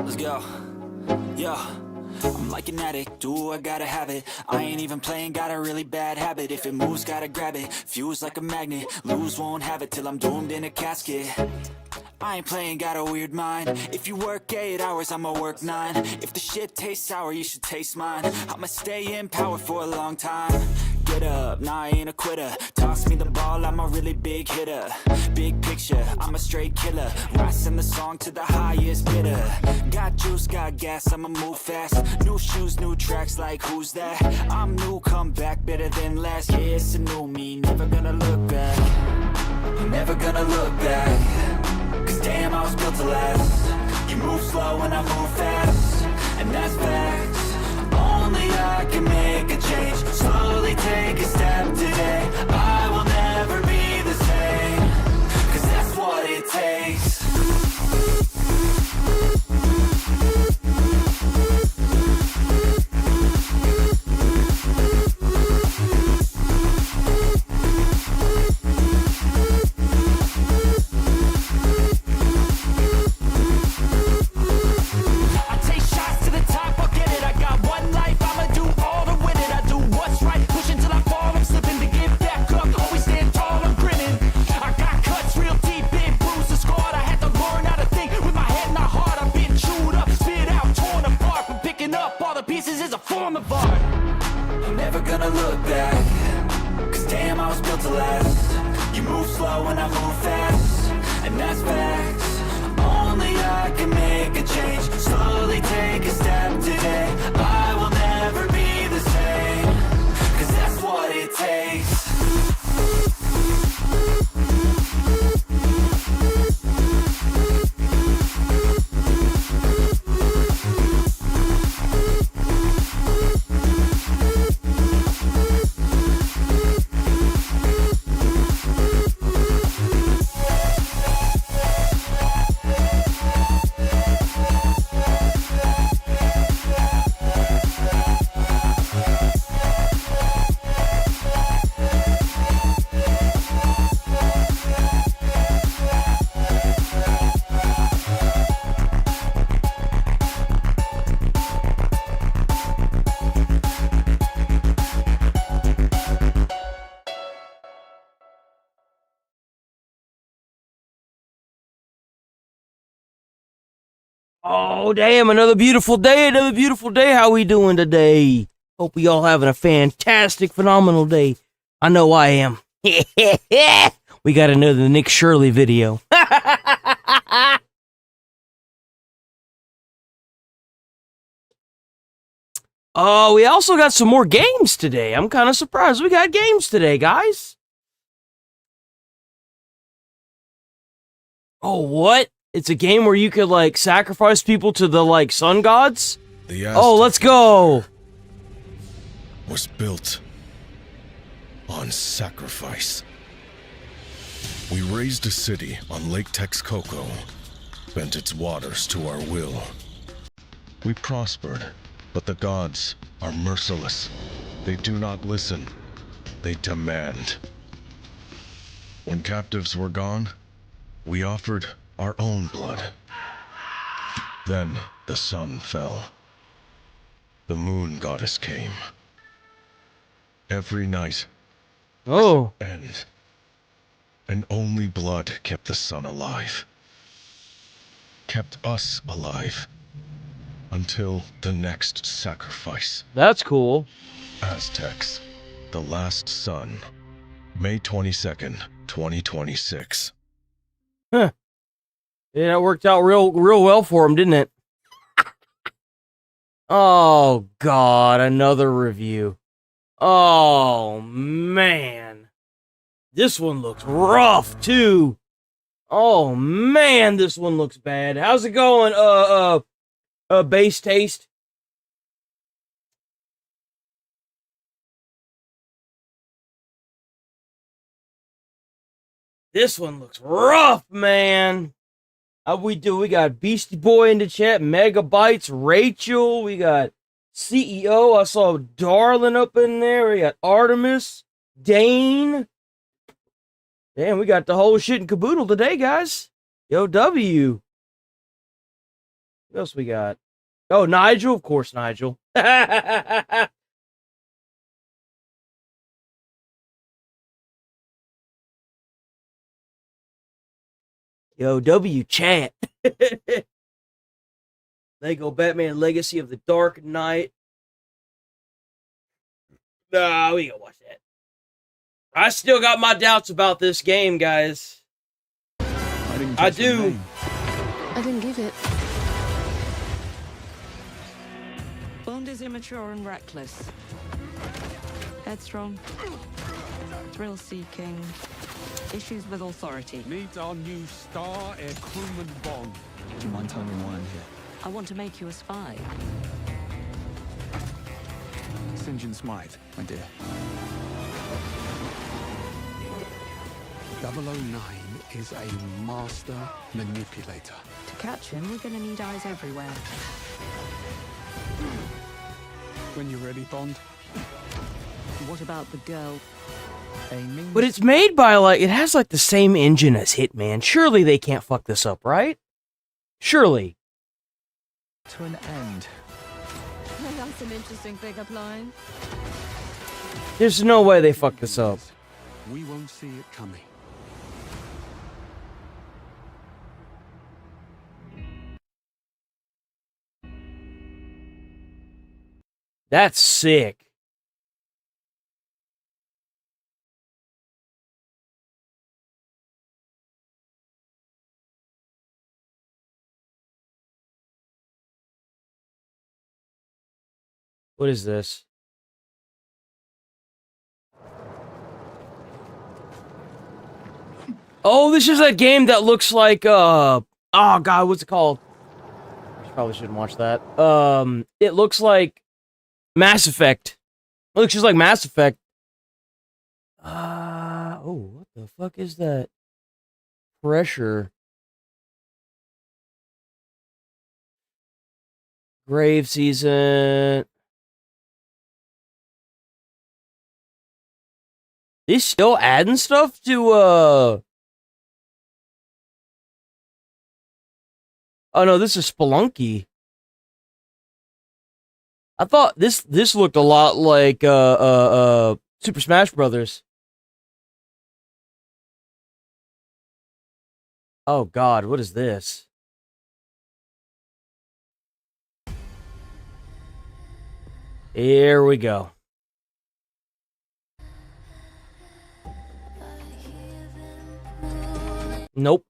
Let's go. Yo, I'm like an addict, do I gotta have it. I ain't even playing, got a really bad habit. If it moves, gotta grab it, fuse like a magnet. Lose, won't have it till I'm doomed in a casket. I ain't playing, got a weird mind. If you work 8 hours, I'ma work 9. If the shit tastes sour, you should taste mine. I'ma stay in power for a long time. Get up, nah, I ain't a quitter. Toss me the ball, I'm a really big hitter. Big picture, I'm a straight killer. Rising the song to the highest bidder. Got juice, got gas, I'ma move fast. New shoes, new tracks, like who's that? I'm new, come back, better than last. Yeah, it's a new me, never gonna look back. Never gonna look back. Cause damn, I was built to last. You move slow and I move fast, and that's facts. Only I can make a change. Slowly take a step today. I will never be the same. Cause that's what it takes. Never gonna look back. Cause damn, I was built to last. You move slow and I move fast, and that's facts. Only I can make a change. Slowly take a step today. I will never be the same. Cause that's what it takes. Oh, damn, another beautiful day, another beautiful day. How we doing today? Hope we all having a fantastic, phenomenal day. I know I am. We got another Nick Shirley video. Oh, we also got some more games today. I'm kind of surprised we got games today, guys. Oh, what? It's a game where you could, like, sacrifice people to the, like, sun gods? Oh, let's go! Was built on sacrifice. We raised a city on Lake Texcoco, bent its waters to our will. We prospered, but the gods are merciless. They do not listen. They demand. When captives were gone, we offered our own blood. Then the sun fell. The moon goddess came. Every night. Oh. And only blood kept the sun alive. Kept us alive. Until the next sacrifice. That's cool. Aztecs. The last sun. May 22nd, 2026. Huh. Yeah, that worked out real well for him, didn't it? Oh, God, another review. Oh, man. This one looks rough, too. Oh, man, this one looks bad. How's it going, base taste? This one looks rough, man. We got Beastie Boy in the chat, Megabytes, Rachel, we got CEO, I saw Darlin up in there, we got Artemis, Dane. Damn, we got the whole shit and caboodle today, guys. Yo, W. What else we got? Oh, Nigel, of course, Nigel. Yo, W chat. Lego Batman Legacy of the Dark Knight. Nah, we gonna watch that. I still got my doubts about this game, guys. I do. I didn't give it. Bond is immature and reckless. Headstrong. Thrill-seeking. Issues with authority. Needs our new star air crewman Bond. Do you mind telling me why I'm here? I want to make you a spy. St. John Smythe, my dear. 009 is a master manipulator. To catch him, we're going to need eyes everywhere. When you're ready, Bond. What about the girl? Aiming. But it's made by, like, it has, like, the same engine as Hitman. Surely they can't fuck this up, right? Surely. To an end. That's an interesting pickup line. There's no way they fuck this up. We won't see it coming. That's sick. What is this? Oh, this is that game that looks like oh god, what's it called? Probably shouldn't watch that. It looks like Mass Effect. It looks just like Mass Effect. Oh, what the fuck is that? Pressure. Grave season. They still adding stuff to Oh no, this is Spelunky. I thought this looked a lot like Super Smash Brothers. Oh god, what is this? Here we go. Nope.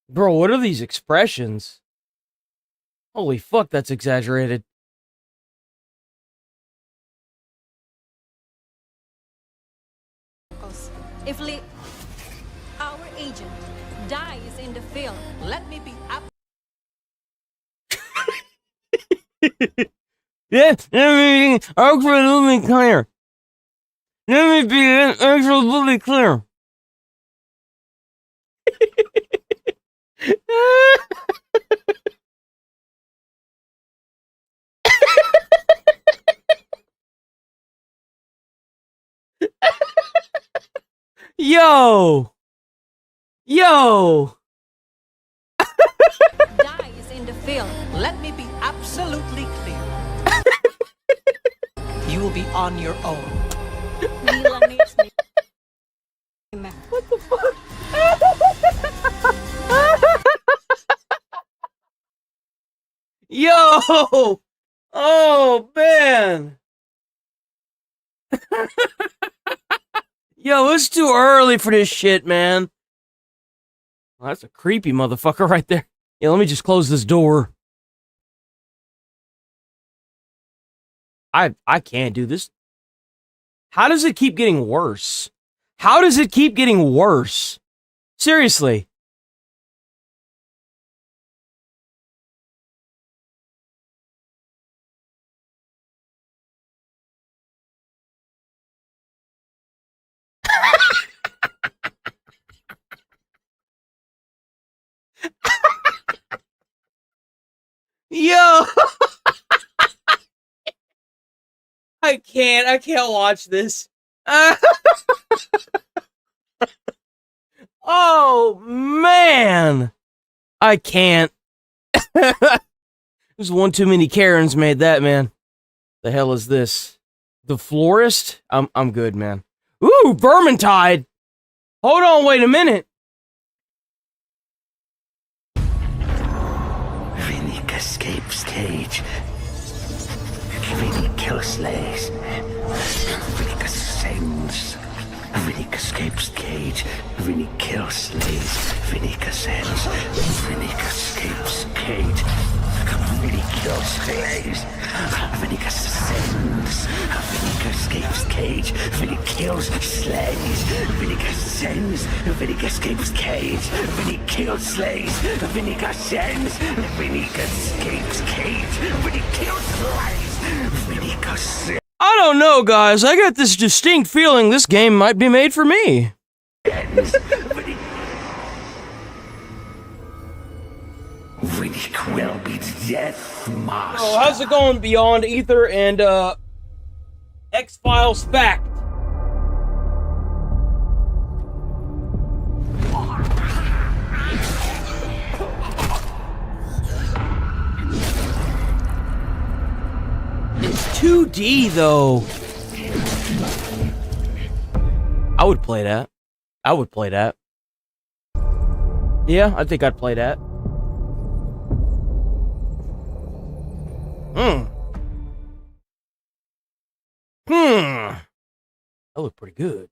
Bro, what are these expressions? Holy fuck, that's exaggerated. If our agent dies in the field, let me be up. Yeah, absolutely clear. Let me be absolutely clear. Yo! Dies in the field, let me be absolutely clear. You will be on your own. What the fuck? Yo! Oh, man! Yo, it's too early for this shit, man. Well, that's a creepy motherfucker right there. Yeah, let me just close this door. I can't do this. How does it keep getting worse? How does it keep getting worse? Seriously. Yo! I can't watch this. Oh, man. I can't. There's one too many Karens made that, man. The hell is this? The Florist? I'm good, man. Ooh, Vermintide. Hold on, wait a minute. Remake escapes cage. Remake kills slays. Remake ascends. Remake escapes cage. Remake kills slays. Remake ascends. Remake escapes cage. Remake kills slays. Remake ascends. Remake escapes cage. Remake kills slays. Remake ascends. Remake escapes cage. Remake kills slays. Remake ascends. Remake escapes cage. Remake kills slays. Remake ascends. I don't know, guys. I got this distinct feeling this game might be made for me. Riddick will be death, master. Oh, how's it going, Beyond Ether and X-Files Fact? It's 2D though. I would play that. I would play that. Yeah, I think I'd play that. That looked pretty good.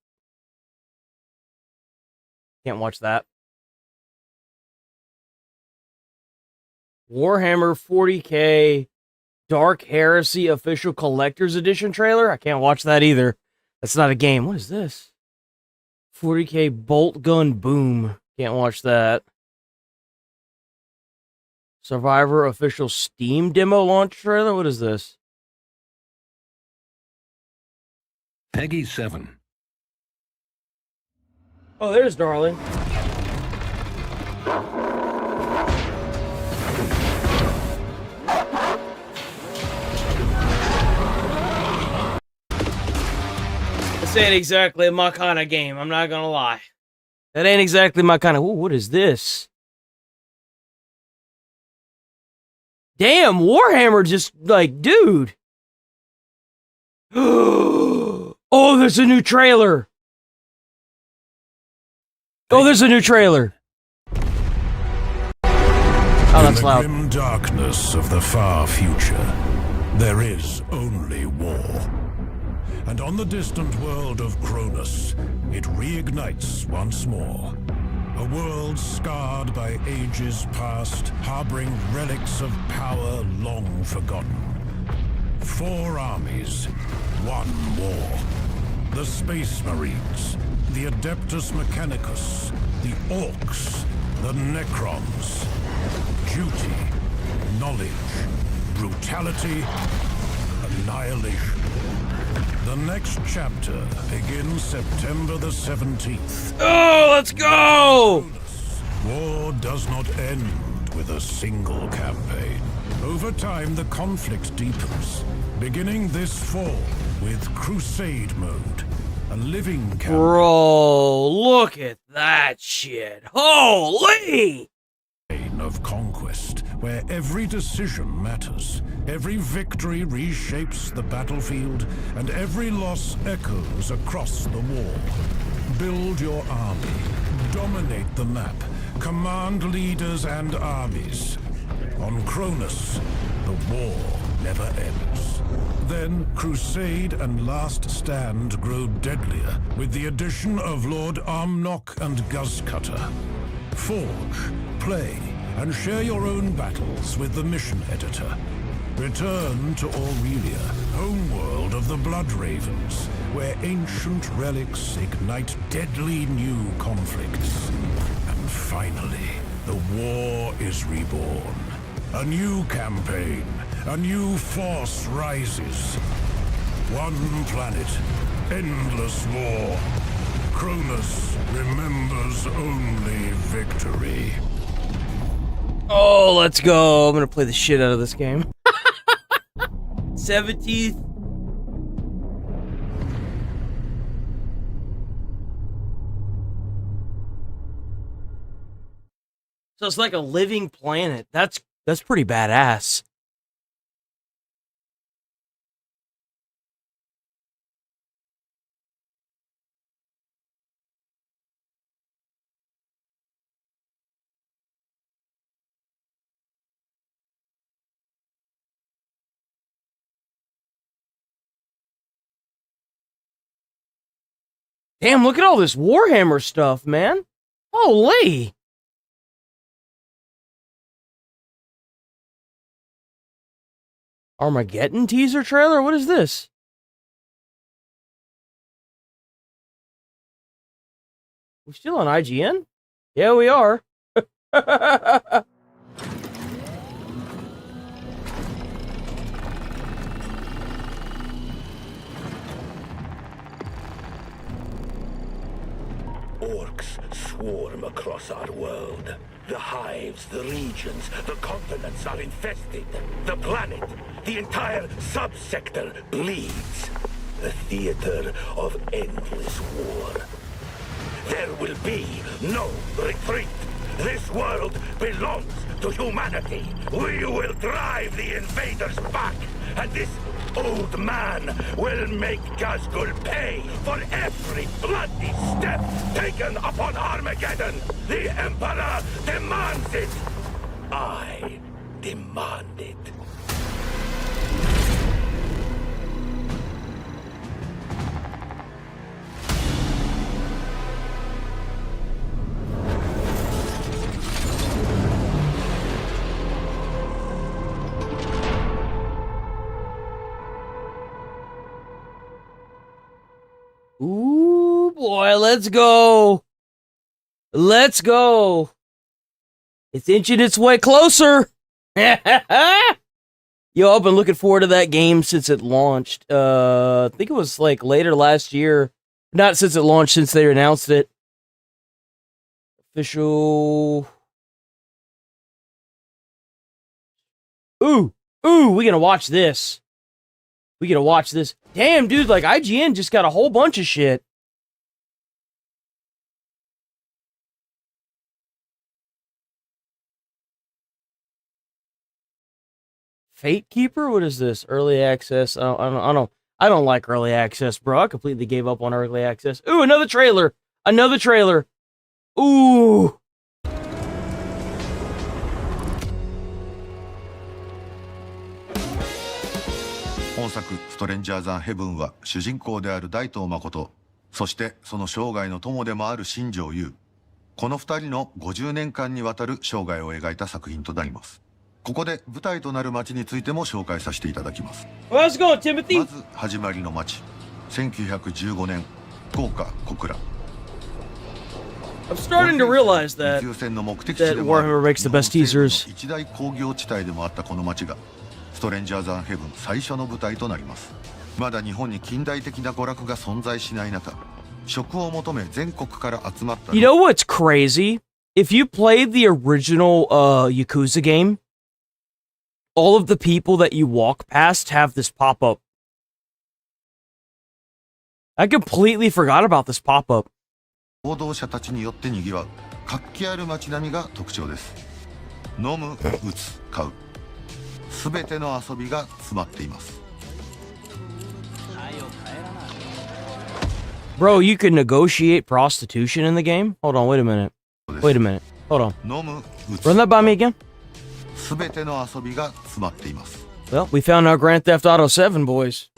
Can't watch that. Warhammer 40K Dark Heresy Official Collector's Edition trailer? I can't watch that either. That's not a game. What is this? 40K Bolt Gun Boom. Can't watch that. Survivor Official Steam Demo Launch trailer? What is this? Peggy 7. Oh, there's Darling. This ain't exactly my kind of game, I'm not gonna lie. That ain't exactly my kind of... Ooh, what is this? Damn, Warhammer just, like, dude. Oh, there's a new trailer. Oh, there's a new trailer. Oh, that's loud. In the grim darkness of the far future, there is only war. And on the distant world of Kronis, it reignites once more. A world scarred by ages past, harboring relics of power long forgotten. 4 armies, 1 war. The Space Marines, the Adeptus Mechanicus, the Orcs, the Necrons. Duty, knowledge, brutality, annihilation. The next chapter begins September the 17th. Oh, let's go! War does not end with a single campaign. Over time, the conflict deepens, beginning this fall with Crusade mode, a living campaign. Bro, look at that shit. Holy! Of conquest, where every decision matters, every victory reshapes the battlefield, and every loss echoes across the war. Build your army, dominate the map, command leaders and armies. On Kronis, the war never ends. Then Crusade and Last Stand grow deadlier with the addition of Lord Armnock and Guzzcutter. Forge, play, and share your own battles with the mission editor. Return to Aurelia, homeworld of the Blood Ravens, where ancient relics ignite deadly new conflicts. And finally, the war is reborn. A new campaign, a new force rises. One planet, endless war. Kronis remembers only victory. Oh, let's go. I'm gonna play the shit out of this game. 17th. So it's like a living planet. That's pretty badass. Damn, look at all this Warhammer stuff, man. Holy. Armageddon teaser trailer? What is this? We're still on IGN? Yeah, we are. Orcs swarm across our world. The hives, the regions, the continents are infested. The planet, the entire subsector bleeds. A theater of endless war. There will be no retreat. This world belongs to humanity. We will drive the invaders back, and this old man will make Gazgul pay for every bloody step taken upon Armageddon. The Emperor demands it. I demand it. Ooh, boy, let's go. Let's go. It's inching its way closer. Yo, I've been looking forward to that game since it launched. I think it was like later last year. Not since it launched, since they announced it. Official. Ooh, we gonna watch this. We gotta watch this. Damn, dude, like IGN just got a whole bunch of shit. Fate Keeper? What is this? Early access? I don't like early access, bro. I completely gave up on early access. Ooh, another trailer. Another trailer. Ooh. 本作「ストレンジャーザンヘブン」は主人公である大東誠、そしてその生涯の友でもある新庄優、この2人の50年間にわたる生涯を描いた作品となります。ここで舞台となる街についても紹介させていただきます。Let's go, Timothy! まず始まりの街、1915年福岡小倉。 I'm starting to realize that Warhammer makes the best teasers. 一大工業地帯でもあったこの街がストレンジャーザンヘブン最初の舞台となります。まだ日本に近代的な娯楽が存在しない中、食を求め全国から集まった。 You know what's crazy? If you played the original Yakuza game, all of the people that you walk past have this pop-up. I completely forgot about this pop-up. 労働者たちによって賑わう活気ある街並みが特徴です。飲む、打つ、買う、すべての遊びが詰まっています。 Bro, you can negotiate prostitution in the game? Hold on, wait a minute. Wait a minute. Hold on. 飲む、打つ、 Run that by me again? すべての遊びが詰まっています。 Well, we found our Grand Theft Auto 7, boys.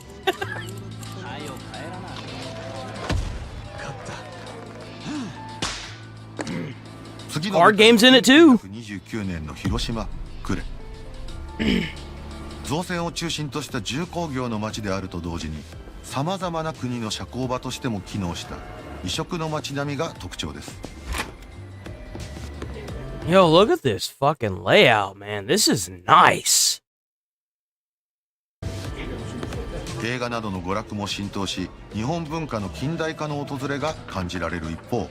Card games in it too. 1929年の広島、呉。造船を中心とした重工業の町であると同時に、さまざまな国の社交場としても機能した異色の街並みが特徴です。 Yo, look at this fucking layout, man. This is nice. 映画などの娯楽も浸透し、日本文化の近代化の訪れが感じられる一方、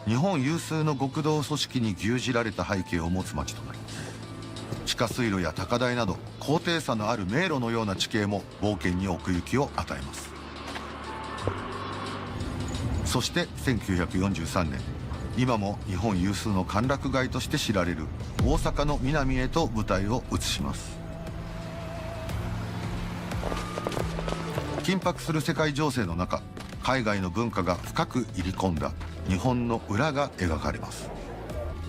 日本有数の極道組織に牛耳られた背景を持つ町となります。地下水路や高台など高低差のある迷路のような地形も冒険に奥行きを与えます。そして1943年、今も日本有数の歓楽街として知られる大阪の南へと舞台を移します。緊迫する世界情勢の中、海外の文化が深く入り込んだ日本の裏が描かれます。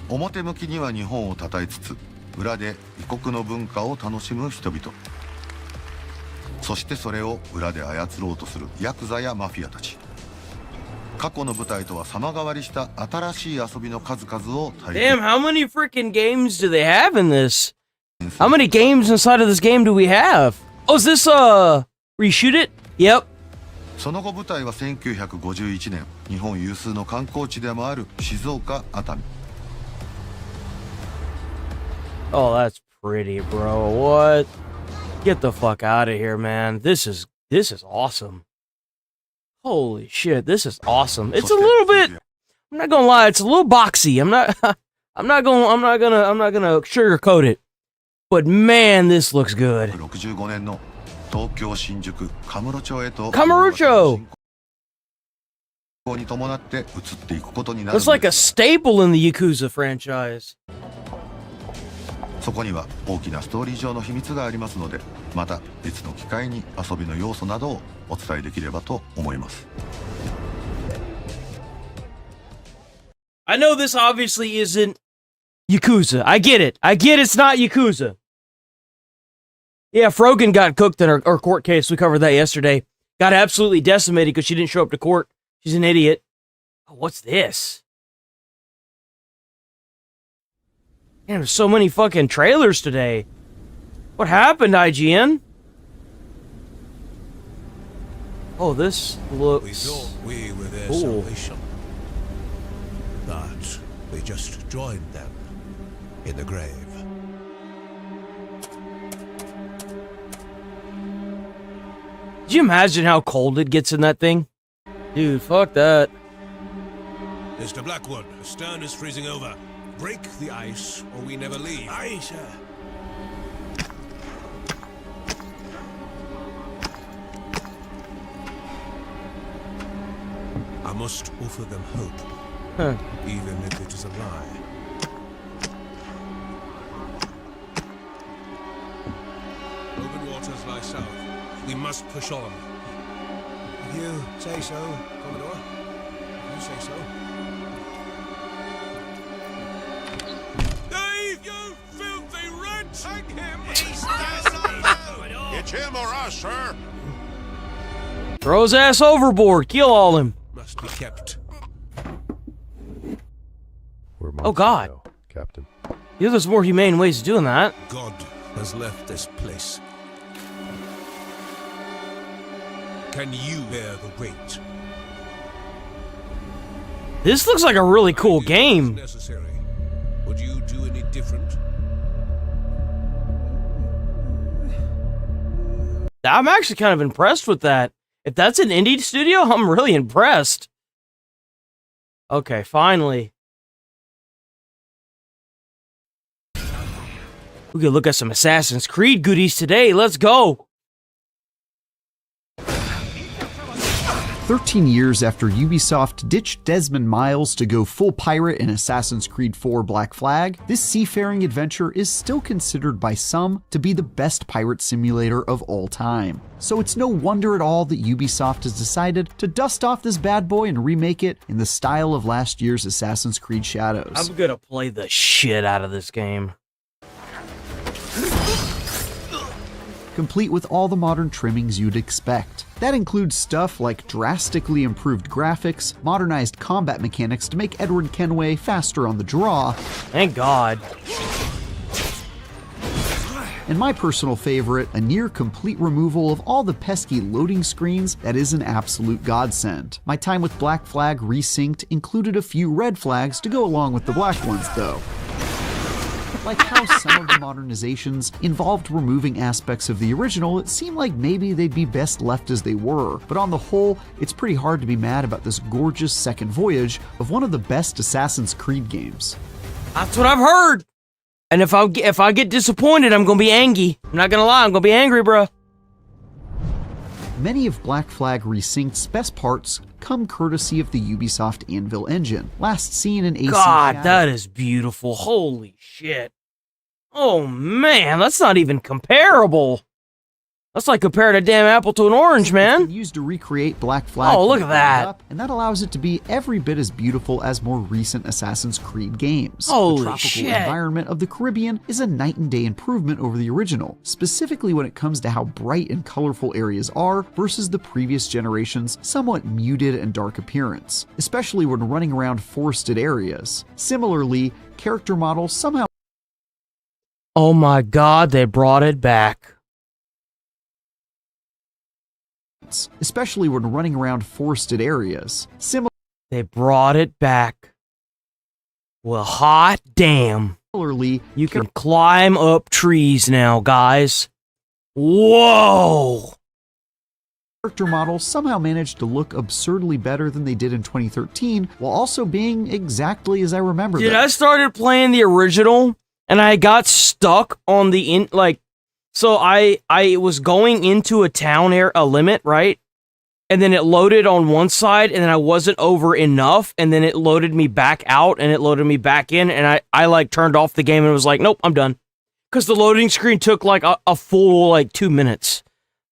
表向きには日本を称えつつ、裏で異国の文化を楽しむ人々、そしてそれを裏で操ろうとするヤクザやマフィアたち。過去の舞台とは様変わりした新しい遊びの数々を体験。 Damn, how many freaking games do they have in this? How many games inside of this game do we have? Oh, is this reshoot it? Yep. その後舞台は1951年、日本有数の観光地でもある静岡熱海。 Oh, that's pretty, bro. What? Get the fuck out of here, man. This is awesome. Holy shit, this is awesome. It's a little bit, I'm not gonna lie, it's a little boxy. I'm not gonna sugarcoat it. But man, this looks good. 65年の東京新宿カムロ町へと Kamurocho! に伴って移っていくことになる。 It's like a staple in the Yakuza franchise. そこには大きなストーリー上の秘密がありますので、また別の機会に遊びの要素などをお伝えできればと思います。 I know this obviously isn't Yakuza. I get it. I get it's not Yakuza. Yeah, Frogan got cooked in our court case. We covered that yesterday. Got absolutely decimated because she didn't show up to court. She's an idiot. Oh, what's this? Man, there's so many fucking trailers today. What happened, IGN? Oh, this looks... We thought we were their cool. salvation. But we just joined them in the grave. Did you imagine how cold it gets in that thing? Dude, fuck that. Mr. Blackwood, the stern is freezing over. Break the ice, or we never leave. Aye, sir. I must offer them hope, even if it is a lie. Open waters lie south. We must push on. If you say so, Commodore. If you say so. You filthy wretch! Hang him! It's him or us, sir. Throw his ass overboard. Kill all him. Must be kept. Oh God, now, Captain. yeah, there's more humane ways of doing that. God has left this place. Can you bear the weight? This looks like a really cool game. Necessary. Would you do any different? I'm actually kind of impressed with that. If that's an indie studio, I'm really impressed. Okay, finally. We could look at some Assassin's Creed goodies today. Let's go. 13 years after Ubisoft ditched Desmond Miles to go full pirate in Assassin's Creed 4 Black Flag, this seafaring adventure is still considered by some to be the best pirate simulator of all time. So it's no wonder at all that Ubisoft has decided to dust off this bad boy and remake it in the style of last year's Assassin's Creed Shadows. I'm gonna play the shit out of this game. Complete with all the modern trimmings you'd expect. That includes stuff like drastically improved graphics, modernized combat mechanics to make Edward Kenway faster on the draw. Thank God. And my personal favorite, a near complete removal of all the pesky loading screens that is an absolute godsend. My time with Black Flag Resynced included a few red flags to go along with the black ones though. Like how some of the modernizations involved removing aspects of the original, it seemed like maybe they'd be best left as they were. But on the whole, it's pretty hard to be mad about this gorgeous second voyage of one of the best Assassin's Creed games. That's what I've heard. And if I get disappointed, I'm gonna be angry. I'm not gonna lie, I'm gonna be angry, bruh. Many of Black Flag Resynced's best parts come courtesy of the Ubisoft Anvil engine, last seen in AC God, Shadow. that is beautiful. Holy shit. Oh man, that's not even comparable. That's like comparing a damn apple to an orange, man. Used to recreate Black Flag. Oh, look at that. Up, and that allows it to be every bit as beautiful as more recent Assassin's Creed games. Holy the tropical shit. environment of the Caribbean is a night and day improvement over the original, specifically when it comes to how bright and colorful areas are versus the previous generation's somewhat muted and dark appearance, especially when running around forested areas. Similarly, character models somehow. Oh my god, they brought it back. Especially when running around forested areas. They brought it back. Well, hot damn. Similarly, you can climb up trees now, guys. Whoa! Character models somehow managed to look absurdly better than they did in 2013, while also being exactly as I remember them. Dude, I started playing the original, and I got stuck on the so I was going into a town a limit, right? And then it loaded on one side, and then I wasn't over enough, and then it loaded me back out, and it loaded me back in, and I like turned off the game and was like, nope, I'm done. Because the loading screen took like a full like 2 minutes.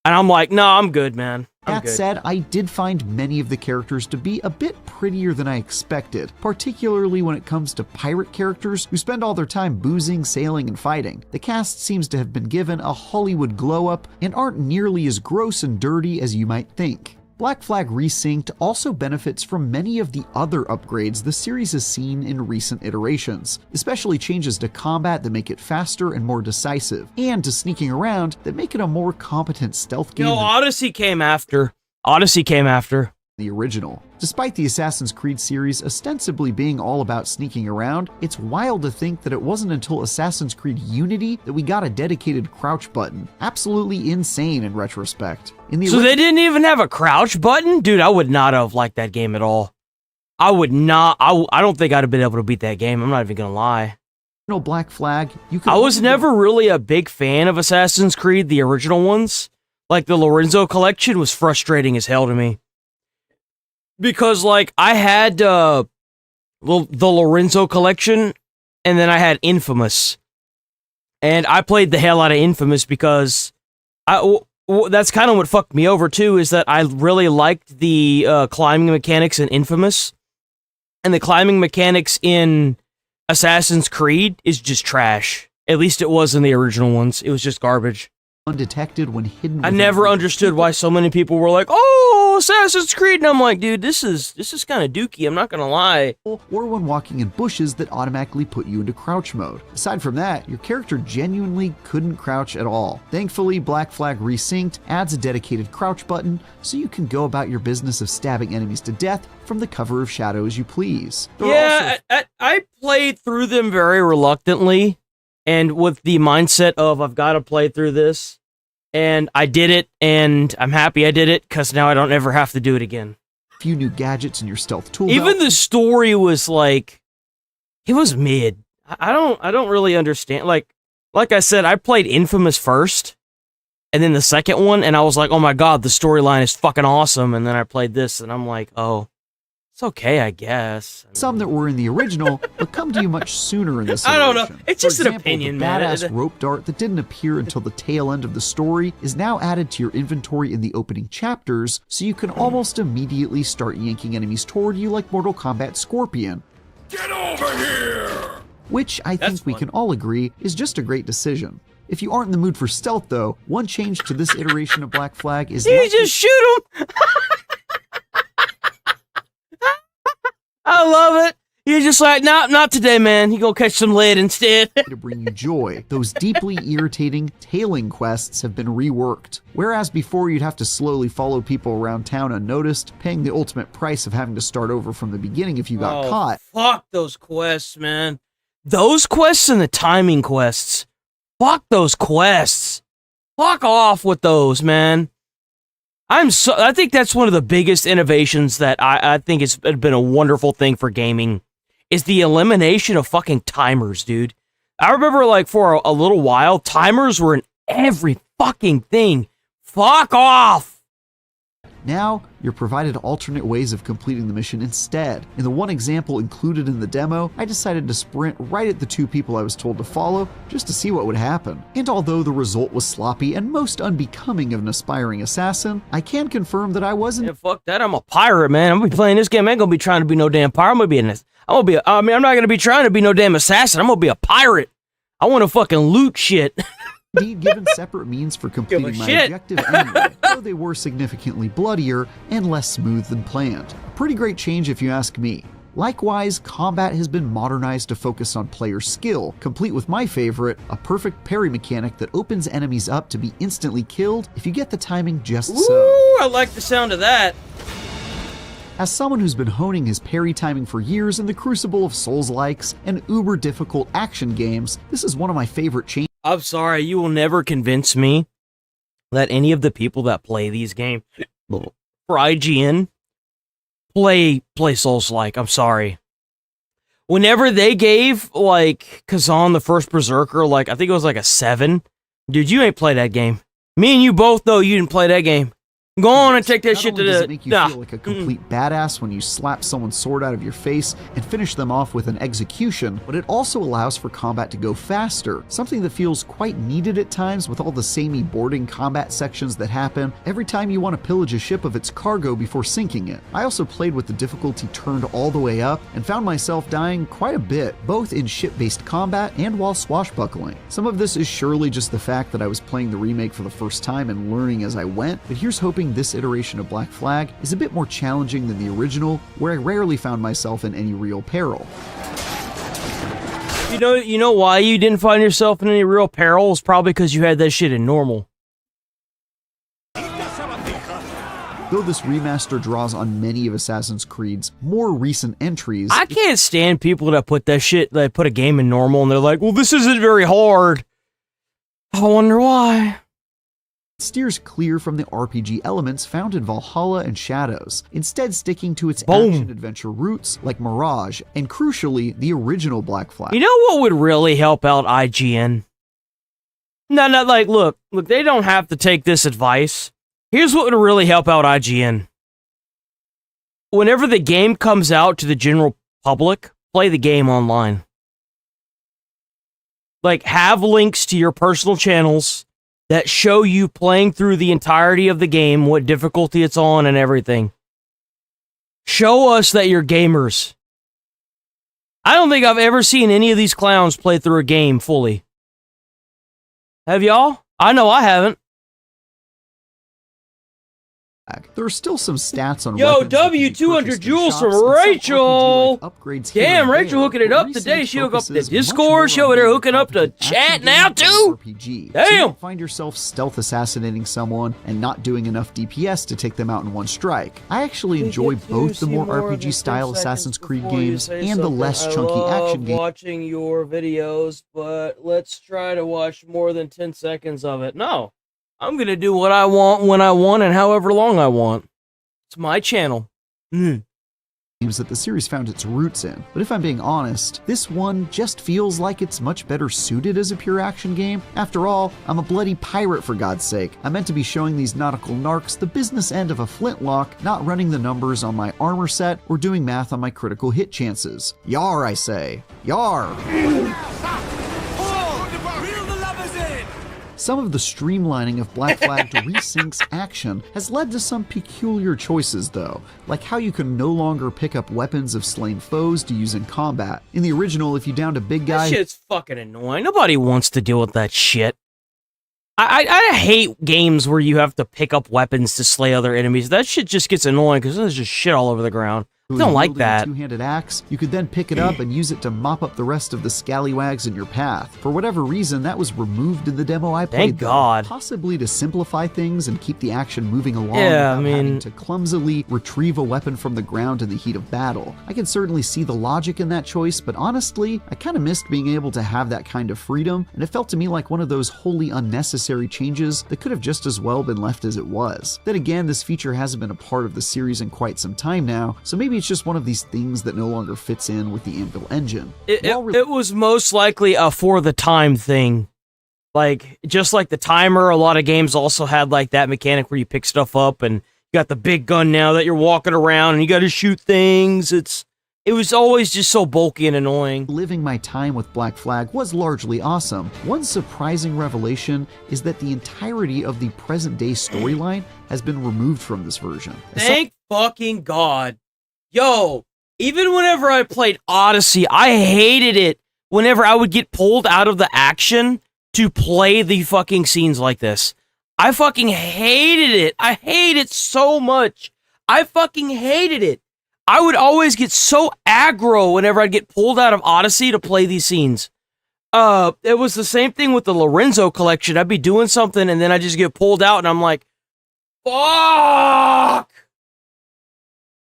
And I'm like, no, I'm good, man. That said, I did find many of the characters to be a bit prettier than I expected, particularly when it comes to pirate characters who spend all their time boozing, sailing, and fighting. The cast seems to have been given a Hollywood glow-up and aren't nearly as gross and dirty as you might think. Black Flag Resynced also benefits from many of the other upgrades the series has seen in recent iterations, especially changes to combat that make it faster and more decisive, and to sneaking around that make it a more competent stealth game. No, Odyssey came after. Odyssey came after the original. Despite the Assassin's Creed series ostensibly being all about sneaking around, it's wild to think that it wasn't until Assassin's Creed Unity that we got a dedicated crouch button. Absolutely insane in retrospect. So they didn't even have a crouch button? Dude, I would not have liked that game at all. I would not. I don't think I'd have been able to beat that game. I'm not even gonna lie. Black Flag, you could. I was never really a big fan of Assassin's Creed, the original ones. Like the Lorenzo collection was frustrating as hell to me. Because, like, I had the Lorenzo collection, and then I had Infamous. And I played the hell out of Infamous because that's kind of what fucked me over, too, is that I really liked the climbing mechanics in Infamous. And the climbing mechanics in Assassin's Creed is just trash. At least it was in the original ones. It was just garbage. Undetected when hidden. I never understood why so many people were like, "Oh, Assassin's Creed," and I'm like, "Dude, this is kind of dookie." I'm not gonna lie. Or when walking in bushes that automatically put you into crouch mode. Aside from that, your character genuinely couldn't crouch at all. Thankfully, Black Flag Resynced adds a dedicated crouch button, so you can go about your business of stabbing enemies to death from the cover of shadow as you please. I played through them very reluctantly, and with the mindset of I've got to play through this. And I did it, and I'm happy I did it, because now I don't ever have to do it again. Few new gadgets in your stealth tool Even belt. the story was like, it was mid. I don't really understand. Like I said, I played Infamous first, and then the second one, and I was like, oh my god, the storyline is fucking awesome. And then I played this, and I'm like, oh, it's okay, I guess. Some that were in the original, but come to you much sooner in this iteration. I don't know. It's just an opinion, the man. badass rope dart that didn't appear until the tail end of the story is now added to your inventory in the opening chapters, so you can almost immediately start yanking enemies toward you like Mortal Kombat Scorpion. Get over here! Which I think we can all agree is just a great decision. If you aren't in the mood for stealth, though, one change to this iteration of Black Flag is... You just shoot him! I love it. You're just like, nah, not today, man. You gonna catch some lead instead. To bring you joy, those deeply irritating tailing quests have been reworked. Whereas before you'd have to slowly follow people around town unnoticed, paying the ultimate price of having to start over from the beginning if you got caught. Fuck those quests, man. Those quests and the timing quests. Fuck those quests. Fuck off with those, man. I think that's one of the biggest innovations that I think it's been a wonderful thing for gaming, is the elimination of fucking timers, dude. I remember, like, for a little while, timers were in every fucking thing. Fuck off! Now, you're provided alternate ways of completing the mission instead. In the one example included in the demo, I decided to sprint right at the two people I was told to follow just to see what would happen. And although the result was sloppy and most unbecoming of an aspiring assassin, I can confirm that I wasn't. Yeah, fuck that, I'm a pirate, man. I'm gonna be playing this game. I ain't gonna be trying to be no damn pirate. I'm not gonna be trying to be no damn assassin. I'm gonna be a pirate. I wanna fucking loot shit. Indeed given separate means for completing my objective anyway, though they were significantly bloodier and less smooth than planned. A pretty great change if you ask me. Likewise, combat has been modernized to focus on player skill, complete with my favorite, a perfect parry mechanic that opens enemies up to be instantly killed if you get the timing just so. Ooh, I like the sound of that. As someone who's been honing his parry timing for years in the crucible of Souls-likes and uber-difficult action games, this is one of my favorite changes. I'm sorry, you will never convince me that any of the people that play these games for IGN play Souls-like. I'm sorry. Whenever they gave, like, Kazan the first Berserker, like, I think it was like a 7. Dude, you ain't play that game. Me and you both know you didn't play that game. Go on and take that shit to the... Does it make you feel like a complete badass when you slap someone's sword out of your face and finish them off with an execution, but it also allows for combat to go faster, something that feels quite needed at times with all the samey boarding combat sections that happen every time you want to pillage a ship of its cargo before sinking it. I also played with the difficulty turned all the way up and found myself dying quite a bit, both in ship-based combat and while swashbuckling. Some of this is surely just the fact that I was playing the remake for the first time and learning as I went, but here's hoping this iteration of Black Flag is a bit more challenging than the original, where I rarely found myself in any real peril. You know why you didn't find yourself in any real peril? It's probably because you had that shit in normal. Though this remaster draws on many of Assassin's Creed's more recent entries, I can't stand people that put a game in normal and they're like, well, this isn't very hard. I wonder why. Steers clear from the RPG elements found in Valhalla and Shadows, instead sticking to its action-adventure roots like Mirage, and crucially, the original Black Flag. You know what would really help out IGN? No, like, look, they don't have to take this advice. Here's what would really help out IGN. Whenever the game comes out to the general public, play the game online. Like, have links to your personal channels that show you playing through the entirety of the game, what difficulty it's on, and everything. Show us that you're gamers. I don't think I've ever seen any of these clowns play through a game fully. Have y'all? I know I haven't. There are still some stats on Yo, weapons that can be W200 purchased in Joules shops, from and some Rachel! RPG-like upgrades here Damn, and Rachel there, hooking it but up today. research She hooked up the focuses much more Discord. She on over there being hooking up the competent chat action now, game too? than RPG. Damn! So you don't find yourself stealth assassinating someone and not doing enough DPS to take them out in one strike. I actually enjoy both the more RPG-style Assassin's Creed games and the less chunky action games. Watching your videos, but let's try to watch more than 10 seconds of it. No. I'm gonna do what I want, when I want, and however long I want. It's my channel. Games that the series found its roots in, but if I'm being honest, this one just feels like it's much better suited as a pure action game. After all, I'm a bloody pirate for God's sake. I'm meant to be showing these nautical narcs the business end of a flintlock, not running the numbers on my armor set or doing math on my critical hit chances. Yar, I say. Yar! Some of the streamlining of Black Flag to resyncs action has led to some peculiar choices though, like how you can no longer pick up weapons of slain foes to use in combat. In the original, if you downed a big guy... That shit's fucking annoying. Nobody wants to deal with that shit. I hate games where you have to pick up weapons to slay other enemies. That shit just gets annoying because there's just shit all over the ground. I don't like that. A two-handed axe, you could then pick it up and use it to mop up the rest of the scallywags in your path. For whatever reason, that was removed in the demo I played. Thank God. Possibly to simplify things and keep the action moving along without having to clumsily retrieve a weapon from the ground in the heat of battle. I can certainly see the logic in that choice, but honestly, I kind of missed being able to have that kind of freedom, and it felt to me like one of those wholly unnecessary changes that could have just as well been left as it was. Then again, this feature hasn't been a part of the series in quite some time now, so maybe it's just one of these things that no longer fits in with the Anvil engine. It was most likely a for the time thing. Like, just like the timer, a lot of games also had like that mechanic where you pick stuff up and got the big gun now that you're walking around and you got to shoot things. It was always just so bulky and annoying. Living my time with Black Flag was largely awesome. One surprising revelation is that the entirety of the present-day storyline has been removed from this version. Thank fucking God. Yo, even whenever I played Odyssey, I hated it whenever I would get pulled out of the action to play the fucking scenes like this. I fucking hated it. I hate it so much. I fucking hated it. I would always get so aggro whenever I'd get pulled out of Odyssey to play these scenes. It was the same thing with the Lorenzo collection. I'd be doing something and then I just get pulled out and I'm like, fuck!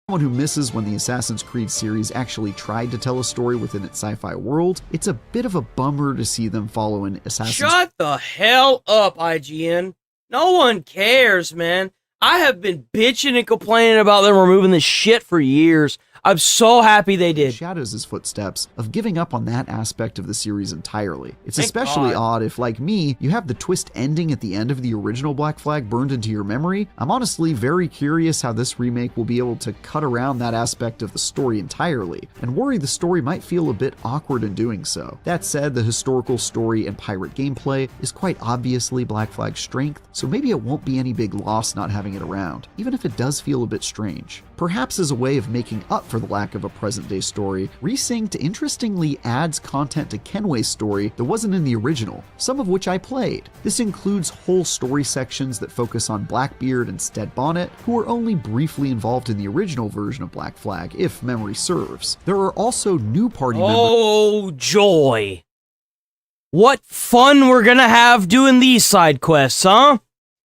Someone who misses when the Assassin's Creed series actually tried to tell a story within its sci-fi world, it's a bit of a bummer to see them follow in Assassin's Creed. Shut the hell up, IGN. No one cares, man. I have been bitching and complaining about them removing this shit for years. I'm so happy they did. Shadows' footsteps of giving up on that aspect of the series entirely. It's Thank especially God. odd if, like me, you have the twist ending at the end of the original Black Flag burned into your memory. I'm honestly very curious how this remake will be able to cut around that aspect of the story entirely, and worry the story might feel a bit awkward in doing so. That said, the historical story and pirate gameplay is quite obviously Black Flag's strength, so maybe it won't be any big loss not having it around, even if it does feel a bit strange. Perhaps as a way of making up for the lack of a present-day story, Resynced interestingly adds content to Kenway's story that wasn't in the original, some of which I played. This includes whole story sections that focus on Blackbeard and Stead Bonnet, who were only briefly involved in the original version of Black Flag, if memory serves. There are also new party members. Oh, joy. What fun we're gonna have doing these side quests, huh?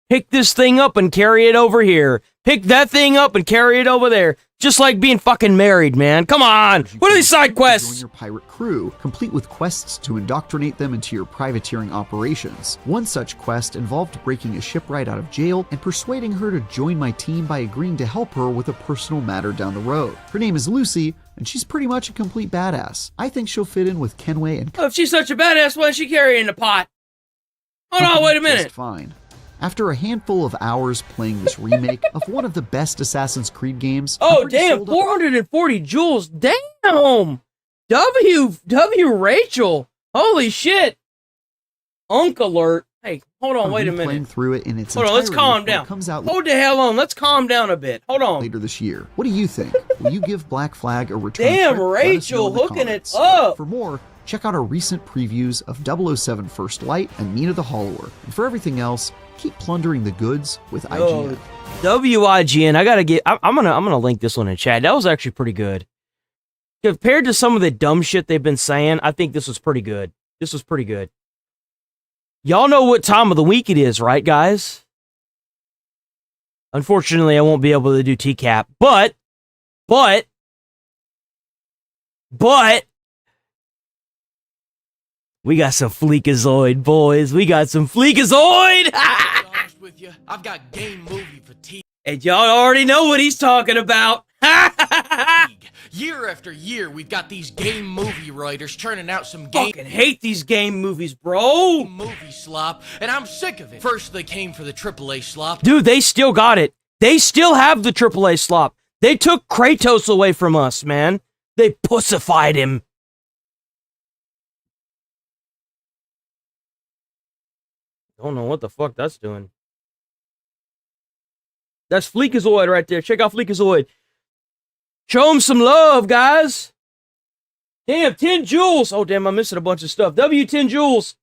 Pick this thing up and carry it over here. Pick that thing up and carry it over there. Just like being fucking married, man. Come on! What are these side quests? Join your pirate crew, complete with quests to indoctrinate them into your privateering operations. One such quest involved breaking a shipwright out of jail and persuading her to join my team by agreeing to help her with a personal matter down the road. Her name is Lucy, and she's pretty much a complete badass. I think she'll fit in with Kenway and... Oh, if she's such a badass, why is she carrying the pot? Hold on, wait a minute. Just fine. After a handful of hours playing this remake of one of the best Assassin's Creed games... Oh, damn, 440 joules. Damn! W Rachel. Holy shit. Unk alert. Hey, hold on, wait a minute. Playing through it in its Hold on, let's calm down. Comes out Hold the hell on. Let's calm down a bit. Hold on. Later this year. What do you think? Will you give Black Flag a return? Damn, trip? Rachel, Let us know in the hooking it comments. up. For more, check out our recent previews of 007 First Light and Nina the Hollower. And for everything else, keep plundering the goods with IGN. WIGN, I gotta get. I'm gonna link this one in chat. That was actually pretty good. Compared to some of the dumb shit they've been saying, I think this was pretty good. This was pretty good. Y'all know what time of the week it is, right, guys? Unfortunately, I won't be able to do TCAP, but we got some Fleekazoid, boys. We got some Fleekazoid! With you, I've got game movie fatigue. And y'all already know what he's talking about. Year after year, we've got these game movie writers churning out some game... Fucking hate these game movies, bro! ...movie slop, and I'm sick of it. First, they came for the AAA slop. Dude, they still got it. They still have the AAA slop. They took Kratos away from us, man. They pussified him. Don't know what the fuck that's doing. That's Fleekazoid right there. Check out Fleekazoid. Show him some love, guys. Damn, 10 joules. Oh, damn, I'm missing a bunch of stuff. W10 joules.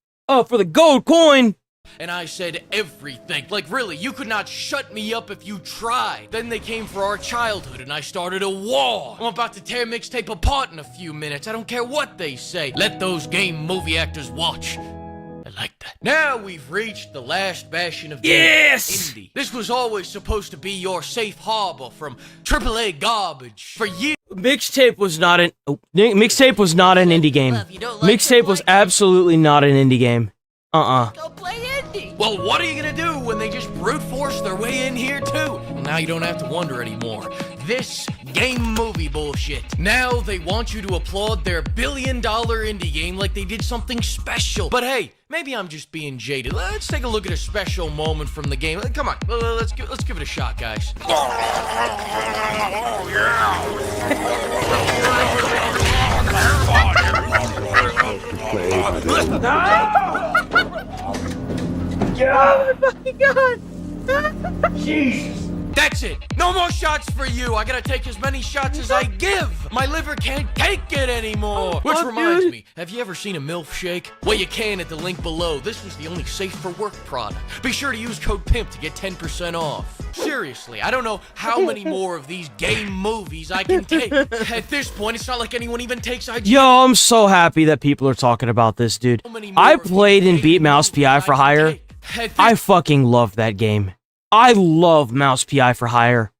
For the gold coin. And I said everything. Like, really, you could not shut me up if you tried. Then they came for our childhood, and I started a war. I'm about to tear Mixtape apart in a few minutes. I don't care what they say. Let those game movie actors watch. I like that. Now we've reached the last bastion of indie. This was always supposed to be your safe harbor from AAA garbage. For years. Mixtape was not an Mixtape was not an indie game. Mixtape was absolutely not an indie game. Go play indie. Well, what are you gonna do when they just brute force their way in here too? Well, now you don't have to wonder anymore. This game movie bullshit. Now they want you to applaud their billion-dollar indie game like they did something special. But hey, maybe I'm just being jaded. Let's take a look at a special moment from the game. Come on, let's give it a shot, guys. Oh, yeah. Oh my god! Jesus! That's it! No more shots for you! I gotta take as many shots as I give! My liver can't take it anymore! Which reminds me, have you ever seen a MILF shake? Well, you can at the link below. This was the only safe for work product. Be sure to use code PIMP to get 10% off. Seriously, I don't know how many more of these game movies I can take. At this point, it's not like anyone even takes IG. Yo, I'm so happy that people are talking about this, dude. I played and beat Mouse PI for Hire. I fucking love that game. I love Mouse PI for Hire.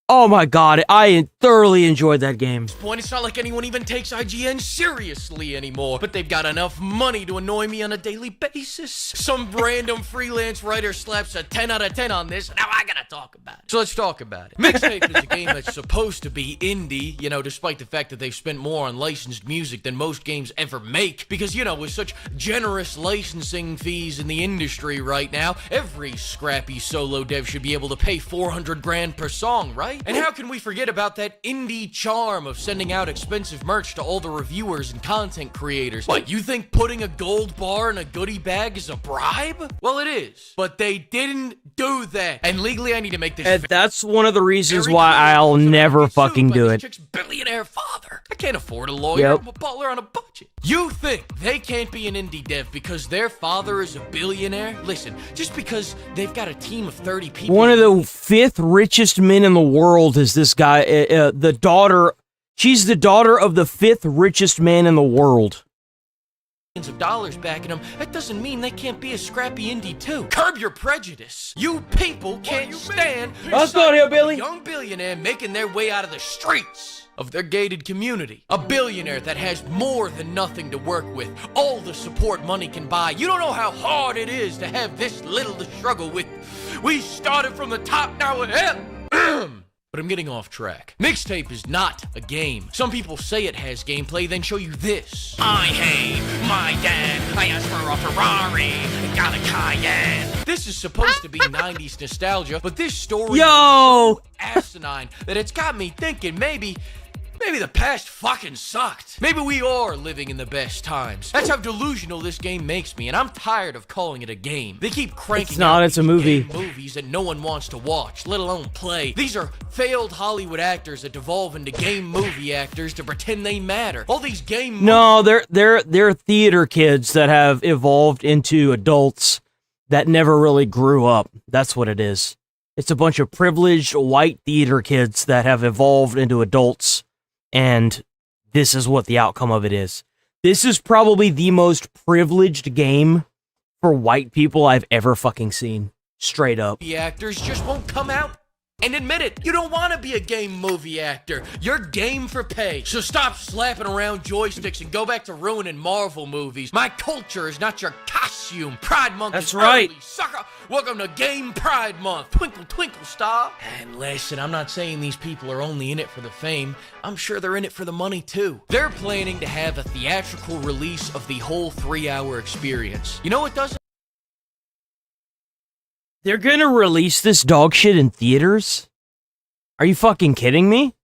Oh my god, I thoroughly enjoyed that game. At this point, it's not like anyone even takes IGN seriously anymore, but they've got enough money to annoy me on a daily basis. Some random freelance writer slaps a 10 out of 10 on this, now I gotta talk about it. So let's talk about it. Mixtape is a game that's supposed to be indie, you know, despite the fact that they've spent more on licensed music than most games ever make, because, you know, with such generous licensing fees in the industry right now, every scrappy solo dev should be able to pay 400 grand per song, right? And how can we forget about that indie charm of sending out expensive merch to all the reviewers and content creators? What, you think putting a gold bar in a goodie bag is a bribe? Well, it is. But they didn't do that. And legally, I need to make this And that's one of the reasons why I'll never fucking do it. Chick's billionaire father. I can't afford a lawyer. Yep. I'm a butler on a budget. You think they can't be an indie dev because their father is a billionaire? Listen, just because they've got a team of 30 people. One of the 5th richest men in the world is this guy, the daughter. She's the daughter of the 5th richest man in the world. Of dollars backing them, that doesn't mean they can't be a scrappy indie too. Curb your prejudice. You people can't stand Let's go here, Billy. A young billionaire making their way out of the streets of their gated community. A billionaire that has more than nothing to work with. All the support money can buy. You don't know how hard it is to have this little to struggle with. We started from the top, now we're here. But I'm getting off track. Mixtape is not a game. Some people say it has gameplay, then show you this. I hate my dad. I asked for a Ferrari and got a Cayenne. This is supposed to be 90s nostalgia, but this story is so asinine that it's got me thinking maybe the past fucking sucked. Maybe we are living in the best times. That's how delusional this game makes me, and I'm tired of calling it a game. They keep cranking out it's a movie. Movies that no one wants to watch, let alone play. These are failed Hollywood actors that devolve into game movie actors to pretend they matter. All these game No, they're theater kids that have evolved into adults that never really grew up. That's what it is. It's a bunch of privileged white theater kids that have evolved into adults. And this is what the outcome of it is. This is probably the most privileged game for white people I've ever fucking seen. Straight up. The actors just won't come out and admit it. You don't want to be a game movie actor. You're game for pay. So stop slapping around joysticks and go back to ruining Marvel movies. My culture is not your costume. Pride Month That's is right. early, sucker. Welcome to Game Pride Month. Twinkle, twinkle, star. And listen, I'm not saying these people are only in it for the fame. I'm sure they're in it for the money too. They're planning to have a theatrical release of the whole 3-hour experience. You know what doesn't? They're gonna release this dog shit in theaters? Are you fucking kidding me?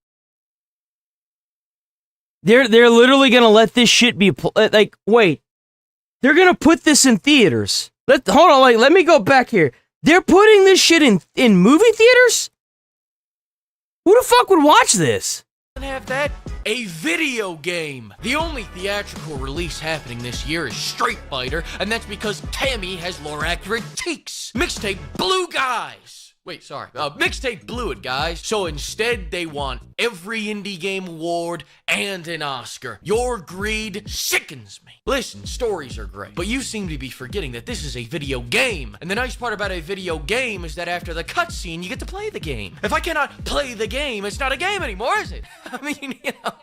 They're literally gonna let this shit be like, wait. They're gonna put this in theaters. Hold on, let me go back here. They're putting this shit in movie theaters? Who the fuck would watch this? Have that? A video game. The only theatrical release happening this year is Street Fighter, and that's because Cammy has lore accurate cheeks. Mixtape blew guys. Wait, sorry. Mixtape blew it, guys. So instead, they want every indie game award and an Oscar. Your greed sickens me. Listen, stories are great, but you seem to be forgetting that this is a video game. And the nice part about a video game is that after the cutscene, you get to play the game. If I cannot play the game, it's not a game anymore, is it? I mean, you know,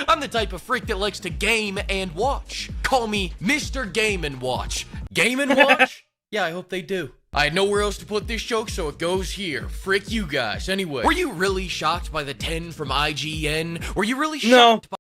I'm the type of freak that likes to game and watch. Call me Mr. Game and Watch. Game and Watch? Yeah, I hope they do. I had nowhere else to put this joke, so it goes here. Frick you guys. Anyway, were you really shocked by the 10 from IGN? Were you really shocked by...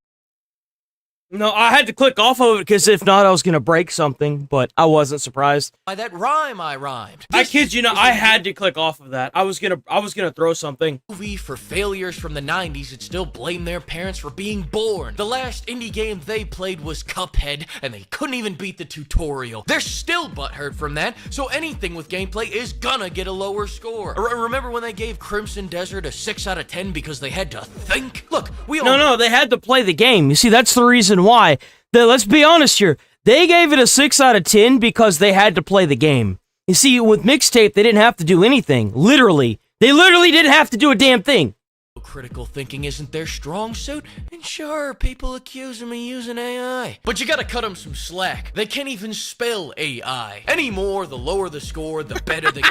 No, I had to click off of it because if not, I was going to break something, but I wasn't surprised. By that rhyme I rhymed. I kid you not, I had to click off of that. I was gonna throw something. Movie for failures from the 90s that still blame their parents for being born. The last indie game they played was Cuphead, and they couldn't even beat the tutorial. They're still butthurt from that, so anything with gameplay is gonna get a lower score. Remember when they gave Crimson Desert a 6 out of 10 because they had to think? Look, we all... No, they had to play the game. You see, that's the reason why. Let's be honest here. They gave it a 6 out of 10 because they had to play the game. You see, with Mixtape, they didn't have to do anything. Literally. They literally didn't have to do a damn thing. Critical thinking isn't their strong suit, and sure, people accuse them of using AI. But you gotta cut them some slack. They can't even spell AI. Anymore, the lower the score, the better the...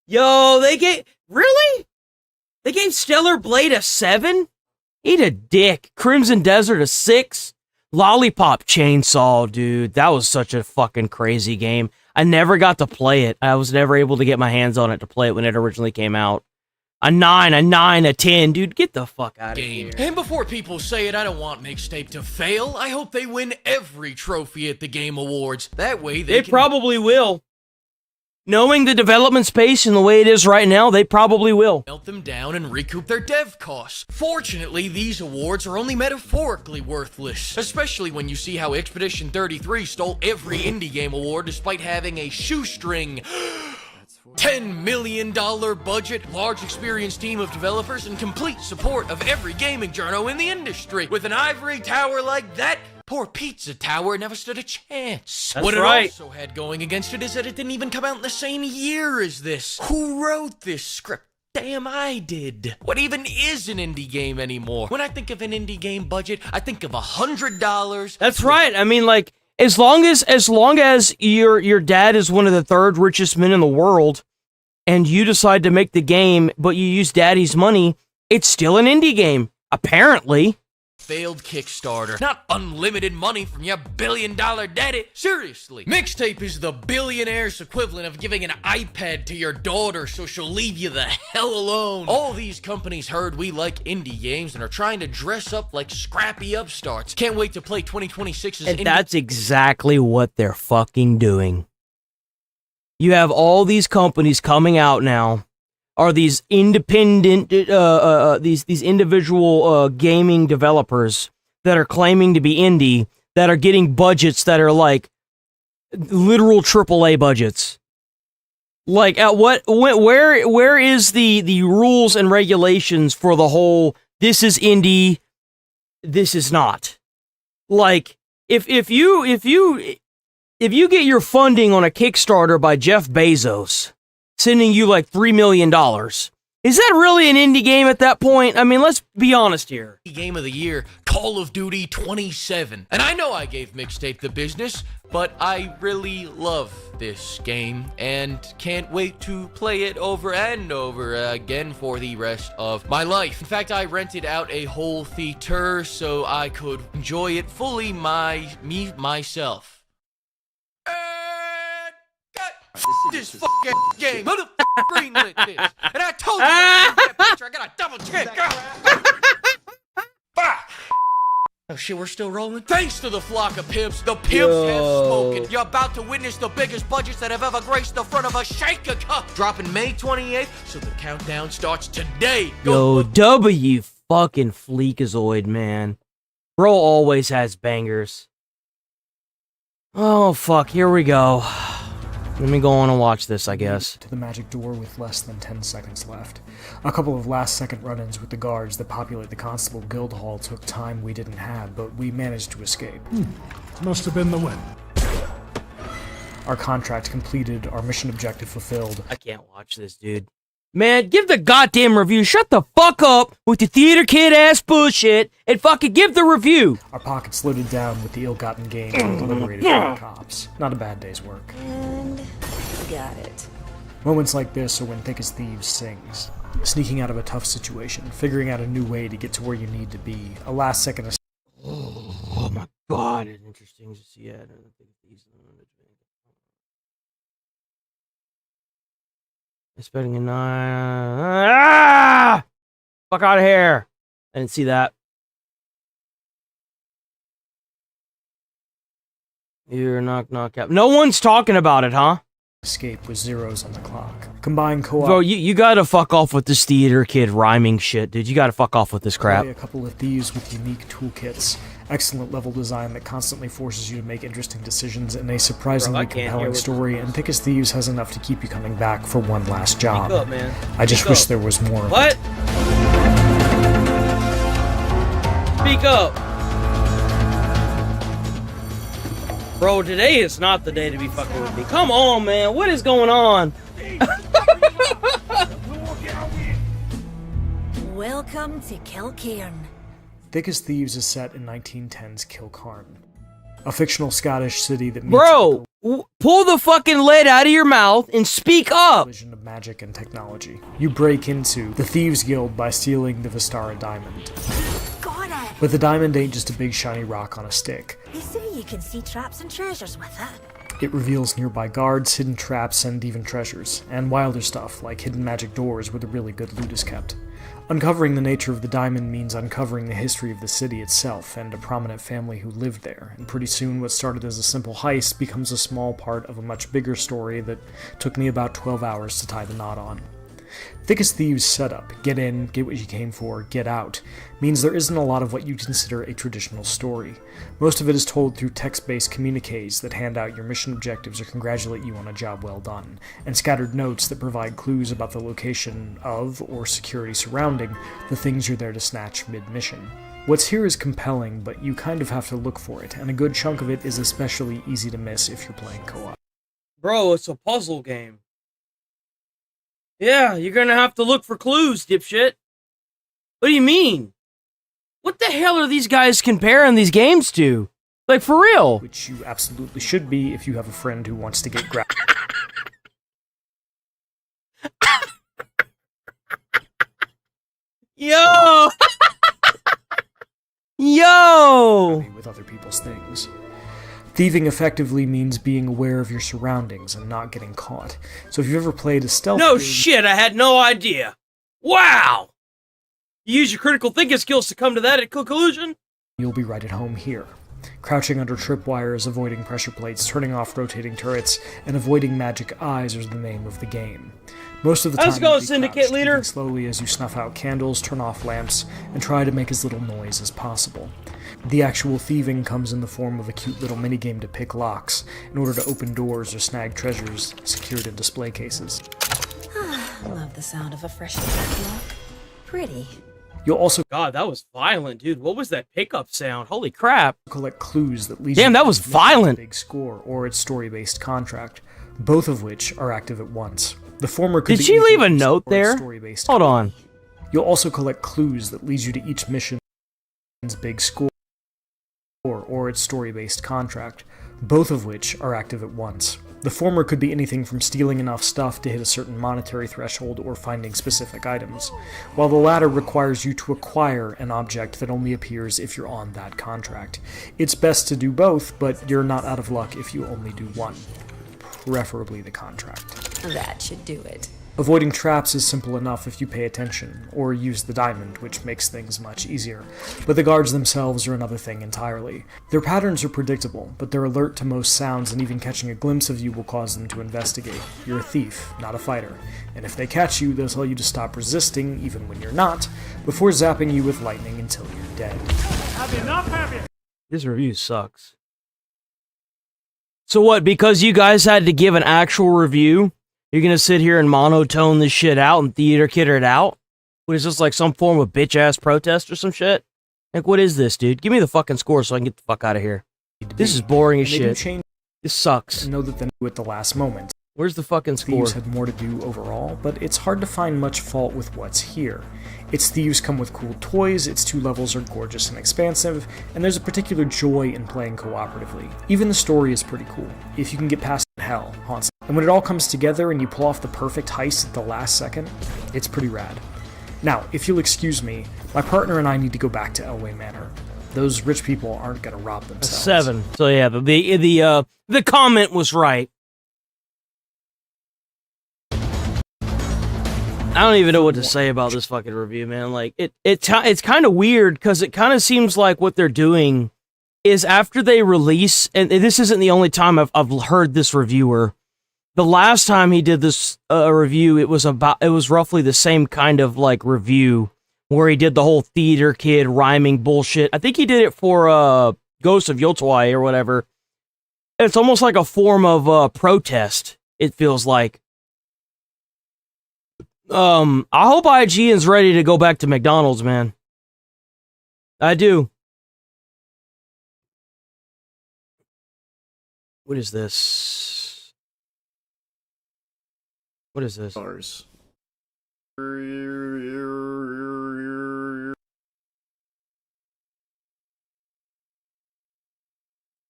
Yo, they gave... Really? They gave Stellar Blade a 7? Eat a dick. Crimson Desert a 6? Lollipop Chainsaw, dude. That was such a fucking crazy game. I never got to play it. I was never able to get my hands on it to play it when it originally came out. A 9, a 10. Dude, get the fuck out of here. And before people say it, I don't want Mixtape to fail. I hope they win every trophy at the Game Awards. That way they can... probably will. Knowing the development space and the way it is right now, they probably will. Melt them down and recoup their dev costs. Fortunately, these awards are only metaphorically worthless, especially when you see how Expedition 33 stole every indie game award despite having a shoestring $10 million budget, large experienced team of developers, and complete support of every gaming journo in the industry. With an ivory tower like that, poor Pizza Tower never stood a chance. That's what right. It also had going against it is that it didn't even come out in the same year as this. Who wrote this script? Damn, I did. What even is an indie game anymore? When I think of an indie game budget, I think of $100. That's right. I mean, like, as long as your dad is one of the 3rd richest men in the world, and you decide to make the game, but you use daddy's money, it's still an indie game. Apparently. Failed Kickstarter. Not unlimited money from your billion-dollar daddy. Seriously. Mixtape is the billionaire's equivalent of giving an iPad to your daughter so she'll leave you the hell alone. All these companies heard we like indie games and are trying to dress up like scrappy upstarts. Can't wait to play 2026's And that's exactly what they're fucking doing. You have all these companies coming out now, are these independent, these individual gaming developers that are claiming to be indie, that are getting budgets that are like literal AAA budgets. Like, at where is the rules and regulations for the whole, this is indie, this is not? Like, if you get your funding on a Kickstarter by Jeff Bezos, sending you like $3 million, is that really an indie game at that point? I mean, let's be honest here. Game of the year, Call of Duty 27. And I know I gave Mixtape the business, but I really love this game and can't wait to play it over and over again for the rest of my life. In fact, I rented out a whole theater so I could enjoy it fully myself. This fucking game. Who the greenlit this? And I told you that picture. I gotta double check. Fuck. Oh shit, we're still rolling? Thanks to the flock of pimps, the pimps have spoken. You're about to witness the biggest budgets that have ever graced the front of a shaker cup. Dropping May 28th, so the countdown starts today. Yo, W fucking Fleekazoid, man. Bro always has bangers. Oh, fuck, here we go. Let me go on and watch this, I guess. To the magic door with less than 10 seconds left. A couple of last-second run-ins with the guards that populate the Constable Guild Hall took time we didn't have, but we managed to escape. Must have been the wind. Our contract completed, our mission objective fulfilled. I can't watch this, dude. Man, give the goddamn review. Shut the fuck up with the theater kid-ass bullshit and fucking give the review. Our pockets loaded down with the ill-gotten gains we liberated from the cops. Not a bad day's work. And got it. Moments like this are when Thick as Thieves sings. Sneaking out of a tough situation, figuring out a new way to get to where you need to be. A last-second... Oh my god, it's interesting to see it. Expecting a 9. Ah! Fuck out of here. I didn't see that. You're knock out. No one's talking about it, huh? Escape with zeros on the clock. Combine co-op. Bro, you gotta fuck off with this theater kid rhyming shit, dude. You gotta fuck off with this crap. A couple of thieves with unique toolkits. Excellent level design that constantly forces you to make interesting decisions, and a surprisingly compelling story. And Thick as Thieves has enough to keep you coming back for one last job. Speak up, man. I just wish there was more. What? Speak up. Bro, today is not the day to be fucking with me. Come on, man. What is going on? Welcome to Kilcairn. Thick as Thieves is set in 1910's Kilcarn, a fictional Scottish city that meets Bro, pull the fucking lid out of your mouth and speak up. Collision of magic and technology. You break into the Thieves Guild by stealing the Vistara diamond. Got it. But the diamond ain't just a big shiny rock on a stick. They say you can see traps and treasures with it. It reveals nearby guards, hidden traps, and even treasures, and wilder stuff like hidden magic doors where the really good loot is kept. Uncovering the nature of the diamond means uncovering the history of the city itself and a prominent family who lived there, and pretty soon what started as a simple heist becomes a small part of a much bigger story that took me about 12 hours to tie the knot on. Thick as Thieves setup, get in, get what you came for, get out, means there isn't a lot of what you'd consider a traditional story. Most of it is told through text-based communiques that hand out your mission objectives or congratulate you on a job well done, and scattered notes that provide clues about the location of, or security surrounding, the things you're there to snatch mid-mission. What's here is compelling, but you kind of have to look for it, and a good chunk of it is especially easy to miss if you're playing co-op. Bro, it's a puzzle game. Yeah, you're gonna have to look for clues, dipshit. What do you mean? What the hell are these guys comparing these games to? Like, for real? Which you absolutely should be if you have a friend who wants to get grabbed. Yo! Yo! With other people's things. Thieving effectively means being aware of your surroundings and not getting caught. So if you've ever played a stealth No game, shit, I had no idea. Wow! You use your critical thinking skills to come to that conclusion? You'll be right at home here. Crouching under tripwires, avoiding pressure plates, turning off rotating turrets, and avoiding magic eyes are the name of the game. Most of the time, How's it going, Syndicate Leader? moving slowly as you snuff out candles, turn off lamps, and try to make as little noise as possible. The actual thieving comes in the form of a cute little minigame to pick locks, in order to open doors or snag treasures secured in display cases. Love the sound of a fresh lock. Pretty. You'll also God, that was violent, dude. What was that pickup sound? Holy crap. Collect clues that lead Damn, you that to was the violent. Big score or its story-based contract, both of which are active at once. The former could Did be she leave a anything note or its there? story-based Hold on. You'll also collect clues that lead you to each mission's big score or its story-based contract, both of which are active at once. The former could be anything from stealing enough stuff to hit a certain monetary threshold or finding specific items, while the latter requires you to acquire an object that only appears if you're on that contract. It's best to do both, but you're not out of luck if you only do one, preferably the contract. That should do it. Avoiding traps is simple enough if you pay attention, or use the diamond, which makes things much easier. But the guards themselves are another thing entirely. Their patterns are predictable, but they're alert to most sounds, and even catching a glimpse of you will cause them to investigate. You're a thief, not a fighter. And if they catch you, they'll tell you to stop resisting, even when you're not, before zapping you with lightning until you're dead. This review sucks. So what, because you guys had to give an actual review, you're gonna sit here and monotone this shit out and theater kidder it out? What is this, like some form of bitch-ass protest or some shit? Like, what is this, dude? Give me the fucking score so I can get the fuck out of here. This is boring as shit. This sucks. And know that they knew at the last moment. Where's the fucking score? Thieves had more to do overall, but it's hard to find much fault with what's here. Its thieves come with cool toys, its 2 levels are gorgeous and expansive, and there's a particular joy in playing cooperatively. Even the story is pretty cool, if you can get past hell, haunts. And when it all comes together and you pull off the perfect heist at the last second, it's pretty rad. Now, if you'll excuse me, my partner and I need to go back to Elway Manor. Those rich people aren't gonna rob themselves. 7. So yeah, the comment was right. I don't even know what to say about this fucking review, man. Like, it's kind of weird, because it kind of seems like what they're doing is after they release, and this isn't the only time I've heard this reviewer. The last time he did this review, it was roughly the same kind of, like, review, where he did the whole theater kid rhyming bullshit. I think he did it for Ghost of Yotwai or whatever. It's almost like a form of protest, it feels like. I hope IGN's ready to go back to McDonald's, man. I do. What is this? What is this?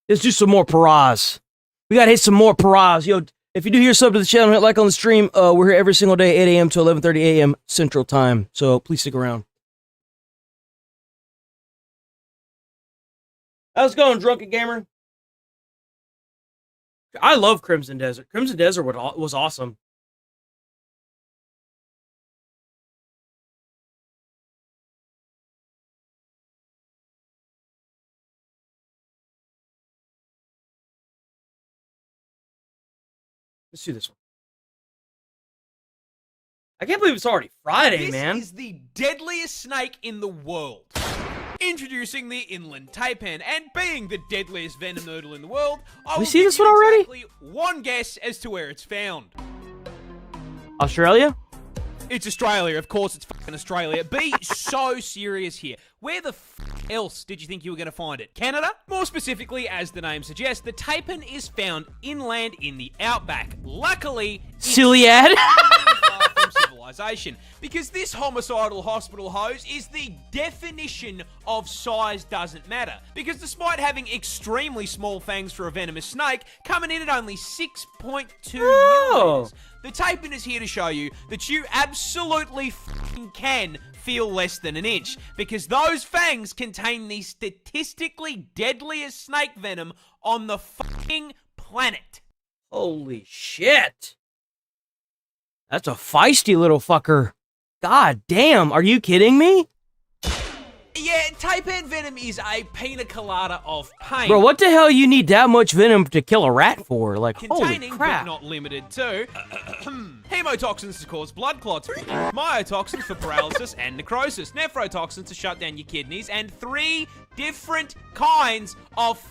Let's do some more paras. We gotta hit some more paras. Yo, if you do hear sub to the channel, hit like on the stream. We're here every single day, 8 a.m. to 11:30 a.m. Central Time. So please stick around. How's it going, Drunken Gamer? I love Crimson Desert. Crimson Desert was awesome. Let's do this one. I can't believe it's already Friday, man. This is the deadliest snake in the world. Introducing the inland taipan, and being the deadliest venom noodle in the world, I will see this give one you already? exactly one guess as to where it's found. Australia? It's Australia, of course it's fucking Australia. Be so serious here. Where the else did you think you were going to find it? Canada? More specifically, as the name suggests, the taipan is found inland in the outback. Luckily, Silly ad. far from civilization, because this homicidal hospital hose is the definition of size doesn't matter. Because despite having extremely small fangs for a venomous snake, coming in at only 6.2 millimeters, the taipan is here to show you that you absolutely can feel less than an inch, because those fangs contain the statistically deadliest snake venom on the fucking planet. Holy shit. That's a feisty little fucker. God damn, are you kidding me? Yeah, taipan venom is a pina colada of pain. Bro, what the hell you need that much venom to kill a rat for? Like, holy Containing, crap. but not limited to, hemotoxins to cause blood clots, myotoxins for paralysis and necrosis, nephrotoxins to shut down your kidneys, and 3 different kinds of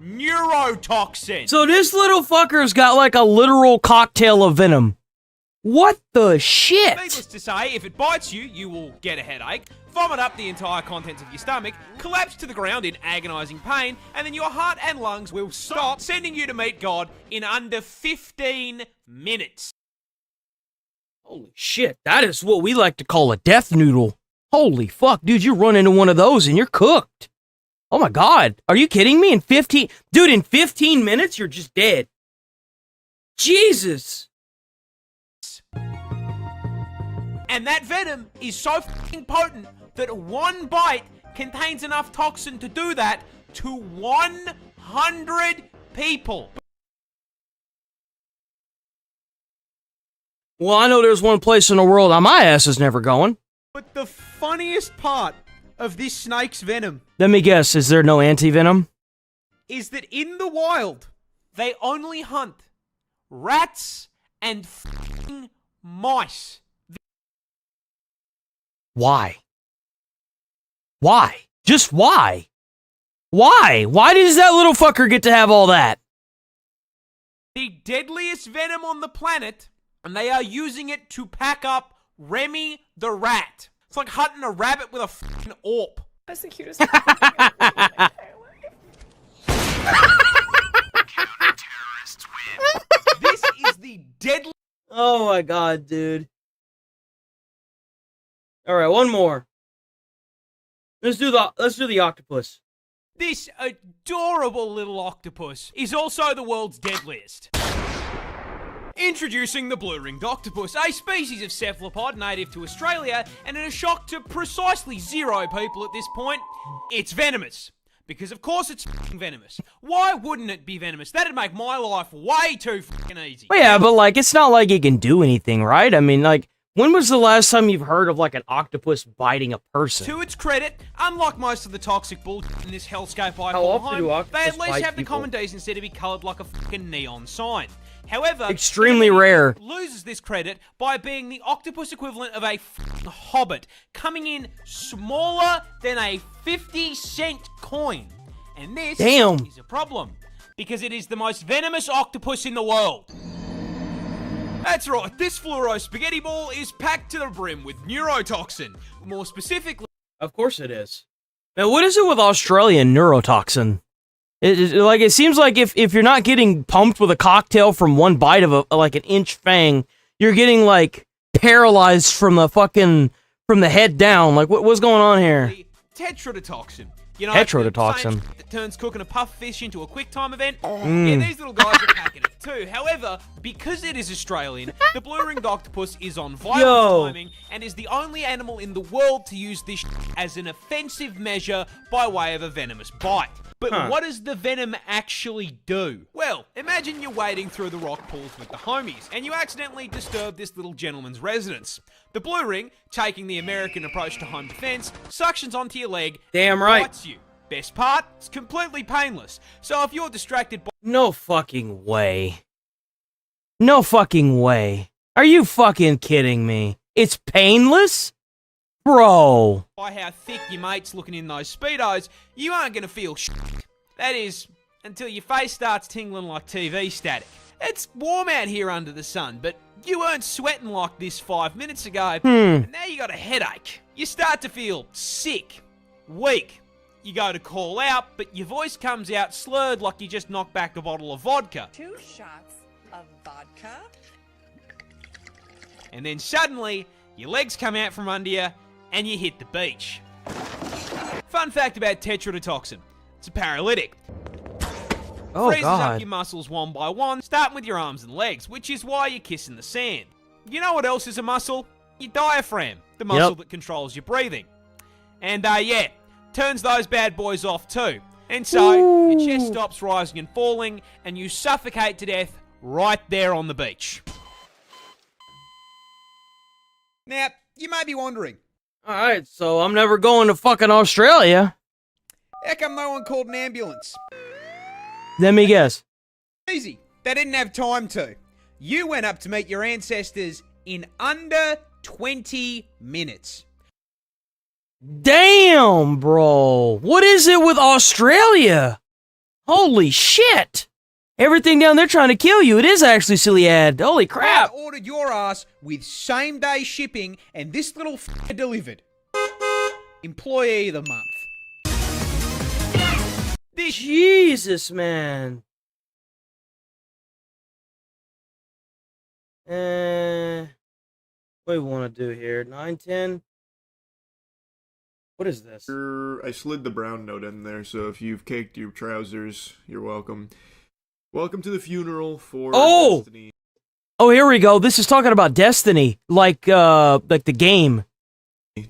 neurotoxin. So this little fucker's got like a literal cocktail of venom. What the shit? Needless to say, if it bites you, you will get a headache, vomit up the entire contents of your stomach, collapse to the ground in agonizing pain, and then your heart and lungs will stop, sending you to meet God in under 15 minutes. Holy shit, that is what we like to call a death noodle. Holy fuck, dude, you run into one of those and you're cooked. Oh my god, are you kidding me? In 15 minutes, you're just dead. Jesus. And that venom is so fucking potent that one bite contains enough toxin to do that to 100 people. Well, I know there's one place in the world my ass is never going. But the funniest part of this snake's venom, Let me guess, is there no anti-venom? is that in the wild, they only hunt rats and fucking mice. Why? Why? Just why? Why? Why does that little fucker get to have all that? The deadliest venom on the planet, and they are using it to pack up Remy the rat. It's like hunting a rabbit with a fucking AWP. That's the cutest This is the deadly. Oh my god, dude. Alright, one more. Let's do the octopus. This adorable little octopus is also the world's deadliest. Introducing the blue-ringed octopus, a species of cephalopod native to Australia, and in a shock to precisely 0 people at this point, it's venomous. Because of course it's f***ing venomous. Why wouldn't it be venomous? That'd make my life way too f***ing easy. Well, yeah, but like, it's not like it can do anything, right? I mean, like, When was the last time you've heard of like an octopus biting a person? To its credit, unlike most of the toxic bull in this hellscape I How call often do home, octopus they at least bite have the people? common decency to be coloured like a fucking neon sign. However, Extremely it rare. loses this credit by being the octopus equivalent of a fucking hobbit, coming in smaller than a 50-cent coin. And this is a problem, because it is the most venomous octopus in the world. That's right, this fluoro spaghetti ball is packed to the brim with neurotoxin. More specifically... Of course it is. Now, what is it with Australian neurotoxin? It seems like if you're not getting pumped with a cocktail from one bite of like an inch fang, you're getting like paralyzed from the head down. Like what's going on here? Tetrodotoxin. You know, Tetrodotoxin. the same that turns cooking a puff fish into a quick time event. Yeah, these little guys are packing it too. However, because it is Australian, the blue-ringed octopus is on violent timing and is the only animal in the world to use this as an offensive measure by way of a venomous bite. But what does the venom actually do? Well, imagine you're wading through the rock pools with the homies, and you accidentally disturb this little gentleman's residence. The blue ring, taking the American approach to home defense, suctions onto your leg and bites you. Best part, it's completely painless. So if you're distracted by... No fucking way. No fucking way. Are you fucking kidding me? It's painless? Bro. By how thick your mate's looking in those Speedos, you aren't going to feel shit. That is, until your face starts tingling like TV static. It's warm out here under the sun, but you weren't sweating like this 5 minutes ago, and now you got a headache. You start to feel sick, weak. You go to call out, but your voice comes out slurred like you just knocked back a bottle of vodka. 2 shots of vodka. And then suddenly, your legs come out from under you, and you hit the beach. Fun fact about tetrodotoxin. It's a paralytic. Freezes up your muscles one by one, starting with your arms and legs, which is why you're kissing the sand. You know what else is a muscle? Your diaphragm, the muscle that controls your breathing. And yeah, turns those bad boys off too. And so, your chest stops rising and falling, and you suffocate to death right there on the beach. Now, you may be wondering, Alright, so I'm never going to fucking Australia. how come no one called an ambulance? Let me guess. Easy. They didn't have time to. You went up to meet your ancestors in under 20 minutes. Damn, bro. What is it with Australia? Holy shit. Everything down there trying to kill you. It is actually silly ad. Holy crap. I ordered your ass with same-day shipping, and this little delivered. Employee of the month. Jesus, man. What do we want to do here? 910? What is this? I slid the brown note in there, so if you've caked your trousers, you're welcome. Welcome to the funeral for Destiny. Oh, here we go. This is talking about Destiny, like the game.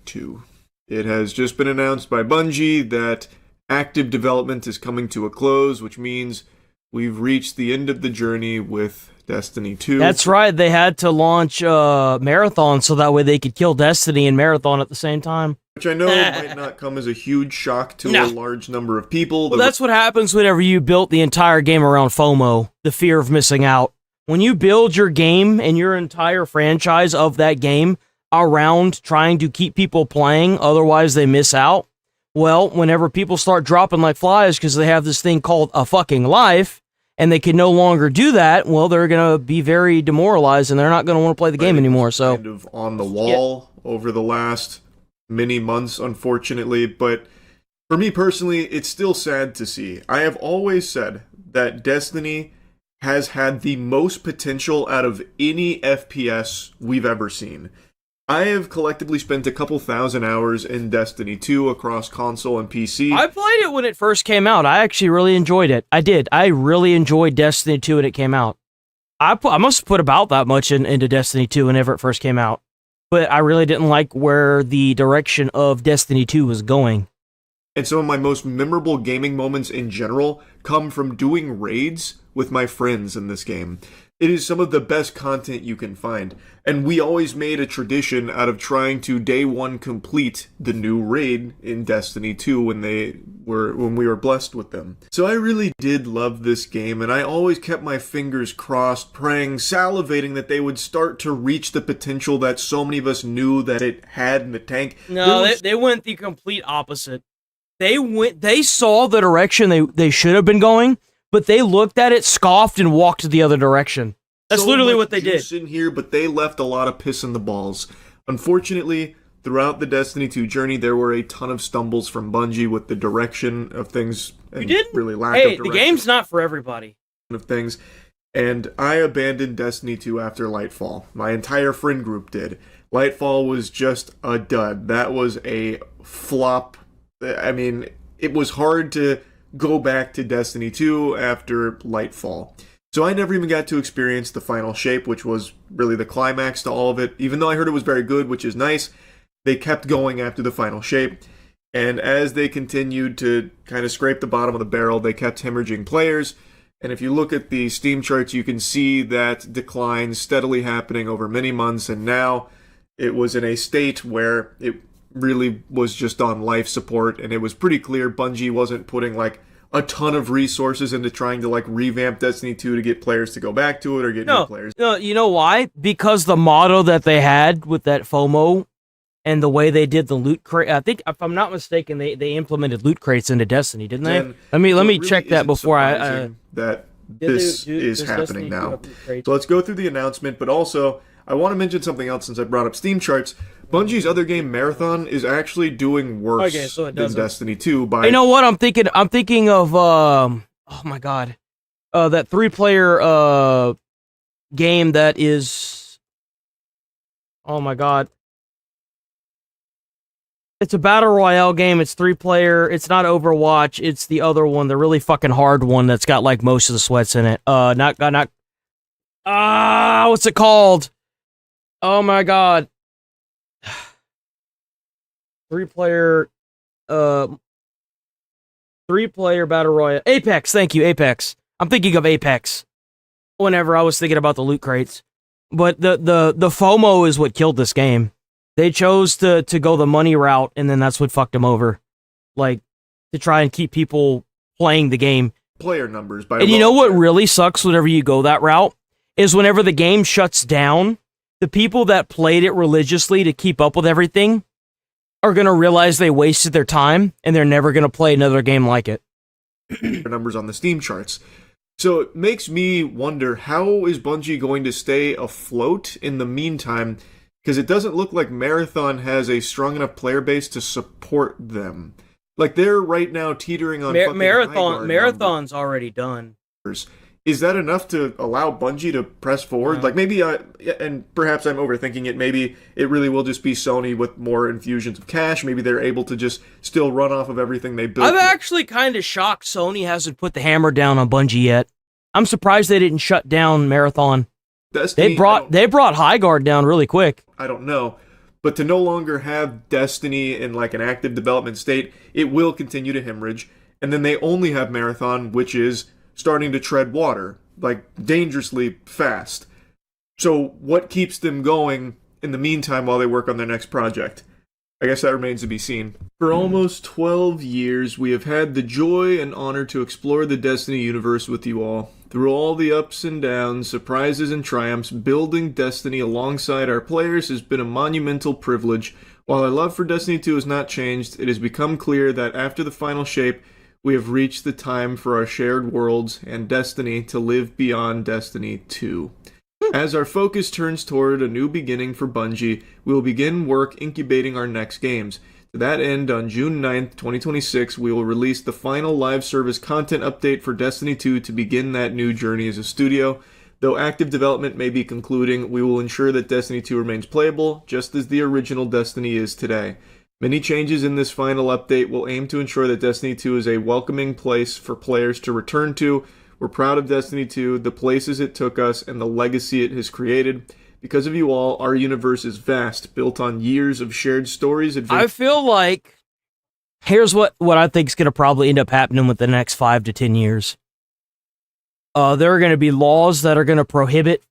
2. It has just been announced by Bungie that active development is coming to a close, which means we've reached the end of the journey with Destiny 2. That's right. They had to launch Marathon so that way they could kill Destiny and Marathon at the same time. Which I know might not come as a huge shock to a large number of people. Well, that's what happens whenever you built the entire game around FOMO, the fear of missing out. When you build your game and your entire franchise of that game around trying to keep people playing, otherwise they miss out, well, whenever people start dropping like flies because they have this thing called a fucking life, and they can no longer do that, well, they're going to be very demoralized, and they're not going to want to play the game anymore. So kind of on the wall over the last many months, unfortunately, but for me personally, it's still sad to see. I have always said that Destiny has had the most potential out of any FPS we've ever seen. I have collectively spent a couple thousand hours in Destiny 2 across console and PC. I played it when it first came out. I actually really enjoyed it. I did. I really enjoyed Destiny 2 when it came out. I must have put about that much into Destiny 2 whenever it first came out. But I really didn't like where the direction of Destiny 2 was going. And some of my most memorable gaming moments in general come from doing raids with my friends in this game. It is some of the best content you can find, and we always made a tradition out of trying to day one complete the new raid in Destiny 2 when we were blessed with them. So I really did love this game, and I always kept my fingers crossed, praying, salivating that they would start to reach the potential that so many of us knew that it had in the tank. No, they went the complete opposite. They saw the direction they should have been going, but they looked at it, scoffed, and walked the other direction. That's literally what they did. In here, but they left a lot of piss in the balls. Unfortunately, throughout the Destiny 2 journey, there were a ton of stumbles from Bungie with the direction of things and really lack of direction. The game's not for everybody. Of things, and I abandoned Destiny 2 after Lightfall. My entire friend group did. Lightfall was just a dud. That was a flop. I mean, it was hard to go back to Destiny 2 after Lightfall. So I never even got to experience the final shape, which was really the climax to all of it. Even though I heard it was very good, which is nice, they kept going after the final shape. And as they continued to kind of scrape the bottom of the barrel, they kept hemorrhaging players. And if you look at the Steam charts, you can see that decline steadily happening over many months. And now it was in a state where it really was just on life support, and it was pretty clear Bungie wasn't putting like a ton of resources into trying to like revamp Destiny 2 to get players to go back to it or get new players. No, you know why? Because the motto that they had with that FOMO and the way they did the loot crate, I think if I'm not mistaken, they implemented loot crates into Destiny, didn't they? Let me really check that before that this is happening now. So let's go through the announcement, but also I want to mention something else since I brought up Steam charts. Bungie's other game, Marathon, is actually doing worse than Destiny 2. You know what? I'm thinking of oh my god, that 3-player game that is, oh my god, it's a battle royale game. It's 3-player. It's not Overwatch. It's the other one, the really fucking hard one that's got like most of the sweats in it. What's it called? Oh my god. 3-player battle royale. Apex, thank you, Apex. I'm thinking of Apex whenever I was thinking about the loot crates. But the FOMO is what killed this game. They chose to go the money route, and then that's what fucked them over. Like, to try and keep people playing the game. Player numbers. And you know what really sucks whenever you go that route? Is whenever the game shuts down, the people that played it religiously to keep up with everything are going to realize they wasted their time, and they're never going to play another game like it. Numbers on the Steam charts. So it makes me wonder, how is Bungie going to stay afloat in the meantime? Because it doesn't look like Marathon has a strong enough player base to support them. Like, they're right now teetering on Marathon's already done. Is that enough to allow Bungie to press forward? Yeah. Like, maybe, and perhaps I'm overthinking it, maybe it really will just be Sony with more infusions of cash. Maybe they're able to just still run off of everything they built. I'm actually kind of shocked Sony hasn't put the hammer down on Bungie yet. I'm surprised they didn't shut down Marathon. Destiny, they brought Highguard down really quick. I don't know. But to no longer have Destiny in like an active development state, it will continue to hemorrhage. And then they only have Marathon, which is starting to tread water, like dangerously fast. So what keeps them going in the meantime while they work on their next project? I guess that remains to be seen. For almost 12 years, we have had the joy and honor to explore the Destiny universe with you all. Through all the ups and downs, surprises and triumphs, building Destiny alongside our players has been a monumental privilege. While our love for Destiny 2 has not changed, it has become clear that after the final shape, we have reached the time for our shared worlds and Destiny to live beyond Destiny 2. As our focus turns toward a new beginning for Bungie, we will begin work incubating our next games. To that end, on June 9th, 2026, we will release the final live service content update for Destiny 2 to begin that new journey as a studio. Though active development may be concluding, we will ensure that Destiny 2 remains playable, just as the original Destiny is today. Many changes in this final update will aim to ensure that Destiny 2 is a welcoming place for players to return to. We're proud of Destiny 2, the places it took us, and the legacy it has created. Because of you all, our universe is vast, built on years of shared stories. I feel like, here's what I think is going to probably end up happening with the next 5 to 10 years. There are going to be laws that are going to prohibit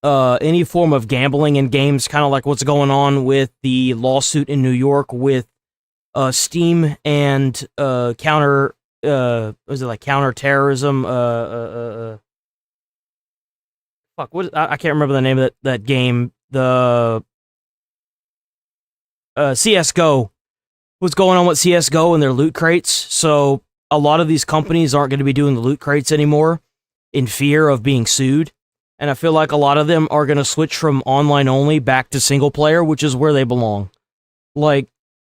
any form of gambling in games, kind of like what's going on with the lawsuit in New York with Steam and counter counterterrorism? Fuck, I can't remember the name of that game. The CS:GO. What's going on with CS:GO and their loot crates? So a lot of these companies aren't going to be doing the loot crates anymore in fear of being sued. And I feel like a lot of them are going to switch from online only back to single player, which is where they belong. Like,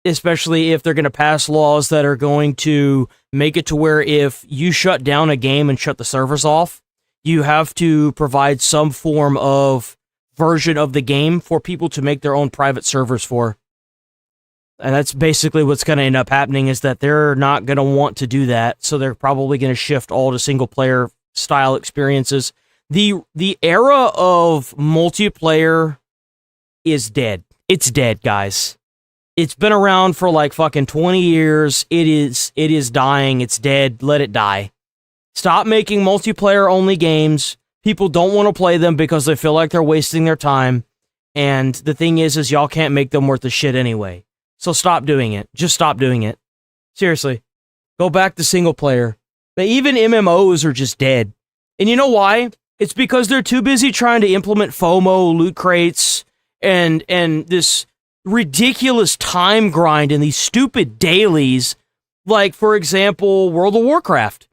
especially if they're going to pass laws that are going to make it to where if you shut down a game and shut the servers off, you have to provide some form of version of the game for people to make their own private servers for. And that's basically what's going to end up happening, is that they're not going to want to do that, so they're probably going to shift all to single-player style experiences. The era of multiplayer is dead. It's dead, guys. It's been around for like fucking 20 years. It is dying. It's dead. Let it die. Stop making multiplayer-only games. People don't want to play them because they feel like they're wasting their time. And the thing is y'all can't make them worth a shit anyway. So stop doing it. Just stop doing it. Seriously. Go back to single player. But even MMOs are just dead. And you know why? It's because they're too busy trying to implement FOMO, loot crates, and this ridiculous time grind and these stupid dailies. Like, for example, World of Warcraft.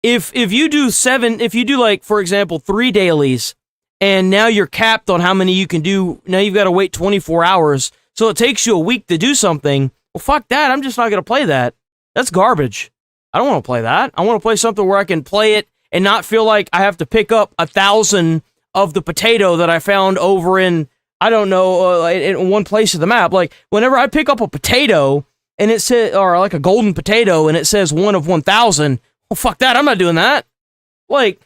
If you do like, for example, 3 dailies, and now you're capped on how many you can do, now you've got to wait 24 hours, so it takes you a week to do something. Well, fuck that. I'm just not going to play that. That's garbage. I don't want to play that. I want to play something where I can play it and not feel like I have to pick up 1,000 of the potato that I found over in, I don't know, in one place of the map. Like, whenever I pick up a potato, and it says, or like a golden potato, and it says 1 of 1,000, well, fuck that. I'm not doing that. Like,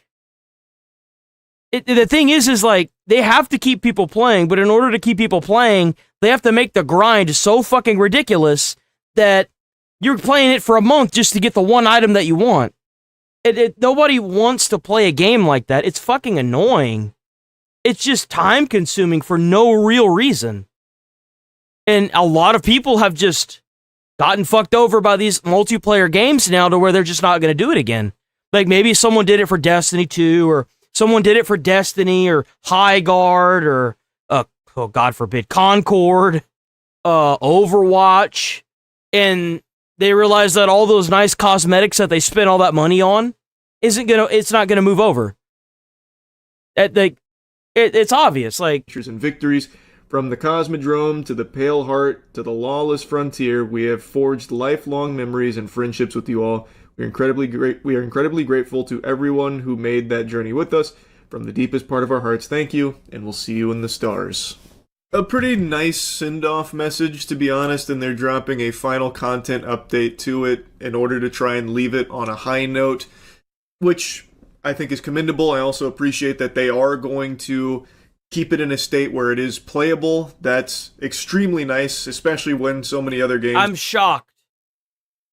the thing is like, they have to keep people playing, but in order to keep people playing, they have to make the grind so fucking ridiculous that you're playing it for a month just to get the one item that you want. Nobody wants to play a game like that. It's fucking annoying. It's just time consuming for no real reason. And a lot of people have just gotten fucked over by these multiplayer games now to where they're just not going to do it again. Like, maybe someone did it for Destiny 2, or someone did it for Destiny, or High Guard, or, oh God forbid, Concord, Overwatch, and they realize that all those nice cosmetics that they spent all that money on it's not gonna move over. It's obvious, like, and victories. From the Cosmodrome to the Pale Heart to the Lawless Frontier, we have forged lifelong memories and friendships with you all. We are incredibly grateful to everyone who made that journey with us. From the deepest part of our hearts, thank you, and we'll see you in the stars. A pretty nice send-off message, to be honest, and they're dropping a final content update to it in order to try and leave it on a high note, which I think is commendable. I also appreciate that they are going to keep it in a state where it is playable. That's extremely nice, especially when so many other games... I'm shocked.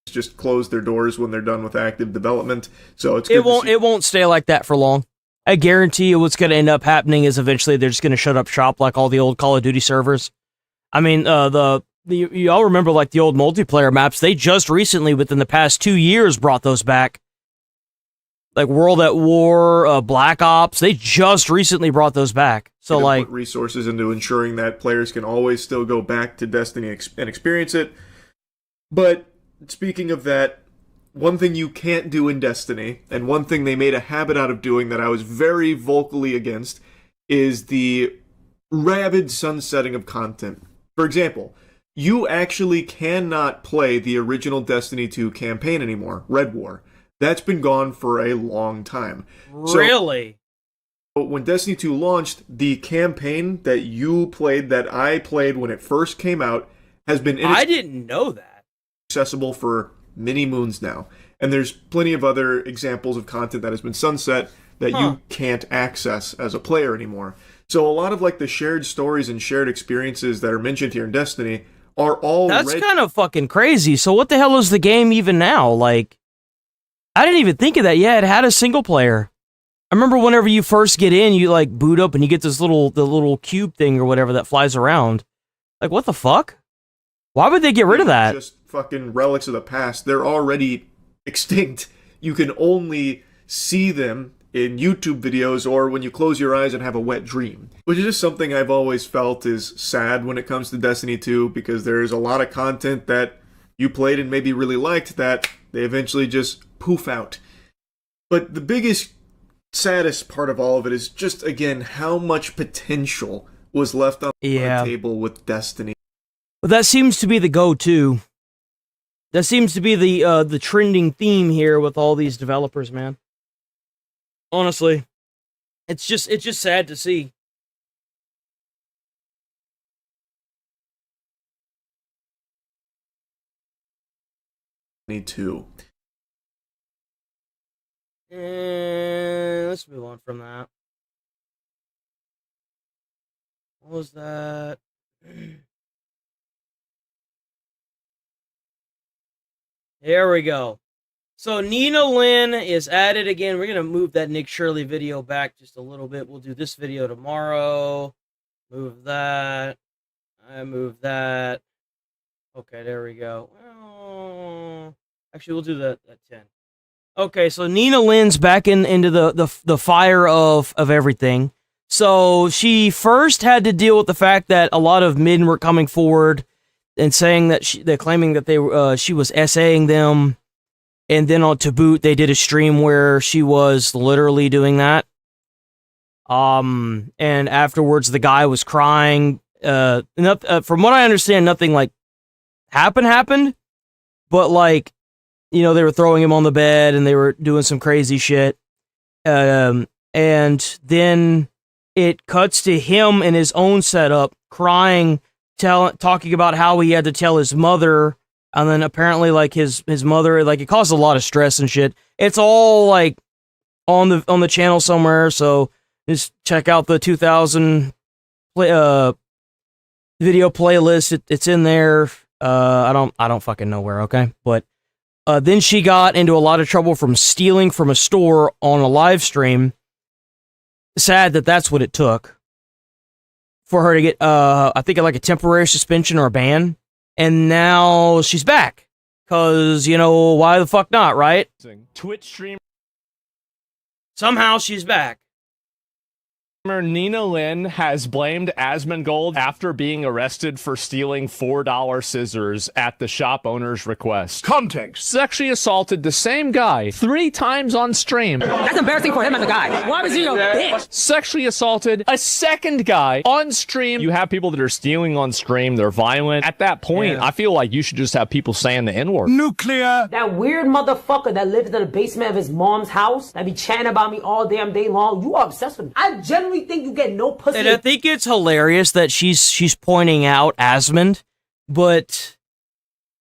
...just close their doors when they're done with active development. So it's it won't stay like that for long. I guarantee you what's going to end up happening is eventually they're just going to shut up shop like all the old Call of Duty servers. I mean, you all remember like the old multiplayer maps. They just recently, within the past 2 years, brought those back. Like World at War, Black Ops, they just recently brought those back. So like, put resources into ensuring that players can always still go back to Destiny and experience it. But speaking of that, one thing you can't do in Destiny, and one thing they made a habit out of doing that I was very vocally against, is the rabid sunsetting of content. For example, you actually cannot play the original Destiny 2 campaign anymore, Red War. That's been gone for a long time. Really? So, when Destiny 2 launched, the campaign that you played, that I played when it first came out, has been... I didn't know that. ...accessible for many moons now. And there's plenty of other examples of content that has been sunset that you can't access as a player anymore. So a lot of like the shared stories and shared experiences that are mentioned here in Destiny are all... That's kind of fucking crazy. So what the hell is the game even now? Like... I didn't even think of that. Yeah, it had a single player. I remember whenever you first get in, you like boot up and you get this the little cube thing or whatever that flies around. Like, what the fuck? Why would they get rid of that? Just fucking relics of the past. They're already extinct. You can only see them in YouTube videos or when you close your eyes and have a wet dream. Which is just something I've always felt is sad when it comes to Destiny 2, because there's a lot of content that you played and maybe really liked that they eventually just poof out. But the biggest, saddest part of all of it is just, again, how much potential was left on the table with Destiny. But that seems to be the go-to. That seems to be the trending theme here with all these developers, man. Honestly, it's just sad to see. Me too. And let's move on from that. What was that? There we go. So Nina Lynn is added again. We're going to move that Nick Shirley video back just a little bit. We'll do this video tomorrow. Move that. I move that. Okay, there we go. Actually, we'll do that at 10. Okay, so Nina Lynn's back into the fire of everything. So she first had to deal with the fact that a lot of men were coming forward and saying that they're claiming that she was SAing them. And then to boot, they did a stream where she was literally doing that. And afterwards, the guy was crying. From what I understand, nothing like happened. But like, you know, they were throwing him on the bed and they were doing some crazy shit. And then it cuts to him in his own setup, crying, talking about how he had to tell his mother. And then apparently, like, his mother, like, it caused a lot of stress and shit. It's all, like, on the channel somewhere, so just check out the 2000 video playlist. It's in there. I don't fucking know where, okay? But then she got into a lot of trouble from stealing from a store on a live stream. Sad that that's what it took for her to get, I think, like, a temporary suspension or a ban. And now she's back. Because, you know, why the fuck not, right? Twitch streamer. Somehow she's back. Nina Lynn has blamed Asmongold after being arrested for stealing $4 scissors at the shop owner's request. Context. Sexually assaulted the same guy 3 times on stream. That's embarrassing for him as a guy. Why was he a bitch? Sexually assaulted a second guy on stream. You have people that are stealing on stream. They're violent. At that point, I feel like you should just have people saying the N-word. Nuclear. That weird motherfucker that lives in the basement of his mom's house that be chatting about me all damn day long. You are obsessed with me. I genuinely think you get no pussy. And I think it's hilarious that she's pointing out Asmund, but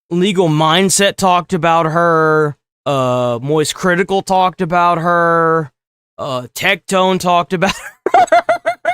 Legal Mindset talked about her, Moist Critical talked about her, Tectone talked about her.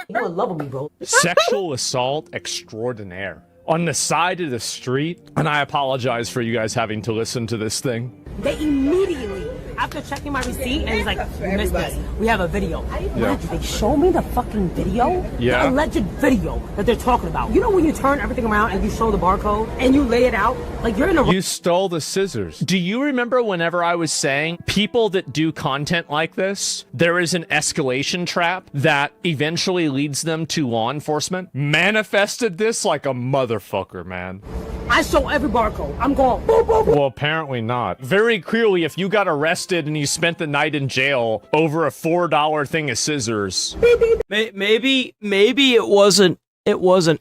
You in love with me, bro. Sexual assault extraordinaire on the side of the street. And I apologize for you guys having to listen to this thing. They immediately, after checking my receipt, and he's like, "You missed this. We have a video." Yeah. They show me the fucking video? Yeah. The alleged video that they're talking about. You know when you turn everything around and you show the barcode and you lay it out? Like you're in a... You stole the scissors. Do you remember whenever I was saying people that do content like this, there is an escalation trap that eventually leads them to law enforcement? Manifested this like a motherfucker, man. I show every barcode. I'm going, boop, boop, boop. Well, apparently not. Very clearly, if you got arrested and you spent the night in jail over a $4 thing of scissors. Maybe it wasn't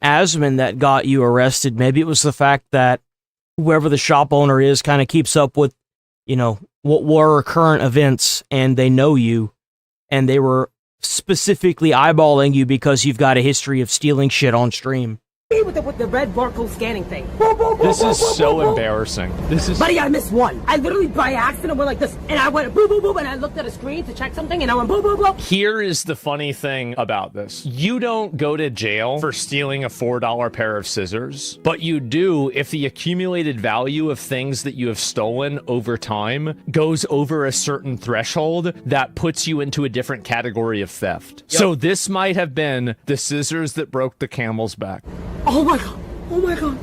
Asmund that got you arrested. Maybe it was the fact that whoever the shop owner is kind of keeps up with, you know, what were current events, and they know you, and they were specifically eyeballing you because you've got a history of stealing shit on stream. with the red barcode scanning thing. Boom, boom, boom, This boom, is boom, so boom, boom. embarrassing. This is. Buddy, I missed one. I literally by accident went like this, and I went boom, boom, boom, and I looked at a screen to check something, and I went boom, boom, boom. Here is the funny thing about this. You don't go to jail for stealing a $4 pair of scissors, but you do if the accumulated value of things that you have stolen over time goes over a certain threshold that puts you into a different category of theft. Yep. So this might have been the scissors that broke the camel's back. Oh my god. Oh my god.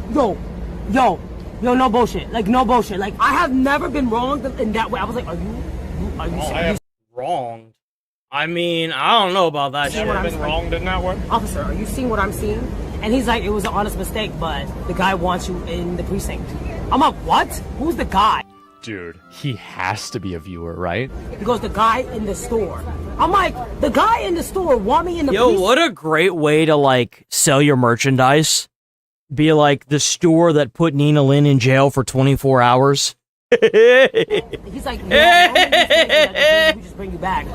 Yo, no bullshit. Like, no bullshit. Like, I have never been wronged in that way. I was like, are you serious? Wronged. I mean, I don't know about that. Never been wronged in that way? Officer, are you seeing what I'm seeing? And he's like, it was an honest mistake, but the guy wants you in the precinct. I'm like, what? Who's the guy? Dude, he has to be a viewer, right? He goes, the guy in the store. I'm like, the guy in the store want me in the precinct? Yo, what a great way to, like, sell your merchandise. Be like the store that put Nina Lynn in jail for 24 hours. He's like, yeah, we just bring you back.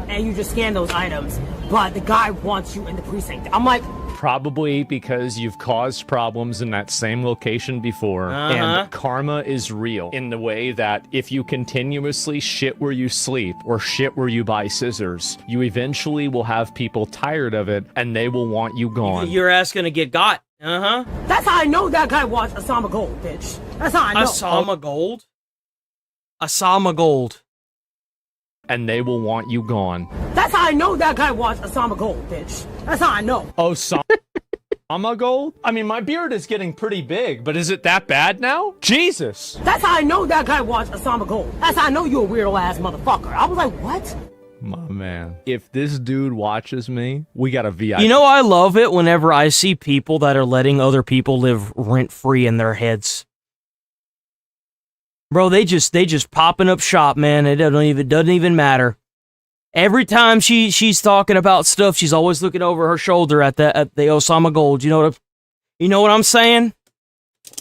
And you just scan those items. But the guy wants you in the precinct. I'm like... Probably because you've caused problems in that same location before, and karma is real in the way that if you continuously shit where you sleep or shit where you buy scissors, you eventually will have people tired of it and they will want you gone. Your ass gonna get got. That's how I know that guy wants Osama Gold, bitch. That's how I know. Osama Gold? Osama Gold. And they will want you gone. That's how I know that guy wants Osama Gold, bitch. That's how I know. Osama Gold? I mean, my beard is getting pretty big, but is it that bad now? Jesus. That's how I know that guy wants Osama Gold. That's how I know you a weirdo ass motherfucker. I was like, what? My man. If this dude watches me, we got a VIP. You know, I love it whenever I see people that are letting other people live rent-free in their heads. Bro, they just popping up shop, man. It doesn't even matter. Every time she's talking about stuff, she's always looking over her shoulder at the Osama Gold. You know what I'm saying?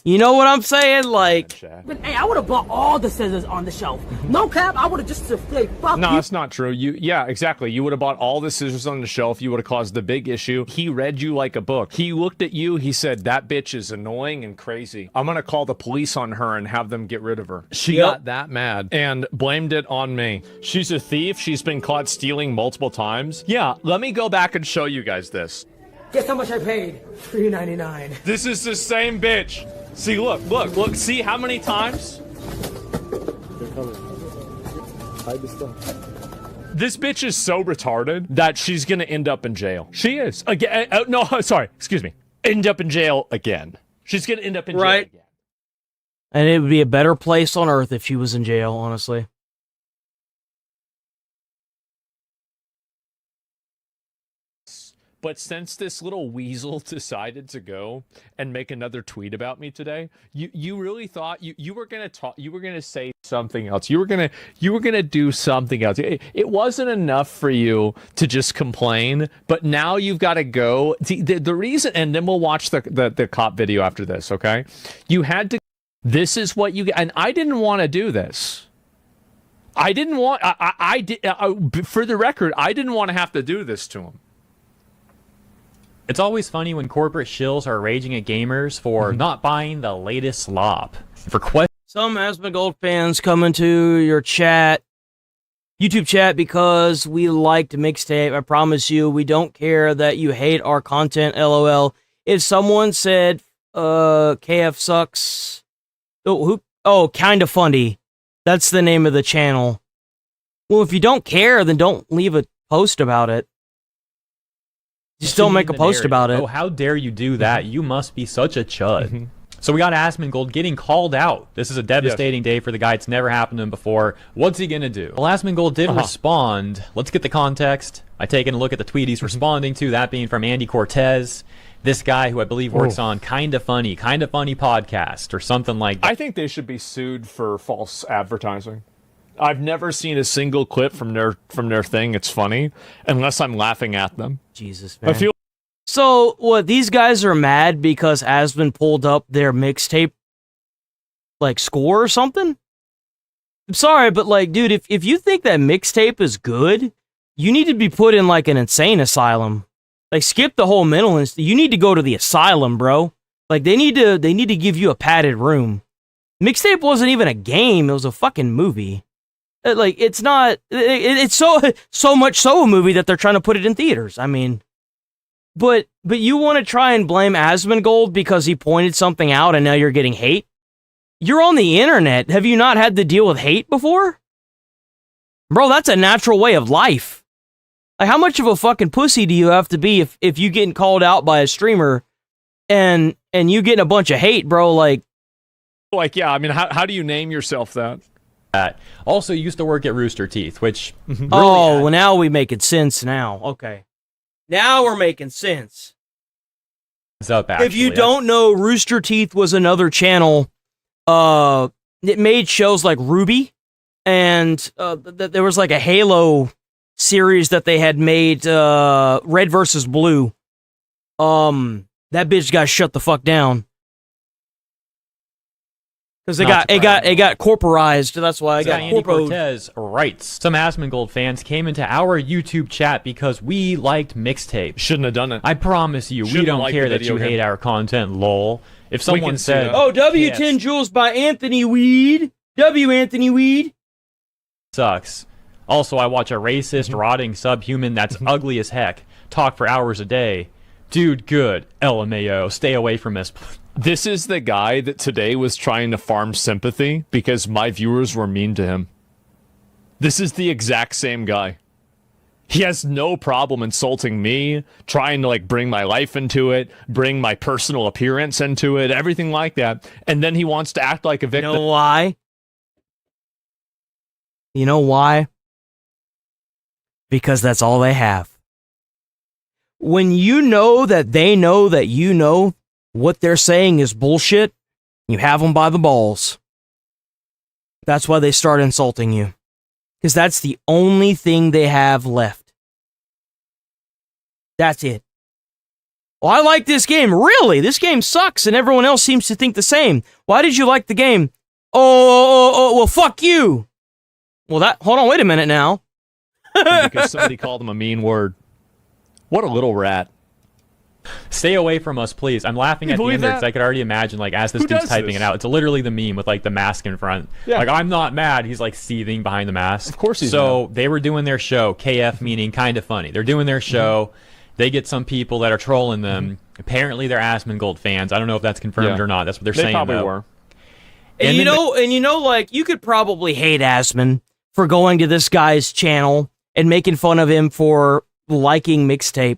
You know what I'm saying? Like, But hey, I would have bought all the scissors on the shelf. No cap, I would have just like, fuck No, you. that's not true. Yeah, exactly. You would have bought all the scissors on the shelf. You would have caused the big issue. He read you like a book. He looked at you. He said, that bitch is annoying and crazy. I'm going to call the police on her and have them get rid of her. She got that mad and blamed it on me. She's a thief. She's been caught stealing multiple times. Yeah, let me go back and show you guys this. Guess how much I paid? $3.99. This is the same bitch. See, look. See how many times? They're coming. Hide the stuff. This bitch is so retarded that she's gonna end up in jail. She is. Again. No, sorry. Excuse me. End up in jail again. She's gonna end up in jail again. And it would be a better place on earth if she was in jail, honestly. But since this little weasel decided to go and make another tweet about me today, you really thought you were gonna talk, you were gonna say something else. You were gonna do something else. It wasn't enough for you to just complain, but now you've got to go. The reason, and then we'll watch the cop video after this. Okay, you had to. This is what you, and I didn't want to do this. I didn't want. I did. For the record, I didn't want to have to do this to him. It's always funny when corporate shills are raging at gamers for not buying the latest slop. For Some Asmongold fans come into your chat, YouTube chat, because we liked Mixtape. I promise you, we don't care that you hate our content, LOL. If someone said, KF sucks, Kinda Funny. That's the name of the channel. Well, if you don't care, then don't leave a post about it. Just don't make a post about it. Oh, how dare you do that? You must be such a chud. So we got Asmongold getting called out. This is a devastating day for the guy. It's never happened to him before. What's he going to do? Well, Asmongold did respond. Let's get the context. I taken a look at the tweet he's responding to, that being from Andy Cortez. This guy who I believe works on Kinda Funny podcast or something like that. I think they should be sued for false advertising. I've never seen a single clip from their thing. It's funny unless I'm laughing at them. Jesus, man. So what? These guys are mad because Asmon pulled up their Mixtape like score or something. I'm sorry, but like, dude, if you think that Mixtape is good, you need to be put in like an insane asylum. Like, skip the whole mental institute. You need to go to the asylum, bro. Like, they need to give you a padded room. Mixtape wasn't even a game. It was a fucking movie. Like, it's not... It's so much so a movie that they're trying to put it in theaters. I mean... But you want to try and blame Asmongold because he pointed something out and now you're getting hate? You're on the internet. Have you not had to deal with hate before? Bro, that's a natural way of life. Like, how much of a fucking pussy do you have to be if you getting called out by a streamer and you getting a bunch of hate, bro? Like, yeah, I mean, how do you name yourself that? Also, used to work at Rooster Teeth, which... Really well, now we making sense now. Okay. Now we're making sense. Up, actually, if you don't know, Rooster Teeth was another channel. It made shows like Ruby, and there was like a Halo series that they had made, Red versus Blue. That bitch got shut the fuck down. Because it got corporized. That's why I got Andy corpoed. Cortez writes, some Asmongold fans came into our YouTube chat because we liked Mixtape. Shouldn't have done it. I promise you, we don't care that you hate our content, lol. If someone said... Oh, W10 Jewels by Anthony Weed. Anthony Weed. Sucks. Also, I watch a racist, rotting subhuman that's ugly as heck talk for hours a day. Dude, good. LMAO. Stay away from us. This is the guy that today was trying to farm sympathy because my viewers were mean to him. This is the exact same guy. He has no problem insulting me, trying to like bring my life into it, bring my personal appearance into it, everything like that. And then he wants to act like a victim. You know why? You know why? Because that's all they have. When you know that they know that you know what they're saying is bullshit, you have them by the balls. That's why they start insulting you. Because that's the only thing they have left. That's it. Well, I like this game. Really? This game sucks and everyone else seems to think the same. Why did you like the game? Oh, well, fuck you. Well, hold on, wait a minute now. Because somebody called him a mean word. What a little rat. Stay away from us, please. I'm laughing at the end because I could already imagine, like, as this dude's typing it out, it's literally the meme with, like, the mask in front. Yeah. Like, I'm not mad. He's, like, seething behind the mask. Of course he's So mad. They were doing their show, KF meaning kind of funny. They're doing their show. They get some people that are trolling them. Apparently, they're Asmongold fans. I don't know if that's confirmed or not. That's what they're saying, probably though. were. And you know, like, you could probably hate Asmon for going to this guy's channel and making fun of him for liking Mixtape.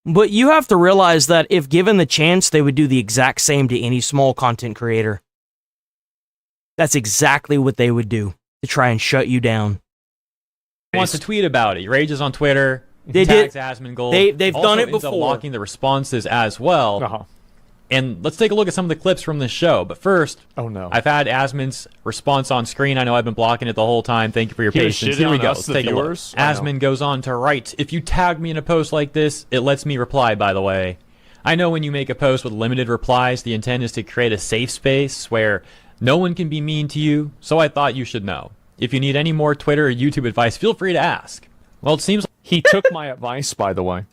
But you have to realize that if given the chance, they would do the exact same to any small content creator. That's exactly what they would do to try and shut you down. He wants to tweet about it. He rages on Twitter. They tags did. Asmongold. They've also done it ends up before. locking the responses as well. And let's take a look at some of the clips from this show. But first, I've had Asmon's response on screen. I know I've been blocking it the whole time. Thank you for your patience. Here we go. Let's take a look. Asmon goes on to write, if you tag me in a post like this, it lets me reply, by the way. I know when you make a post with limited replies, the intent is to create a safe space where no one can be mean to you, so I thought you should know. If you need any more Twitter or YouTube advice, feel free to ask. Well, it seems he took my advice, by the way.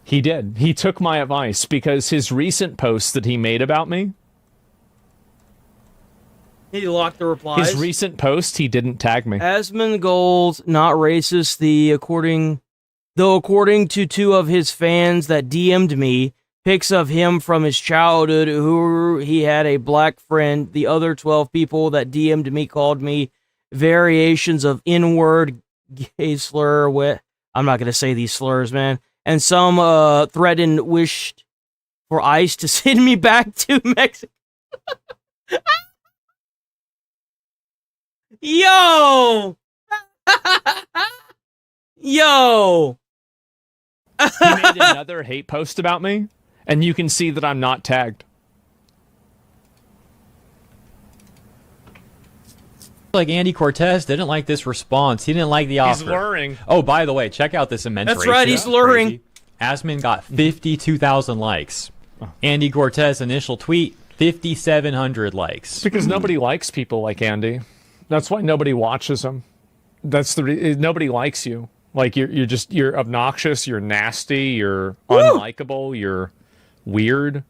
He did. He took my advice because his recent posts that he made about me. He locked the replies. His recent post, he didn't tag me. Asmongold, not racist. According to two of his fans that DM'd me, pics of him from his childhood, who he had a black friend. The other 12 people that DM'd me called me variations of N-word, gay slur. I'm not gonna say these slurs, man. And some threatened, wished for ICE to send me back to Mexico. Yo! Yo! He made another hate post about me, and you can see that I'm not tagged. like Andy Cortez didn't like this response. He didn't like the offer. He's luring. Oh, by the way, check out this immense That's ratio. right, he's luring. Crazy. Asmon got 52,000 likes. Andy Cortez initial tweet, 5,700 likes. Because nobody likes people like Andy. That's why nobody watches him. That's nobody likes you. Like you're obnoxious, you're nasty, you're unlikable, you're weird.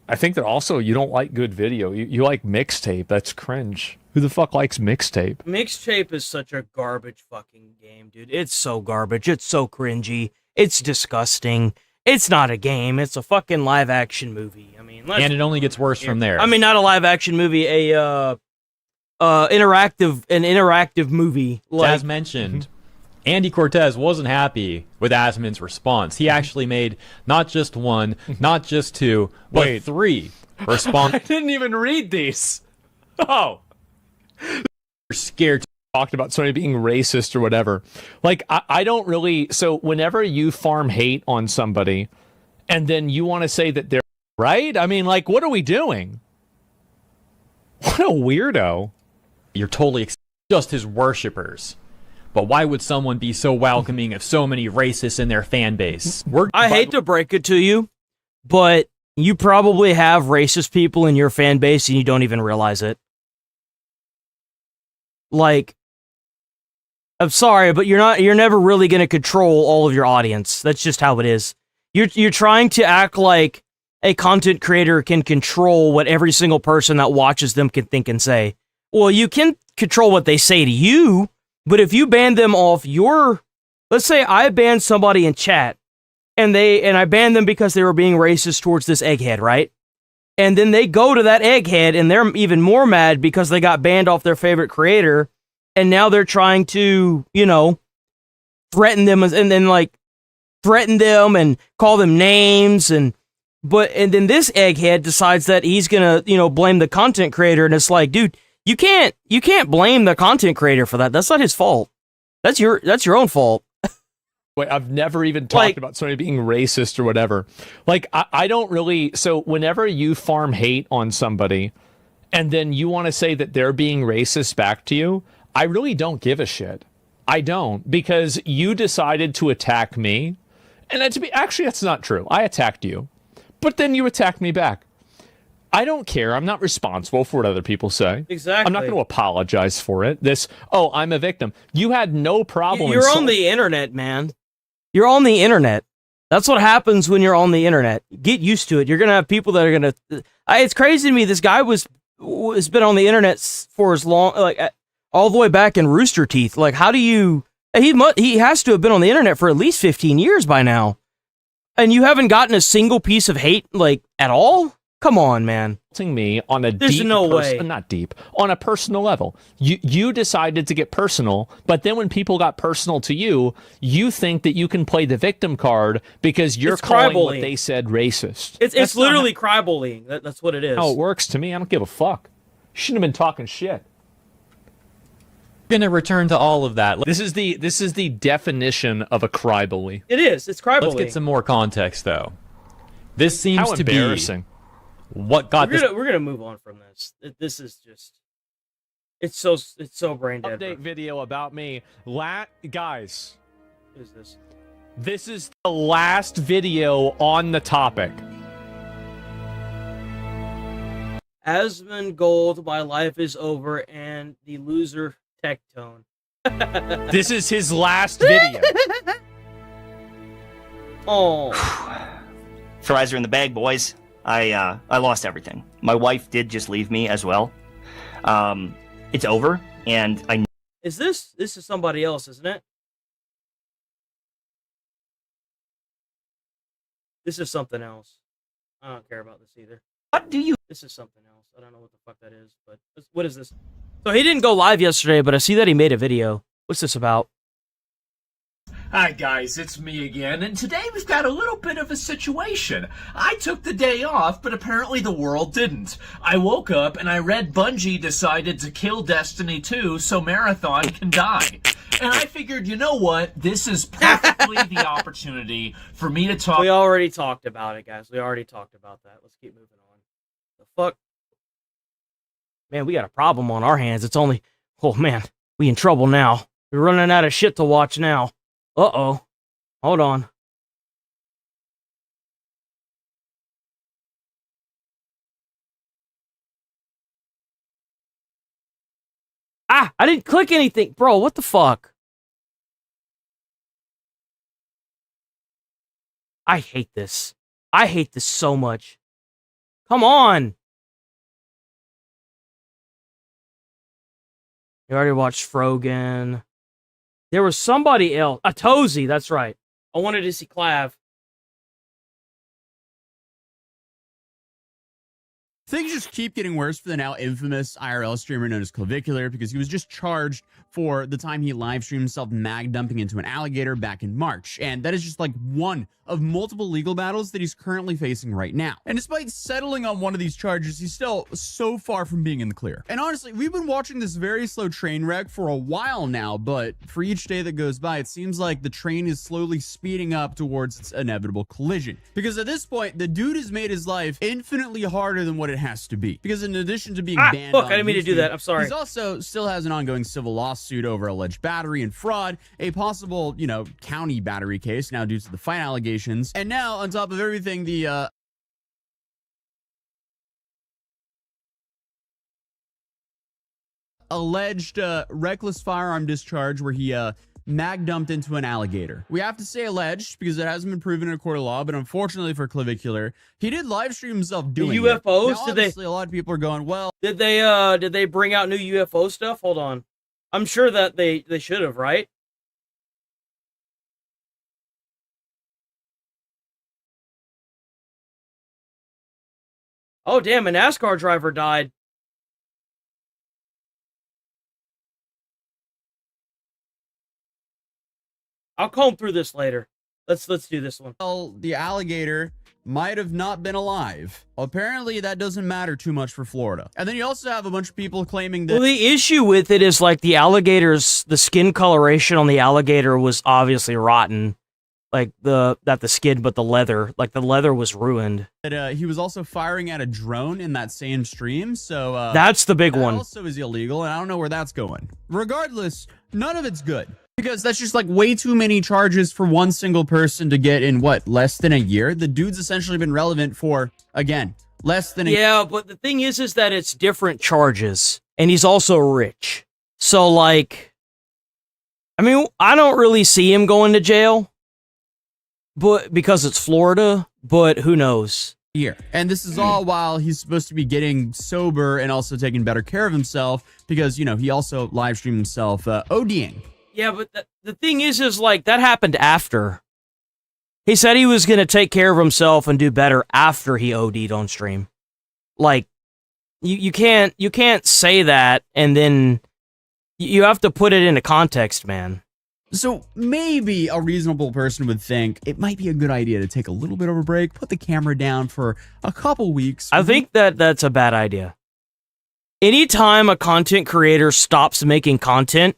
I think that also you don't like good video. You like Mixtape. That's cringe. Who the fuck likes Mixtape? Mixtape is such a garbage fucking game, dude. It's so garbage. It's so cringy. It's disgusting. It's not a game. It's a fucking live action movie. I mean, And it only gets worse from there. I mean, not a live action movie, an interactive movie. Like, As mentioned, Andy Cortez wasn't happy with Asmon's response. He actually made not just one, not just two, but three responses. I didn't even read these. Oh. You're scared to talked about somebody being racist or whatever. Like, I don't really... So whenever you farm hate on somebody, and then you want to say that they're right? I mean, like, what are we doing? What a weirdo. You're totally just his worshippers. But why would someone be so welcoming of so many racists in their fan base? I hate to break it to you, but you probably have racist people in your fan base and you don't even realize it. Like, I'm sorry, but you're never really going to control all of your audience. That's just how it is. You're trying to act like a content creator can control what every single person that watches them can think and say. Well, you can control what they say to you, but if you ban them off your... Let's say I banned somebody in chat, and I banned them because they were being racist towards this egghead, right? And then they go to that egghead, and they're even more mad because they got banned off their favorite creator, and now they're trying to, threaten them, and then, threaten them and call them names, and then this egghead decides that he's gonna, blame the content creator, and it's like, dude, you can't blame the content creator for that. That's not his fault. That's your own fault. Wait, I've never even talked about somebody being racist or whatever. Like, I don't really... So whenever you farm hate on somebody, and then you want to say that they're being racist back to you, I really don't give a shit. I don't, because you decided to attack me, and actually, that's not true. I attacked you, but then you attacked me back. I don't care. I'm not responsible for what other people say. Exactly. I'm not going to apologize for it. I'm a victim. You had no problem. You're on the internet, man. You're on the internet. That's what happens when you're on the internet. Get used to it. You're going to have people that are going to... It's crazy to me. This guy has been on the internet for as long... all the way back in Rooster Teeth. Like, how do you... He has to have been on the internet for at least 15 years by now. And you haven't gotten a single piece of hate, at all? Come on, man. Me on a There's deep no way. Not deep, on a personal level. You decided to get personal, but then when people got personal to you, you think that you can play the victim card because you're calling what they said racist. It's literally cry bullying. That's what it is. How it works to me. I don't give a fuck. You shouldn't have been talking shit. Gonna return to all of that. This is the definition of a cry bully. It is. It's cry bullying. Let's get some more context, though. This seems How to be embarrassing. What got this. We're gonna move on from this. This is just... It's so brain dead. Update video about me. Guys. What is this? This is the last video on the topic. Asmongold, my life is over, and the loser Tectone. This is his last video. Oh. Fries are in the bag, boys. I lost everything. My wife did just leave me as well. It's over, and I... This is somebody else, isn't it? This is something else. I don't care about this either. What do you... This is something else. I don't know what the fuck that is, but what is this? So he didn't go live yesterday, but I see that he made a video. What's this about? Hi guys, it's me again, and today we've got a little bit of a situation. I took the day off, but apparently the world didn't. I woke up and I read Bungie decided to kill Destiny 2 so Marathon can die. And I figured, you know what? This is perfectly the opportunity for me to talk... We already talked about it, guys. We already talked about that. Let's keep moving on. The fuck? Man, we got a problem on our hands. It's only... Oh, man. We in trouble now. We're running out of shit to watch now. Uh-oh. Hold on. I didn't click anything. Bro, what the fuck? I hate this. I hate this so much. Come on. You already watched Frogan. There was somebody else. Tozy, that's right. I wanted to see Clav. Things just keep getting worse for the now infamous IRL streamer known as Clavicular, because he was just charged for the time he live streamed himself mag dumping into an alligator back in March. And that is just like one of multiple legal battles that he's currently facing right now. And despite settling on one of these charges, he's still so far from being in the clear. And honestly, we've been watching this very slow train wreck for a while now, but for each day that goes by, it seems like the train is slowly speeding up towards its inevitable collision. Because at this point, the dude has made his life infinitely harder than what it has to be. Because in addition to being banned fuck, on I didn't mean to do YouTube, that. I'm sorry. He's also still has an ongoing civil lawsuit over alleged battery and fraud, a possible, county battery case now due to the fight allegations, and now on top of everything, the alleged reckless firearm discharge where he mag dumped into an alligator. We have to say alleged because it hasn't been proven in a court of law, but unfortunately for Clavicular, he did live stream himself doing the UFOs? Now, obviously, a lot of people are going, well, did they bring out new UFO stuff? Hold on. I'm sure that they should have, right? Oh damn, a NASCAR driver died. I'll comb through this later. Let's do this one. Well, the alligator might have not been alive. Apparently, that doesn't matter too much for Florida. And then you also have a bunch of people claiming that... Well, the issue with it is, like, the skin coloration on the alligator was obviously rotten. Like, not the skin, but the leather. Like, the leather was ruined. That he was also firing at a drone in that same stream, so... that's the big that one. also is illegal, and I don't know where that's going. Regardless, none of it's good. Because that's just like way too many charges for one single person to get in, what, less than a year? The dude's essentially been relevant for, again, less than a year. Yeah, but the thing is that it's different charges. And he's also rich. So, like, I mean, I don't really see him going to jail. But because it's Florida, but who knows? Year. And this is all while he's supposed to be getting sober and also taking better care of himself because, he also live streamed himself ODing. Yeah, but the thing is like, that happened after. He said he was going to take care of himself and do better after he OD'd on stream. Like, you can't say that, and then you have to put it into context, man. So maybe a reasonable person would think it might be a good idea to take a little bit of a break, put the camera down for a couple weeks. I think that's a bad idea. Anytime a content creator stops making content,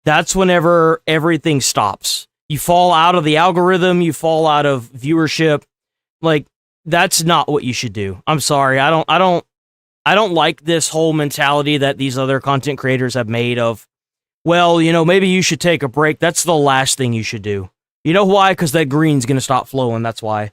that's whenever everything stops. You fall out of the algorithm, you fall out of viewership. Like, that's not what you should do. I'm sorry. I don't like this whole mentality that these other content creators have made of, well, maybe you should take a break. That's the last thing you should do. You know why? Because that green's going to stop flowing. That's why.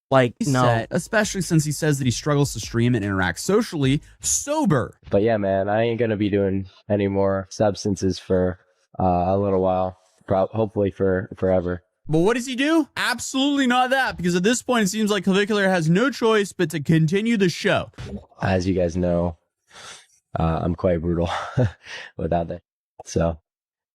Like, no. Especially since he says that he struggles to stream and interact socially sober. But yeah, man, I ain't going to be doing any more substances for a little while. Hopefully for forever. But what does he do? Absolutely not that, because at this point it seems like Clavicular has no choice but to continue the show. As you guys know, I'm quite brutal without that. So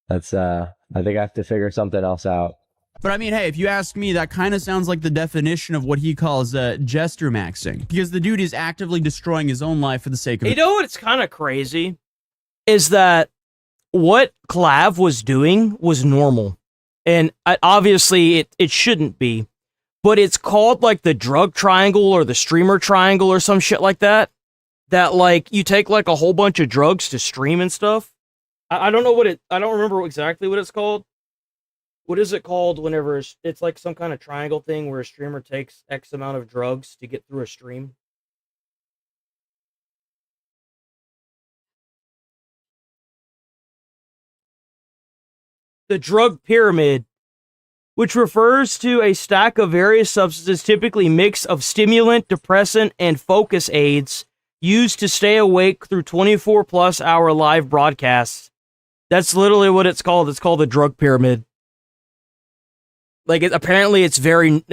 that's I think I have to figure something else out. But I mean, hey, if you ask me, that kind of sounds like the definition of what he calls jester maxing, because the dude is actively destroying his own life for the sake of it. You know what's kind of crazy? Is that what Clav was doing was normal. And obviously it shouldn't be. But it's called like the drug triangle or the streamer triangle or some shit like that. That like you take like a whole bunch of drugs to stream and stuff. I don't know I don't remember exactly what it's called. What is it called whenever it's like some kind of triangle thing where a streamer takes X amount of drugs to get through a stream? The drug pyramid, which refers to a stack of various substances, typically mix of stimulant, depressant, and focus aids used to stay awake through 24+ hour live broadcasts. That's literally what it's called. It's called the drug pyramid. Like apparently it's very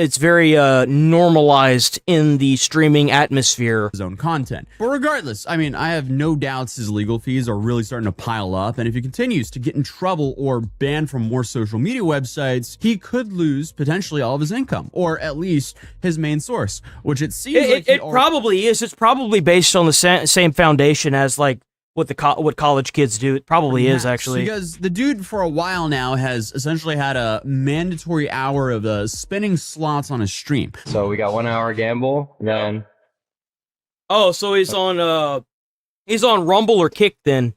normalized in the streaming atmosphere. His own content. But regardless, I mean, I have no doubts his legal fees are really starting to pile up, and if he continues to get in trouble or banned from more social media websites, he could lose potentially all of his income, or at least his main source, which it seems like it probably is. It's probably based on the same foundation as like what college kids do. It probably is, actually. Because the dude for a while now has essentially had a mandatory hour of spinning slots on his stream. So we got 1 hour gamble, then. Oh, so he's on Rumble or Kick then.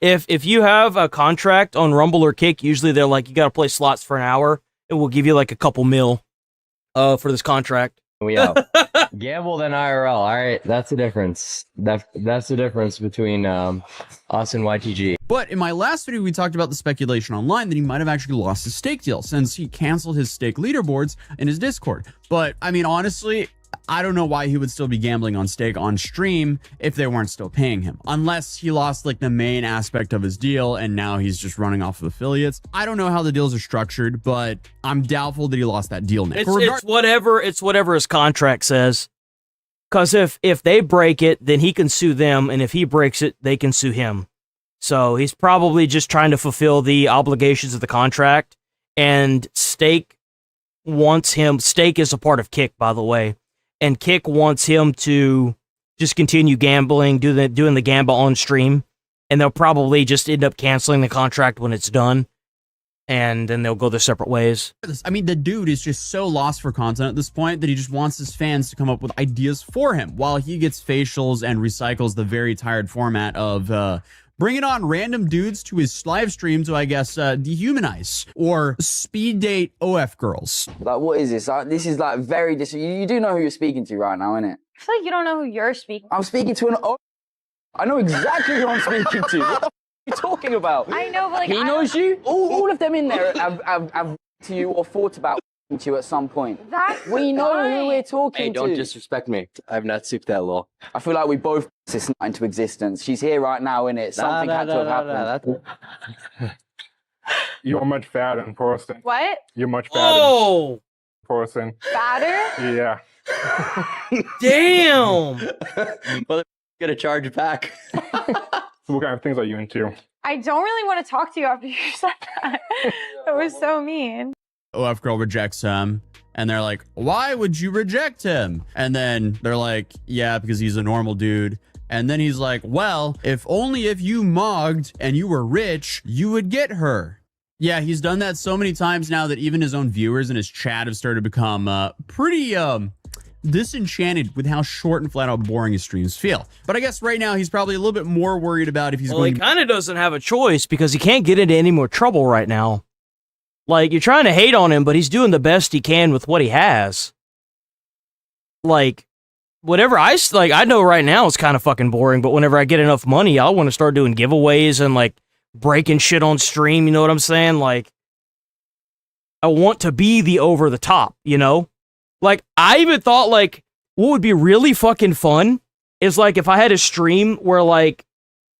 If you have a contract on Rumble or Kick, usually they're like, you gotta play slots for an hour, and we'll give you like a couple mil for this contract. We out. Gamble then IRL. All right, that's the difference. That's the difference between us and YTG. But in my last video, we talked about the speculation online that he might have actually lost his stake deal since he canceled his stake leaderboards in his Discord. But I mean, honestly, I don't know why he would still be gambling on stake on stream if they weren't still paying him, unless he lost like the main aspect of his deal and now he's just running off of affiliates. I don't know how the deals are structured, but I'm doubtful that he lost that deal now. It's whatever his contract says. Because if they break it, then he can sue them, and if he breaks it, they can sue him. So he's probably just trying to fulfill the obligations of the contract, and Stake wants him. Stake is a part of Kick, by the way. And Kick wants him to just continue gambling, doing the gamble on stream, and they'll probably just end up canceling the contract when it's done, and then they'll go their separate ways. I mean, the dude is just so lost for content at this point that he just wants his fans to come up with ideas for him while he gets facials and recycles the very tired format of bringing on random dudes to his live stream to, I guess, dehumanize or speed date OF girls. Like, what is this? This is like very you do know who you're speaking to right now, innit? I feel like you don't know who you're speaking to. I'm speaking to an I know exactly who I'm speaking to. What the f are you talking about? I know, but like... He knows you? All of them in there have to you or thought about to you at some point. That's we know who we're talking Hey, to. don't disrespect me. I'm not super that low. I feel like we both this night into existence. She's here right now, innit? Something had to have happened. You're much fatter in person. What? You're much fatter in person. Fatter? Yeah. Damn! Well, gonna charge it back. So what kind of things are you into? I don't really want to talk to you after you said that. That was so mean. OF girl rejects him, and they're like, why would you reject him? And then they're like, yeah, because he's a normal dude. And then he's like, well, if you mogged and you were rich, you would get her. Yeah, he's done that so many times now that even his own viewers in his chat have started to become pretty disenchanted with how short and flat out boring his streams feel. But I guess right now he's probably a little bit more worried about if he's He kind of doesn't have a choice because he can't get into any more trouble right now. Like, you're trying to hate on him, but he's doing the best he can with what he has. Like, whatever I know right now it's kind of fucking boring, but whenever I get enough money, I want to start doing giveaways and, like, breaking shit on stream, you know what I'm saying? Like, I want to be the over the top, you know? Like, I even thought, like, what would be really fucking fun is, like, if I had a stream where, like,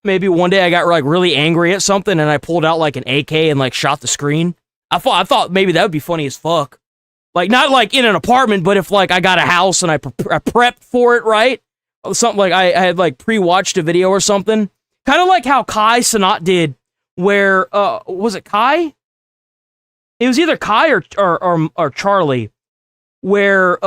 maybe one day I got, like, really angry at something and I pulled out, like, an AK and, like, shot the screen. I thought maybe that would be funny as fuck. Like, not, like, in an apartment, but if, like, I got a house and I prepped for it, right? Something like I had, like, pre-watched a video or something. Kind of like how Kai Sanat did, where, was it Kai? It was either Kai or Charlie. Where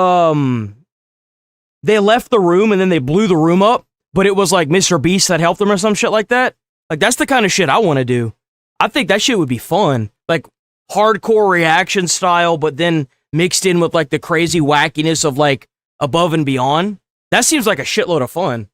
they left the room and then they blew the room up, but it was like Mr. Beast that helped them or some shit like that. Like, that's the kind of shit I want to do. I think that shit would be fun. Like, hardcore reaction style, but then mixed in with, like, the crazy wackiness of, like, Above and Beyond. That seems like a shitload of fun.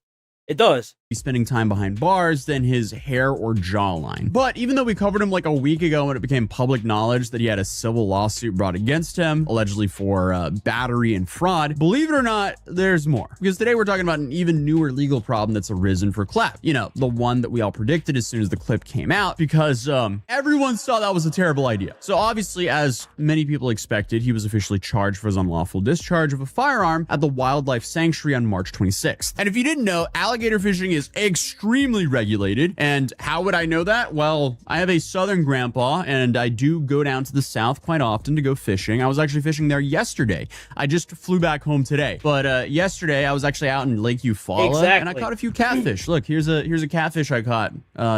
It does. He's spending time behind bars than his hair or jawline. But even though we covered him like a week ago when it became public knowledge that he had a civil lawsuit brought against him, allegedly for battery and fraud, believe it or not, there's more. Because today we're talking about an even newer legal problem that's arisen for Clap. You know, the one that we all predicted as soon as the clip came out, because everyone saw that was a terrible idea. So obviously, as many people expected, he was officially charged for his unlawful discharge of a firearm at the Wildlife Sanctuary on March 26th. And if you didn't know, alligator fishing is is extremely regulated. And how would I know that? Well, I have a southern grandpa, and I do go down to the south quite often to go fishing. I was actually fishing there yesterday. I just flew back home today. But yesterday, I was actually out in Lake Eufaula, and I caught a few catfish. Look, here's a catfish I caught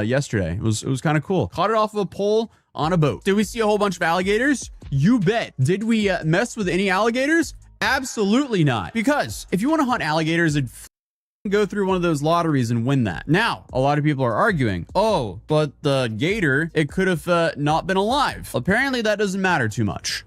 yesterday. It was kind of cool. Caught it off of a pole on a boat. Did we see a whole bunch of alligators? You bet. Did we mess with any alligators? Absolutely not. Because if you want to hunt alligators, it'd go through one of those lotteries and win that. Now, a lot of people are arguing, oh, but the gator, it could have not been alive. Apparently, that doesn't matter too much.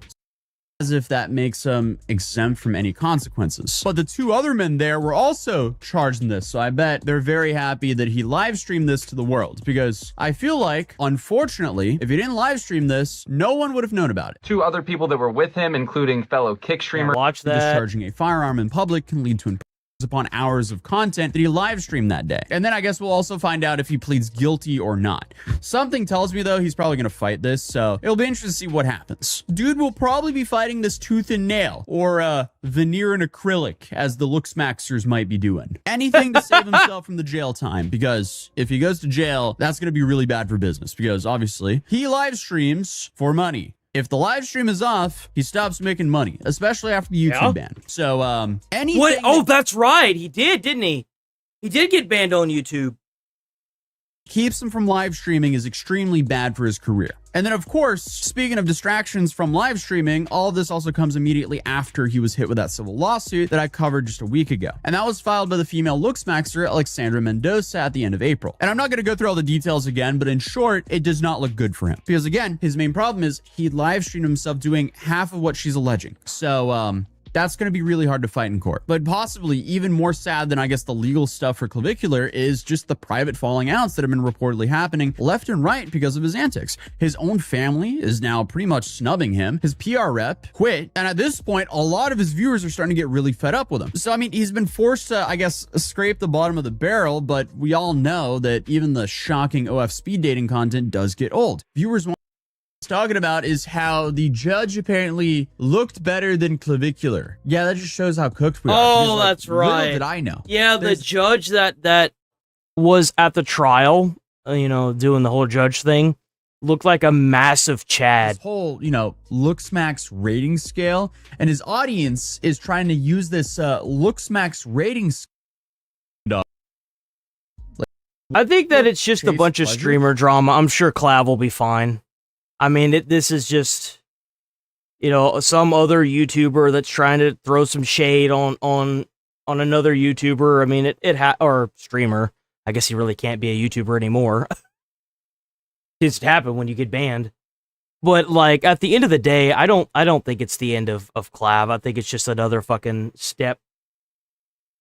As if that makes them exempt from any consequences. But the two other men there were also charged in this, so I bet they're very happy that he live streamed this to the world, because I feel like, unfortunately, if he didn't live stream this, no one would have known about it. Two other people that were with him, including fellow kick streamer. Watch that. Discharging a firearm in public can lead to imprisonment upon hours of content that he live streamed that day. And then I guess we'll also find out if he pleads guilty or not. Something tells me, though, he's probably going to fight this, so it'll be interesting to see what happens. Dude will probably be fighting this tooth and nail, or veneer and acrylic, as the Looksmaxers might be doing. Anything to save himself from the jail time, because if he goes to jail, that's going to be really bad for business, because obviously he live streams for money. If the live stream is off, he stops making money, especially after the YouTube ban. So, anything... What? Oh, that's right. He did, didn't he? He did get banned on YouTube. Keeps him from live streaming is extremely bad for his career. And then, of course, speaking of distractions from live streaming, all of this also comes immediately after he was hit with that civil lawsuit that I covered just a week ago. And that was filed by the female Looksmaxer, Alexandra Mendoza, at the end of April. And I'm not going to go through all the details again, but in short, it does not look good for him. Because again, his main problem is he live streamed himself doing half of what she's alleging. So, that's going to be really hard to fight in court. But possibly even more sad than, I guess, the legal stuff for Clavicular is just the private falling outs that have been reportedly happening left and right because of his antics. His own family is now pretty much snubbing him. His PR rep quit. And at this point, a lot of his viewers are starting to get really fed up with him. So, I mean, he's been forced to, I guess, scrape the bottom of the barrel, but we all know that even the shocking OF speed dating content does get old. Viewers want talking about is how the judge apparently looked better than Clavicular. Yeah, that just shows how cooked we are. Oh, that's right. Little did I know. Yeah, the judge that was at the trial, doing the whole judge thing, looked like a massive Chad. This whole, Looksmax rating scale, and his audience is trying to use this Looksmax rating scale. I think that it's just a bunch of streamer drama. I'm sure Clav will be fine. I mean, this is just, some other YouTuber that's trying to throw some shade on another YouTuber. I mean, or streamer. I guess he really can't be a YouTuber anymore. It's happened when you get banned. But like at the end of the day, I don't think it's the end of Clav. I think it's just another fucking step.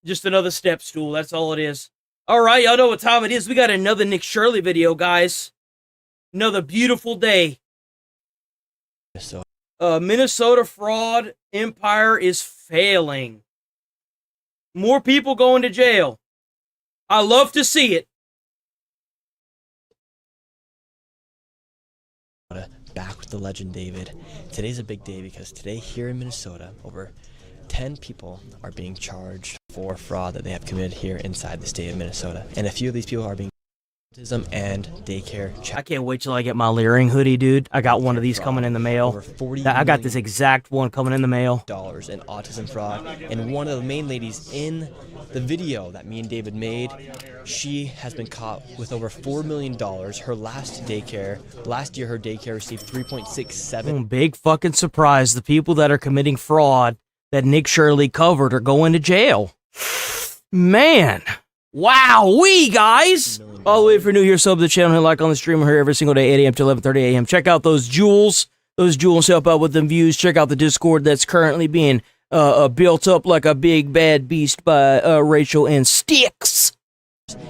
Just another step stool. That's all it is. All right, y'all know what time it is. We got another Nick Shirley video, guys. Another beautiful day. Minnesota fraud empire is failing. More people going to jail. I love to see it. Back with the legend, David. Today's a big day because today here in Minnesota, over 10 people are being charged for fraud that they have committed here inside the state of Minnesota. And a few of these people are being autism and daycare. I can't wait till I get my Leering hoodie, dude. I got one of these coming in the mail. I got this exact one coming in the mail. Dollars in autism fraud. And one of the main ladies in the video that me and David made, she has been caught with over $4 million. Her last year her daycare received 3.67. Big fucking surprise. The people that are committing fraud that Nick Shirley covered are going to jail. Man. Wow, guys! All the way for new here, sub to the channel, hit like on the stream. We're here every single day, 8 a.m. to 11:30 a.m. Check out those jewels. Those jewels help out with them views. Check out the Discord that's currently being built up like a big bad beast by Rachel and Sticks.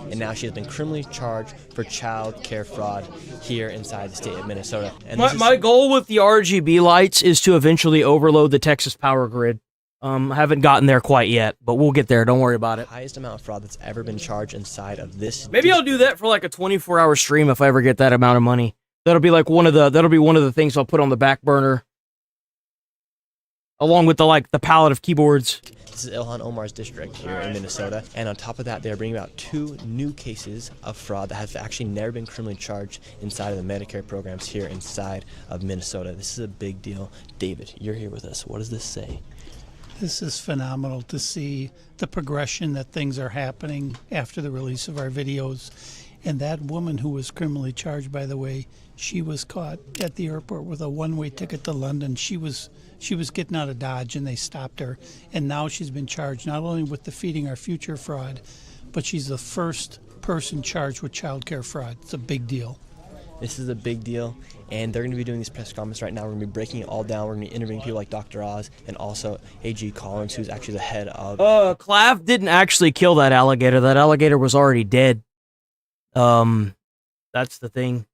And now she has been criminally charged for child care fraud here inside the state of Minnesota. And my goal with the RGB lights is to eventually overload the Texas power grid. I haven't gotten there quite yet, but we'll get there. Don't worry about it. Highest amount of fraud that's ever been charged inside of this. Maybe I'll do that for like a 24-hour stream if I ever get that amount of money. That'll be one of the things I'll put on the back burner. along with the palette of keyboards. This is Ilhan Omar's district here in Minnesota, and on top of that, they're bringing out 2 new cases of fraud that have actually never been criminally charged inside of the Medicare programs here inside of Minnesota. This is a big deal. David, you're here with us. What does this say? This is phenomenal to see the progression that things are happening after the release of our videos. And that woman who was criminally charged, by the way, she was caught at the airport with a one-way ticket to London. She was getting out of Dodge and they stopped her. And now she's been charged not only with defeating our future fraud, but she's the first person charged with child care fraud. It's a big deal. This is a big deal, and they're going to be doing these press conferences right now. We're going to be breaking it all down. We're going to be interviewing people like Dr. Oz and also A.G. Collins, who's actually the head of... Clav didn't actually kill that alligator. That alligator was already dead. That's the thing.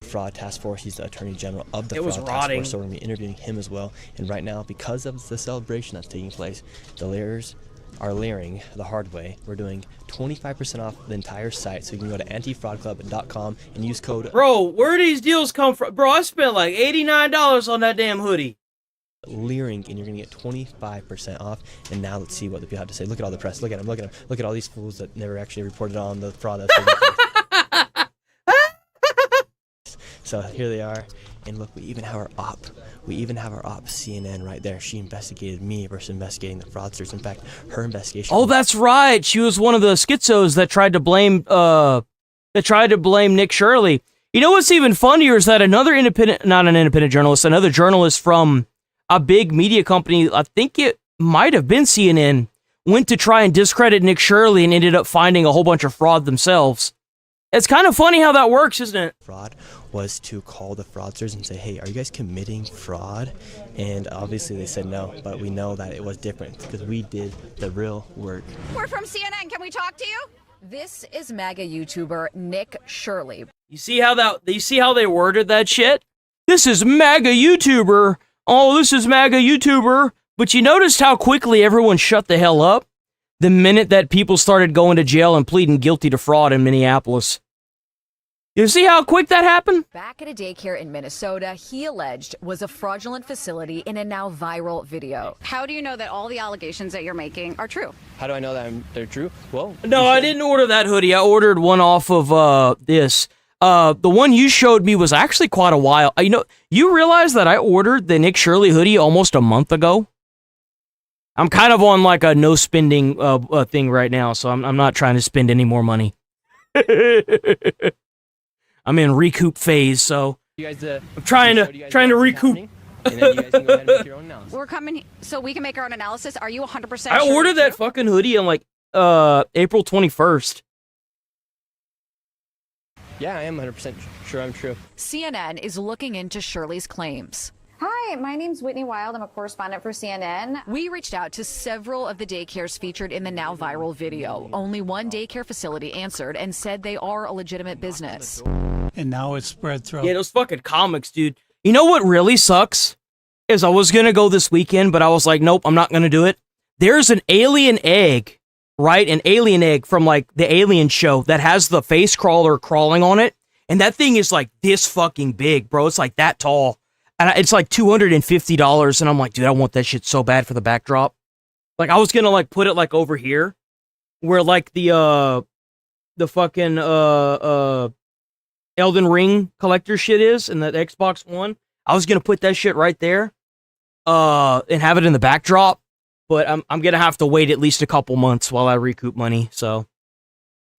Fraud Task Force. He's the Attorney General of the It Fraud was Task rotting. Force, so we're going to be interviewing him as well. And right now, because of the celebration that's taking place, the layers are layering the hard way. We're doing 25% off the entire site, so you can go to antifraudclub.com and use code... Bro, where do these deals come from? Bro, I spent like $89 on that damn hoodie. Leering, and you're gonna get 25% off. And now let's see what the people have to say. Look at all the press. Look at them. Look at them. Look at all these fools that never actually reported on the fraud that's taking place. So here they are, and look, we even have our op. We even have our op, CNN, right there. She investigated me versus investigating the fraudsters. In fact, her investigation... Oh, that's right. She was one of the schizos that tried to blame Nick Shirley. You know what's even funnier is that another another journalist from a big media company, I think it might have been CNN, went to try and discredit Nick Shirley and ended up finding a whole bunch of fraud themselves. It's kind of funny how that works, isn't it? Fraud was to call the fraudsters and say, hey, are you guys committing fraud? And obviously they said no, but we know that it was different because we did the real work. We're from CNN. Can we talk to you? This is MAGA YouTuber Nick Shirley. You see how they worded that shit? This is MAGA YouTuber. Oh, this is MAGA YouTuber. But you noticed how quickly everyone shut the hell up the minute that people started going to jail and pleading guilty to fraud in Minneapolis. You see how quick that happened? Back at a daycare in Minnesota, he alleged was a fraudulent facility in a now viral video. How do you know that all the allegations that you're making are true? How do I know that they're true? Well, no, I didn't order that hoodie. I ordered one off of this. The one you showed me was actually quite a while. You realize that I ordered the Nick Shirley hoodie almost a month ago? I'm kind of on like a no spending thing right now, so I'm not trying to spend any more money. I'm in recoup phase, so you guys, I'm trying to recoup. And then you guys can go ahead and make your own analysis. We're coming so we can make our own analysis. Are you 100% sure? I ordered that fucking hoodie on like April 21st. Yeah, I am 100% sure I'm true. CNN is looking into Shirley's claims. Hi, my name's Whitney Wild. I'm a correspondent for CNN. We reached out to several of the daycares featured in the now viral video. Only one daycare facility answered and said they are a legitimate business. And now it's spread throughout. Yeah, those fucking comics, dude. You know what really sucks? Is I was gonna go this weekend, but I was like, nope, I'm not gonna do it. There's an alien egg, right? An alien egg from like the Alien show that has the face crawler crawling on it. And that thing is like this fucking big, bro. It's like that tall. And it's like $250, and I'm like, dude, I want that shit so bad for the backdrop. Like, I was gonna like put it like over here, where like the fucking Elden Ring collector shit is, and that Xbox One. I was gonna put that shit right there, and have it in the backdrop. But I'm gonna have to wait at least a couple months while I recoup money. So,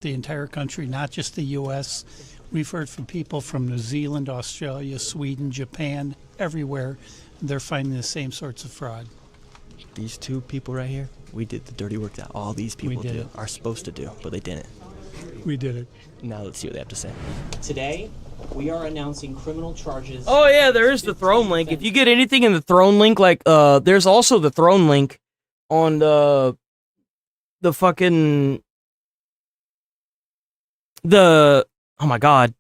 The entire country, not just the U.S. We've heard from people from New Zealand, Australia, Sweden, Japan, everywhere. They're finding the same sorts of fraud. These two people right here, we did the dirty work that all these people are supposed to do, but they didn't. We did it. Now let's see what they have to say. Today, we are announcing criminal charges. oh yeah, there is the throne link. If you get anything in the throne link, like there's also the throne link on the fucking oh my god.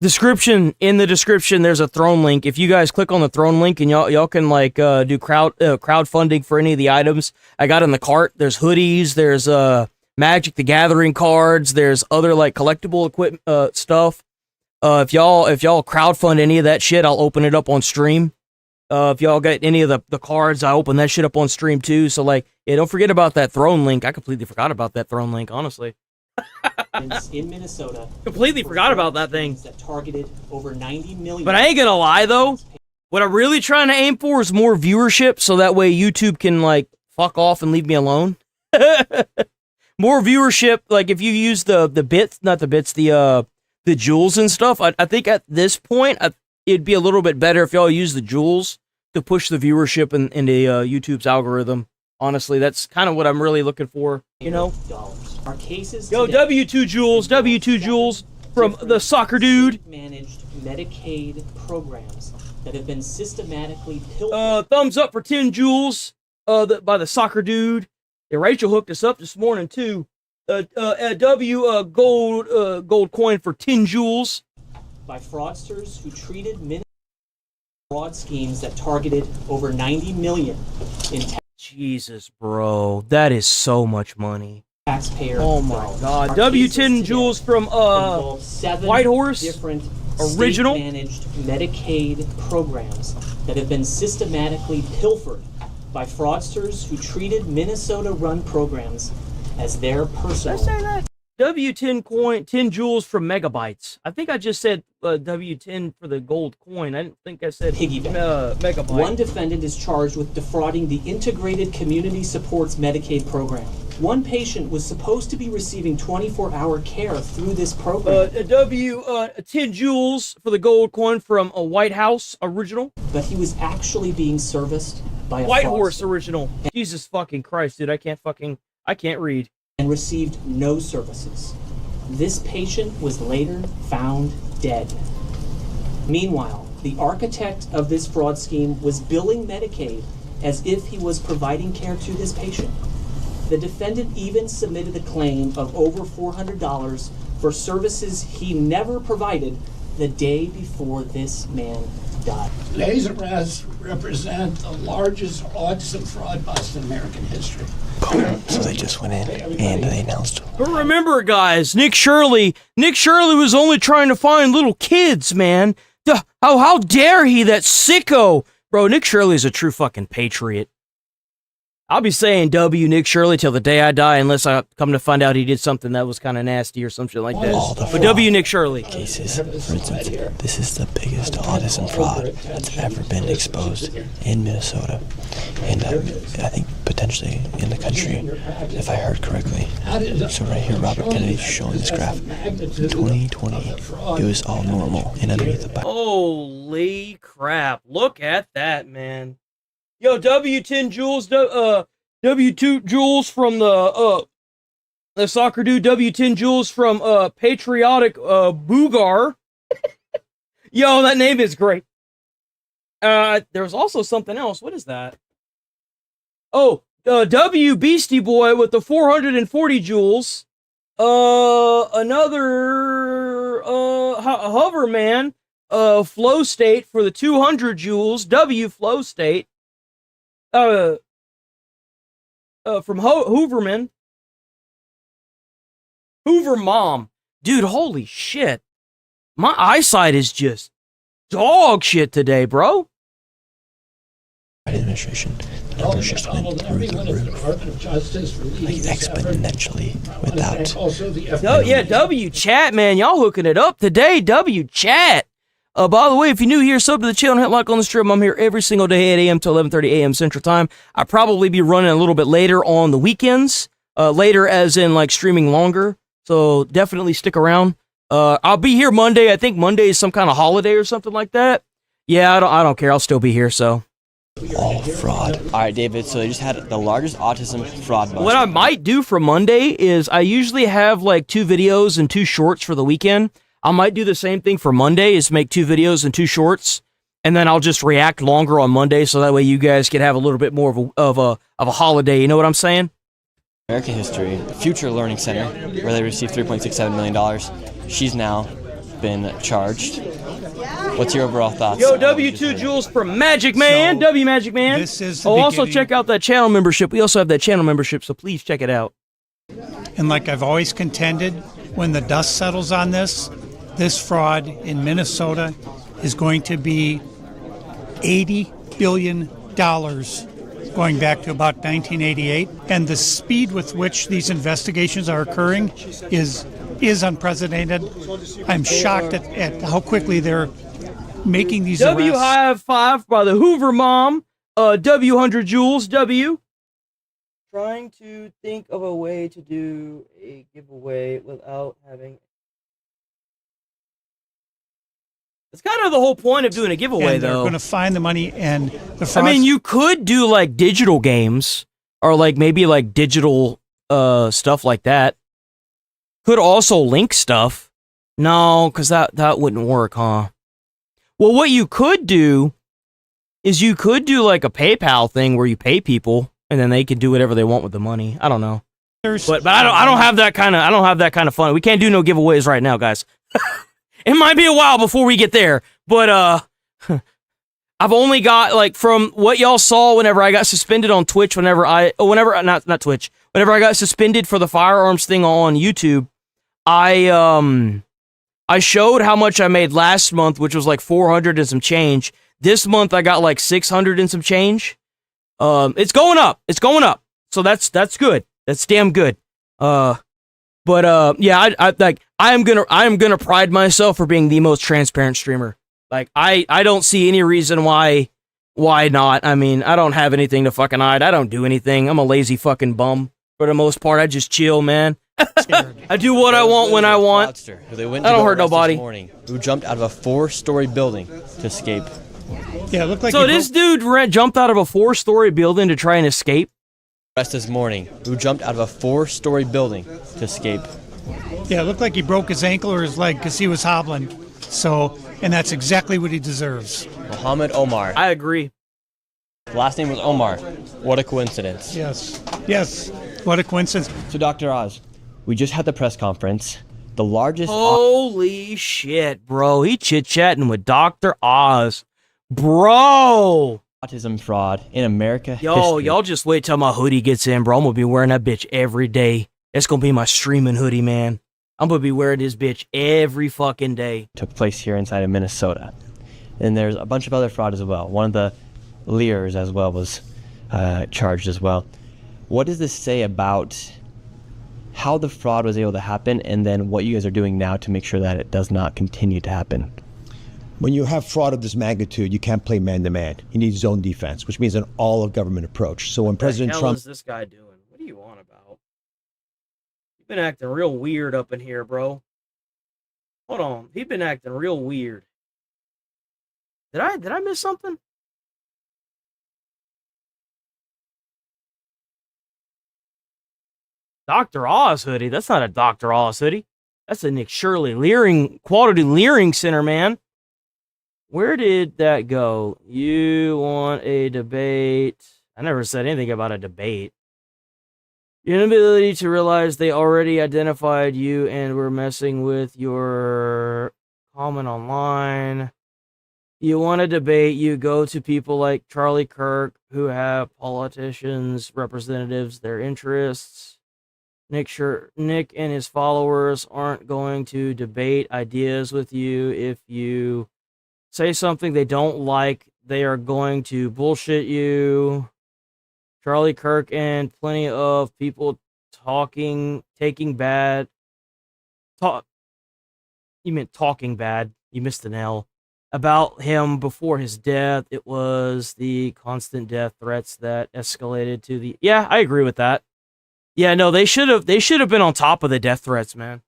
In the description, there's a throne link. If you guys click on the throne link and y'all can like do crowdfunding for any of the items I got in the cart. There's hoodies, there's Magic the Gathering cards, there's other like collectible equipment stuff. If y'all crowdfund any of that shit, I'll open it up on stream. If y'all got any of the cards, I open that shit up on stream too. So like, yeah, don't forget about that throne link. I completely forgot about that throne link, honestly. In Minnesota, Completely forgot about that thing. that targeted over 90 million. But I ain't gonna lie though, what I'm really trying to aim for is more viewership, so that way YouTube can like fuck off and leave me alone. More viewership, like if you use the bits, not the bits, the jewels and stuff. I think at this point, it'd be a little bit better if y'all use the jewels to push the viewership into YouTube's algorithm. Honestly, that's kind of what I'm really looking for, you know? Our cases Yo, today- W2 Jewels from the soccer dude. Managed Medicaid programs that have been systematically pilfered. Thumbs up for 10 jewels by the soccer dude. Yeah, Rachel hooked us up this morning too. Gold coin for 10 jewels. By fraudsters who treated fraud schemes that targeted over 90 million in Jesus, bro, that is so much money. taxpayer Oh my dollars. God, Our W10 cases jewels today from involve 7 Whitehorse different original state-managed Medicaid programs that have been systematically pilfered by fraudsters who treated Minnesota-run programs as their personal. Did I say that? W10 coin, 10 jewels from megabytes. I think I just said W10 for the gold coin. I didn't think I said megabyte. One defendant is charged with defrauding the Integrated Community Supports Medicaid program. One patient was supposed to be receiving 24-hour care through this program. 10 jewels for the gold coin from a White House original. But he was actually being serviced by a White fraudster. Horse original. Jesus fucking Christ, dude. I can't read. And received no services. This patient was later found dead. Meanwhile, the architect of this fraud scheme was billing Medicaid as if he was providing care to this patient. The defendant even submitted a claim of over $400 for services he never provided the day before this man died. Today's arrests represent the largest autism fraud bust in American history. So they just went in and they announced. But remember, guys, Nick Shirley was only trying to find little kids, man. How dare he, that sicko. Bro, Nick Shirley's a true fucking patriot. I'll be saying W Nick Shirley till the day I die, unless I come to find out he did something that was kind of nasty or some shit like that. But W Nick Shirley. Cases, for instance, this is the biggest autism fraud that's ever been exposed in Minnesota, and I think potentially in the country, if I heard correctly. So right here, Robert Kennedy's showing this graph. In 2020, it was all normal, and underneath the Holy crap! Look at that, man. Yo, W10 jewels, W2 jewels from the soccer dude, W10 jewels from Patriotic Boogar. Yo, that name is great. There's also something else. What is that? Oh, W Beastie Boy with the 440 jewels. Another Hoverman, Flow State for the 200 jewels. W Flow State. From Hooverman. Hoover Mom. Dude, holy shit. My eyesight is just dog shit today, bro. administration, the numbers just went through the roof, like exponentially without. Oh yeah, W Chat, man, y'all hooking it up today. W Chat. By the way, if you're new here, sub to the channel, hit like on the stream. I'm here every single day, 8 a.m. to 11:30 a.m. Central Time. I'll probably be running a little bit later on the weekends. Later as in like streaming longer. So definitely stick around. I'll be here Monday. I think Monday is some kind of holiday or something like that. Yeah, I don't care. I'll still be here, so. All fraud. All right, David, so they just had the largest autism fraud bust. What I might do for Monday is I usually have like 2 videos and 2 shorts for the weekend. I might do the same thing for Monday, is make 2 videos and 2 shorts, and then I'll just react longer on Monday, so that way you guys can have a little bit more of a holiday. You know what I'm saying? American History Future Learning Center, where they received $3.67 million. She's now been charged. What's your overall thoughts? Yo, W2 Jules from Magic Man, W Magic Man. This is the also beginning. check out that channel membership. We also have that channel membership, so please check it out. And like I've always contended, when the dust settles on this, this fraud in Minnesota is going to be $80 billion going back to about 1988. And the speed with which these investigations are occurring is unprecedented. I'm shocked at how quickly they're making these W arrests. high five by the Hoover mom. W 100 joules. W. Trying to think of a way to do a giveaway without having. It's kind of the whole point of doing a giveaway, And they're though. going to find the money and the fraud. I mean, you could do like digital games or like maybe like digital stuff like that. Could also link stuff. No, because that wouldn't work, huh? Well, what you could do is you could do like a PayPal thing where you pay people and then they can do whatever they want with the money. I don't know. But I don't have that kind of fun. We can't do no giveaways right now, guys. It might be a while before we get there, but I've only got like from what y'all saw whenever I got suspended on Twitch, whenever I got suspended for the firearms thing on YouTube, I showed how much I made last month, which was like 400 and some change. This month I got like 600 and some change. It's going up. So that's good. That's damn good. But yeah, I am gonna pride myself for being the most transparent streamer. Like I don't see any reason why not. I mean, I don't have anything to fucking hide. I don't do anything. I'm a lazy fucking bum for the most part. I just chill, man. I do what I want when I want. I don't hurt nobody. Who jumped out of a 4-story building to escape? Yeah, it looked like so this dude jumped out of a 4-story building to try and escape. Rest this morning, who jumped out of a 4-story building to escape. Yeah, it looked like he broke his ankle or his leg because he was hobbling. So, and that's exactly what he deserves. Mohammed Omar. I agree. Last name was Omar. What a coincidence. Yes, what a coincidence. So, Dr. Oz, we just had the press conference. The largest... Holy shit, bro. He chit-chatting with Dr. Oz. Bro! Autism fraud in America history. Y'all just wait till my hoodie gets in, bro. I'm gonna be wearing that bitch every day. It's gonna be my streaming hoodie, man. I'm gonna be wearing this bitch every fucking day. Took place here inside of Minnesota. And there's a bunch of other fraud as well. One of the Lears as well was charged as well. What does this say about how the fraud was able to happen and then what you guys are doing now to make sure that it does not continue to happen? When you have fraud of this magnitude, you can't play man-to-man. You need zone defense, which means an all-of-government approach. So when President Trump... What the hell is this guy doing? What are you on about? You've been acting real weird up in here, bro. Hold on. He's been acting real weird. Did I miss something? Dr. Oz hoodie? That's not a Dr. Oz hoodie. That's a Nick Shirley Quality Leering Center, man. Where did that go? You want a debate? I never said anything about a debate. Your inability to realize they already identified you and were messing with your comment online. You want a debate, you go to people like Charlie Kirk who have politicians, representatives, their interests. Nick and his followers aren't going to debate ideas with you. If you say something they don't like, they are going to bullshit you. Charlie Kirk and plenty of people taking bad. You meant talking bad. You missed an L. About him before his death. It was the constant death threats that escalated to the... Yeah, I agree with that. Yeah, no, they should have been on top of the death threats, man.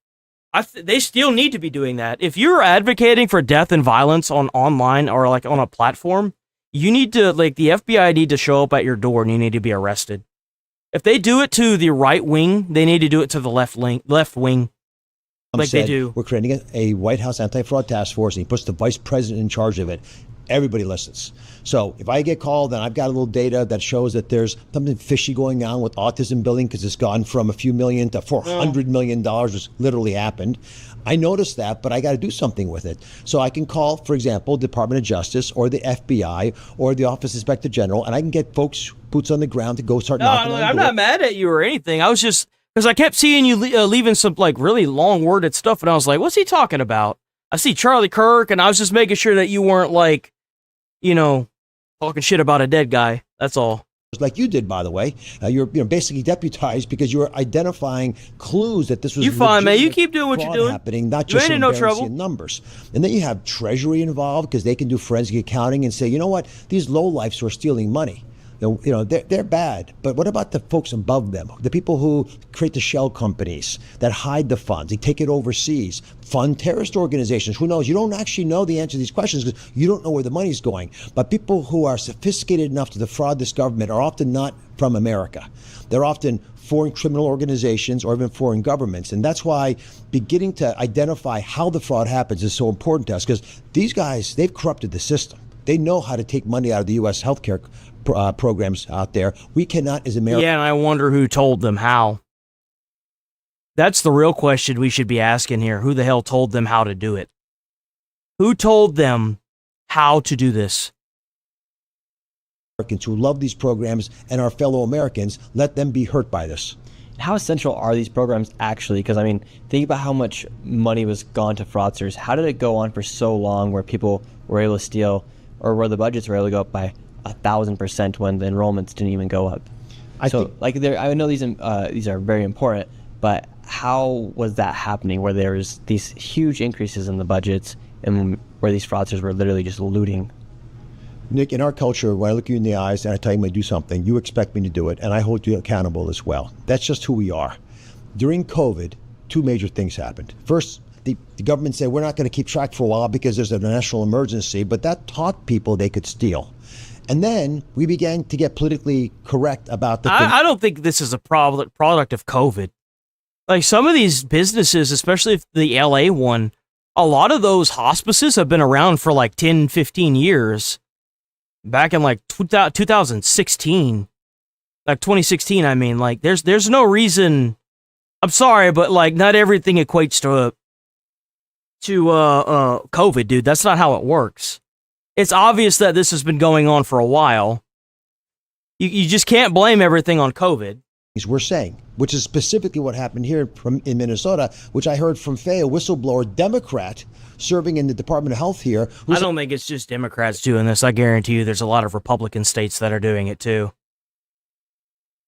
They still need to be doing that. If you're advocating for death and violence online or like on a platform, you need to, like, the FBI need to show up at your door and you need to be arrested. If they do it to the right wing, they need to do it to the left wing. Like they do. We're creating a White House anti-fraud task force, and he puts the vice president in charge of it. Everybody listens. So if I get called and I've got a little data that shows that there's something fishy going on with autism billing because it's gone from a few million to $400 million, which literally happened, I noticed that, but I got to do something with it. So I can call, for example, Department of Justice or the FBI or the Office of Inspector General, and I can get folks boots on the ground to go start knocking on the door. I'm not mad at you or anything. I was just, because I kept seeing you leaving some like really long worded stuff, and I was like, what's he talking about? I see Charlie Kirk, and I was just making sure that you weren't like, you know, talking shit about a dead guy. That's all. Like you did, by the way. You're basically deputized because you were identifying clues that this was You fine, man. You legitimate keep doing what you're fraud doing. happening, not You just ain't in some no trouble. Bayesian numbers. And then you have Treasury involved because they can do forensic accounting and say, you know what, these lowlifes who are stealing money, they're bad. But what about the folks above them? The people who create the shell companies that hide the funds, they take it overseas, fund terrorist organizations. Who knows? You don't actually know the answer to these questions because you don't know where the money's going. But people who are sophisticated enough to defraud this government are often not from America. They're often foreign criminal organizations or even foreign governments. And that's why beginning to identify how the fraud happens is so important to us, because these guys, they've corrupted the system. They know how to take money out of the U.S. healthcare programs out there. We cannot, as Americans. Yeah, and I wonder who told them how. That's the real question we should be asking here. Who the hell told them how to do it? Who told them how to do this? Americans who love these programs and our fellow Americans, let them be hurt by this. How essential are these programs actually? Because, I mean, think about how much money was gone to fraudsters. How did it go on for so long where people were able to steal, or where the budgets were able to go up by 1,000% when the enrollments didn't even go up? I know these are very important, but how was that happening where there was these huge increases in the budgets and where these fraudsters were literally just looting? Nick, in our culture, when I look you in the eyes and I tell you I'm going to do something, you expect me to do it, and I hold you accountable as well. That's just who we are. During COVID, two major things happened. First, the government said we're not going to keep track for a while because there's a national emergency, but that taught people they could steal. And then we began to get politically correct about the I don't think this is a product of COVID. Like, some of these businesses, especially if the LA one, a lot of those hospices have been around for like 10, 15 years. Back in like 2016, like 2016, I mean, like there's no reason. I'm sorry, but like not everything equates to COVID, dude. That's not how it works. It's obvious that this has been going on for a while. You just can't blame everything on COVID. We're saying, which is specifically what happened here in Minnesota, which I heard from Faye, a whistleblower Democrat serving in the Department of Health here. I don't think it's just Democrats doing this. I guarantee you there's a lot of Republican states that are doing it too.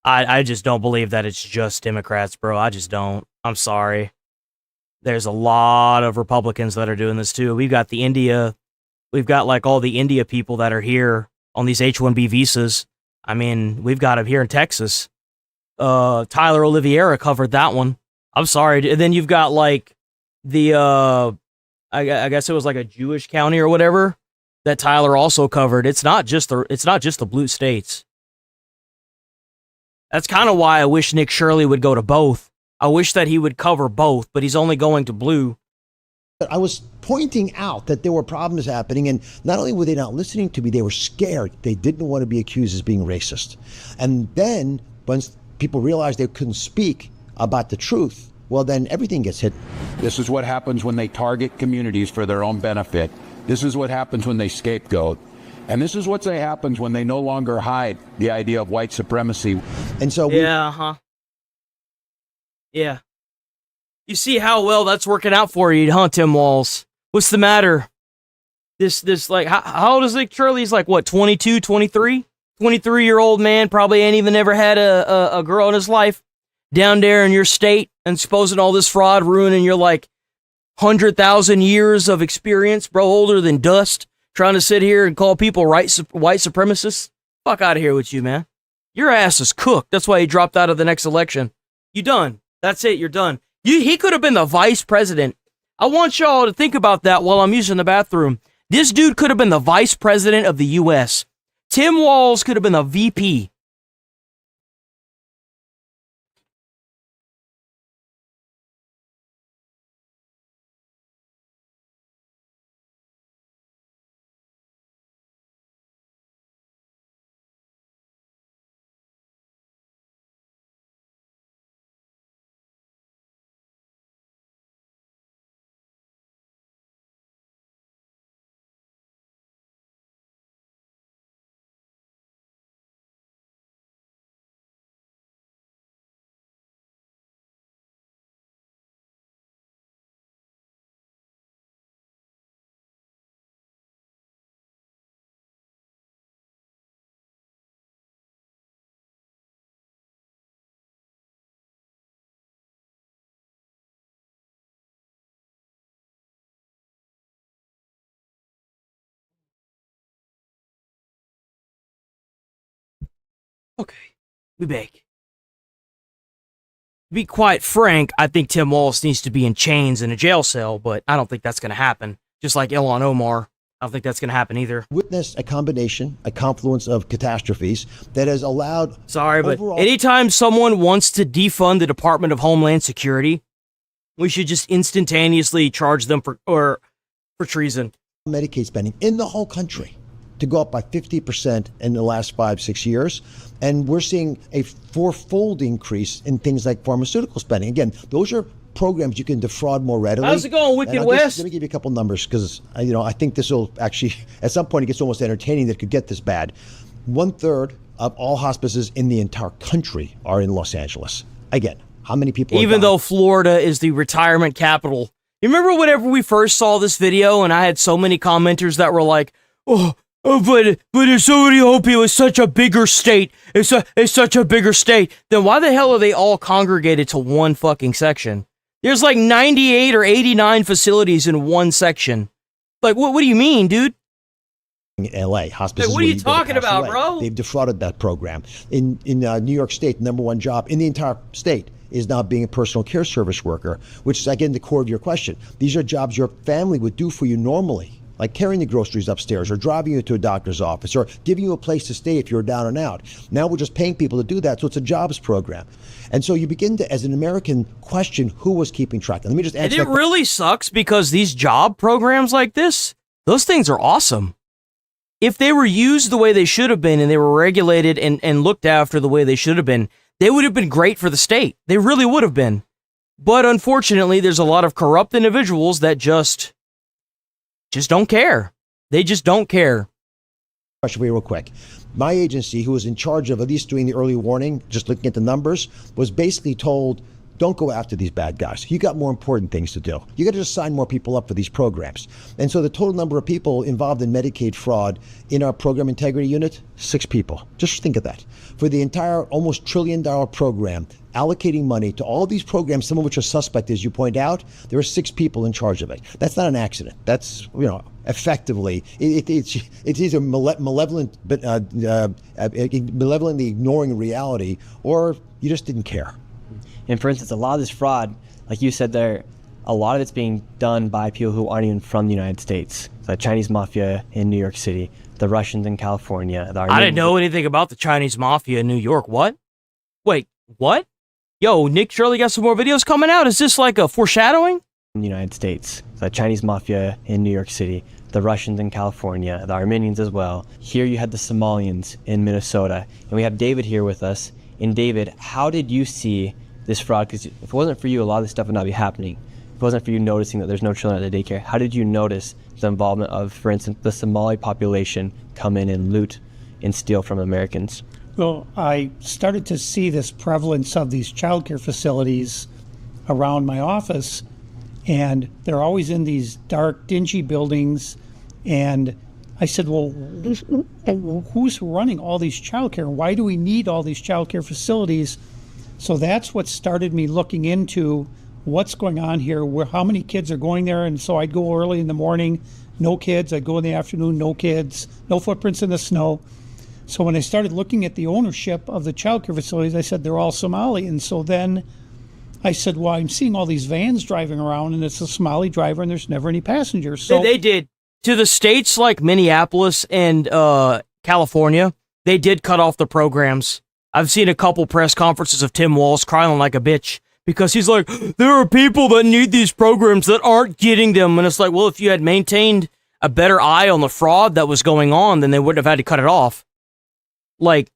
I just don't believe that it's just Democrats, bro. I just don't. I'm sorry. There's a lot of Republicans that are doing this too. We've got like all the India people that are here on these H-1B visas. I mean, we've got them here in Texas. Tyler Oliveira covered that one. I'm sorry. And then you've got like the I guess it was like a Jewish county or whatever that Tyler also covered. It's not just the blue states. That's kind of why I wish Nick Shirley would go to both. I wish that he would cover both, but he's only going to blue. I was pointing out that there were problems happening, and not only were they not listening to me, they were scared. They didn't want to be accused as being racist. And then once people realized they couldn't speak about the truth, well, then everything gets hit. This is what happens when they target communities for their own benefit. This is what happens when they scapegoat. And this is what happens when they no longer hide the idea of white supremacy. And so Yeah. You see how well that's working out for you, huh, Tim Walls? What's the matter? This like, how old is Nick Shirley? He's like, what, 22, 23? 23-year-old man, probably ain't even ever had a girl in his life. Down there in your state and exposing all this fraud, ruining your like 100,000 years of experience, bro, older than dust, trying to sit here and call people white supremacists. Fuck out of here with you, man. Your ass is cooked. That's why you dropped out of the next election. You done. That's it. You're done. He could have been the vice president. I want y'all to think about that while I'm using the bathroom. This dude could have been the vice president of the U.S. Tim Walz could have been the VP. Okay, we back. To be quite frank, I think Tim Wallace needs to be in chains in a jail cell, but I don't think that's going to happen. Just like Ilhan Omar, I don't think that's going to happen either. Witnessed a combination, a confluence of catastrophes that has allowed... Sorry, but anytime someone wants to defund the Department of Homeland Security, we should just instantaneously charge them for treason. Medicaid spending in the whole country to go up by 50% in the last 5-6 years. And we're seeing a fourfold increase in things like pharmaceutical spending. Again, those are programs you can defraud more readily. How's it going, Wicked West? Let me give you a couple numbers because I think this will actually, at some point, it gets almost entertaining that it could get this bad. 1/3 of all hospices in the entire country are in Los Angeles. Again, how many people? Even though Florida is the retirement capital. You remember whenever we first saw this video, and I had so many commenters that were like, "Oh, but it's already Opie. It's such a bigger state. It's such a bigger state." Then why the hell are they all congregated to one fucking section? There's like 98 or 89 facilities in one section. Like, what do you mean, dude? In LA, hospices. Like, what are you talking about, bro? They've defrauded that program. In New York State, the number one job in the entire state is now being a personal care service worker, which is, again, the core of your question. These are jobs your family would do for you normally, like carrying the groceries upstairs or driving you to a doctor's office or giving you a place to stay if you're down and out. Now we're just paying people to do that, so it's a jobs program. And so you begin to, as an American, question who was keeping track. And let me just answer And it really sucks because these job programs like this, those things are awesome. If they were used the way they should have been and they were regulated and looked after the way they should have been, they would have been great for the state. They really would have been. But unfortunately, there's a lot of corrupt individuals that just don't care. They just don't care. Question for you real quick. My agency, who was in charge of at least doing the early warning, just looking at the numbers, was basically told, don't go after these bad guys. You got more important things to do. You got to just sign more people up for these programs. And so the total number of people involved in Medicaid fraud in our program integrity unit, 6 people. Just think of that. For the entire almost $1 trillion program, allocating money to all of these programs, some of which are suspect, as you point out, there are 6 people in charge of it. That's not an accident. That's, effectively, it's either malevolent, but malevolently ignoring reality, or you just didn't care. And for instance, a lot of this fraud, like you said there, a lot of it's being done by people who aren't even from the United States. The Chinese mafia in New York City, the Russians in California. I didn't know anything about the Chinese mafia in New York. What? Wait, what? Yo, Nick Shirley got some more videos coming out. Is this like a foreshadowing? In the United States, the Chinese mafia in New York City, the Russians in California, the Armenians as well. Here you had the Somalians in Minnesota. And we have David here with us. And David, how did you see this fraud? Because if it wasn't for you, a lot of this stuff would not be happening. If it wasn't for you noticing that there's no children at the daycare, how did you notice the involvement of, for instance, the Somali population come in and loot and steal from Americans? Well, I started to see this prevalence of these childcare facilities around my office, and they're always in these dark, dingy buildings. And I said, well, who's running all these childcare? Why do we need all these childcare facilities? So that's what started me looking into what's going on here, how many kids are going there. And so I'd go early in the morning, no kids. I'd go in the afternoon, no kids, no footprints in the snow. So when I started looking at the ownership of the childcare facilities, I said they're all Somali. And so then I said, well, I'm seeing all these vans driving around, and it's a Somali driver, and there's never any passengers. So they did. To the states like Minneapolis and California, they did cut off the programs. I've seen a couple press conferences of Tim Walz crying like a bitch because he's like, there are people that need these programs that aren't getting them. And it's like, well, if you had maintained a better eye on the fraud that was going on, then they wouldn't have had to cut it off. Like,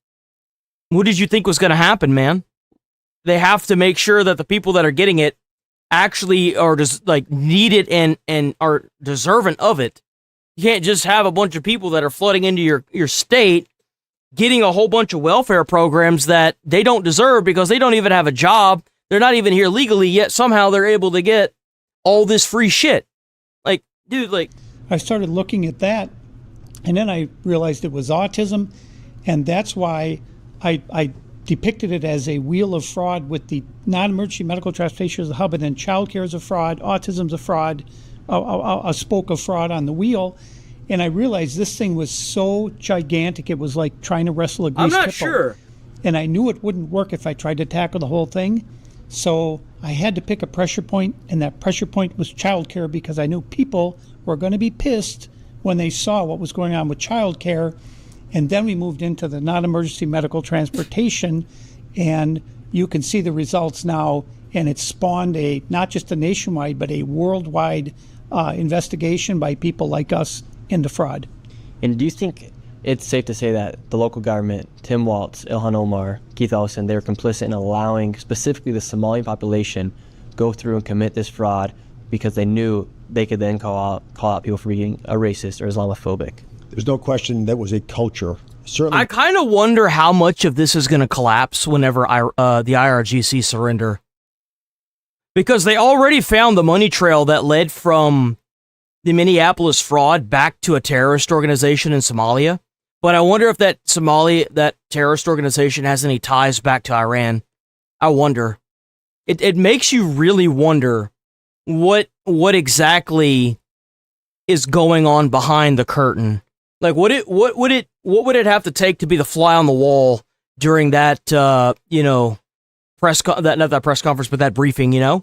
what did you think was going to happen, man? They have to make sure that the people that are getting it actually are just like need it and are deserving of it. You can't just have a bunch of people that are flooding into your state getting a whole bunch of welfare programs that they don't deserve because they don't even have a job. They're not even here legally, yet somehow they're able to get all this free shit. Like, dude, like... I started looking at that, and then I realized it was autism, and that's why I depicted it as a wheel of fraud with the non-emergency medical transportation as the hub, and then childcare is a fraud, autism's a fraud, a spoke of fraud on the wheel. And I realized this thing was so gigantic, it was like trying to wrestle a greased hippo. I'm not sure. and I knew it wouldn't work if I tried to tackle the whole thing. So I had to pick a pressure point, and that pressure point was childcare, because I knew people were going to be pissed when they saw what was going on with childcare. And then we moved into the non-emergency medical transportation, and you can see the results now. And it spawned not just a nationwide, but a worldwide investigation by people like us into fraud. And do you think it's safe to say that the local government, Tim Waltz, Ilhan Omar, Keith Ellison, they're complicit in allowing specifically the Somali population go through and commit this fraud because they knew they could then call out people for being a racist or Islamophobic? There's no question that was a culture. Certainly, I kind of wonder how much of this is going to collapse whenever the IRGC surrender. Because they already found the money trail that led from the Minneapolis fraud back to a terrorist organization in Somalia. But I wonder if that terrorist organization has any ties back to Iran. I wonder. It makes you really wonder what exactly is going on behind the curtain. Like what would it have to take to be the fly on the wall during that not that press conference, but that briefing,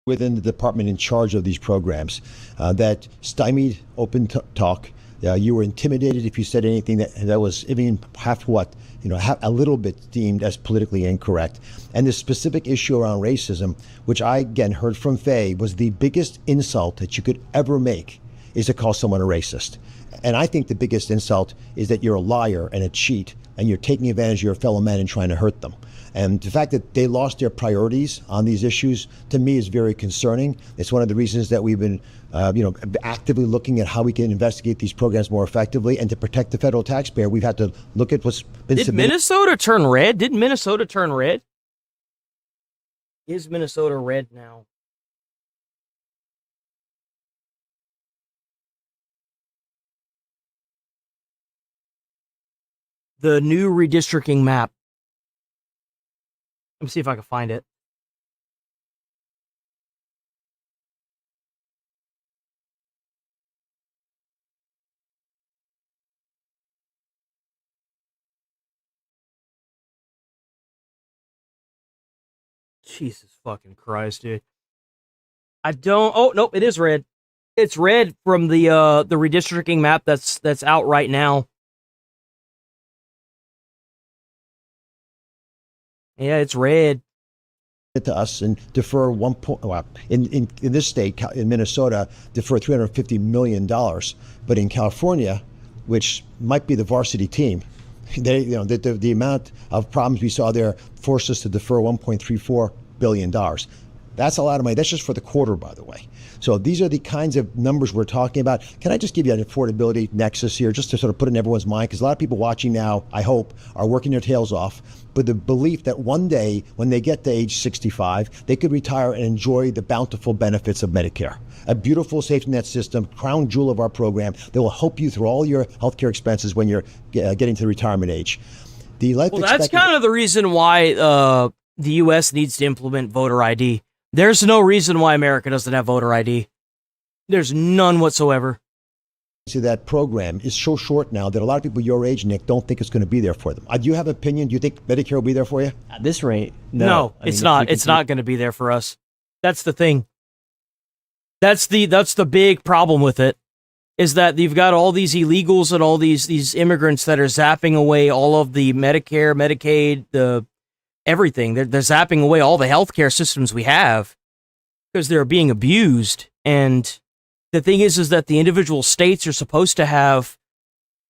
within the department in charge of these programs that stymied open talk. You were intimidated if you said anything that was even a little bit deemed as politically incorrect. And the specific issue around racism, which I again heard from Faye, was the biggest insult that you could ever make is to call someone a racist. And I think the biggest insult is that you're a liar and a cheat and you're taking advantage of your fellow men and trying to hurt them. And the fact that they lost their priorities on these issues, to me, is very concerning. It's one of the reasons that we've been, actively looking at how we can investigate these programs more effectively. And to protect the federal taxpayer, we've had to look at what's been Did submitted. Minnesota turn red? Didn't Minnesota turn red? Is Minnesota red now? The new redistricting map. Let me see if I can find it. Jesus fucking Christ, dude. I don't. Oh nope, it is red. It's red from the redistricting map that's out right now. Yeah, it's red. To us and defer in this state, in Minnesota, defer $350 million. But in California, which might be the varsity team, the amount of problems we saw there forced us to defer $1.34 billion. That's a lot of money. That's just for the quarter, by the way. So these are the kinds of numbers we're talking about. Can I just give you an affordability nexus here, just to sort of put it in everyone's mind? Because a lot of people watching now, I hope, are working their tails off. But the belief that one day, when they get to age 65, they could retire and enjoy the bountiful benefits of Medicare. A beautiful safety net system, crown jewel of our program, that will help you through all your healthcare expenses when you're getting to the retirement age. That's kind of the reason why the U.S. needs to implement voter ID. There's no reason why America doesn't have voter ID. There's none whatsoever. See, that program is so short now that a lot of people your age, Nick, don't think it's going to be there for them. Do you have an opinion? Do you think Medicare will be there for you? At this rate, no. No, it's not. It's not going to be there for us. That's the thing. That's the big problem with it, is that you've got all these illegals and all these immigrants that are zapping away all of the Medicare, Medicaid, the everything. They're zapping away all the healthcare systems we have because they're being abused. And the thing is that the individual states are supposed to have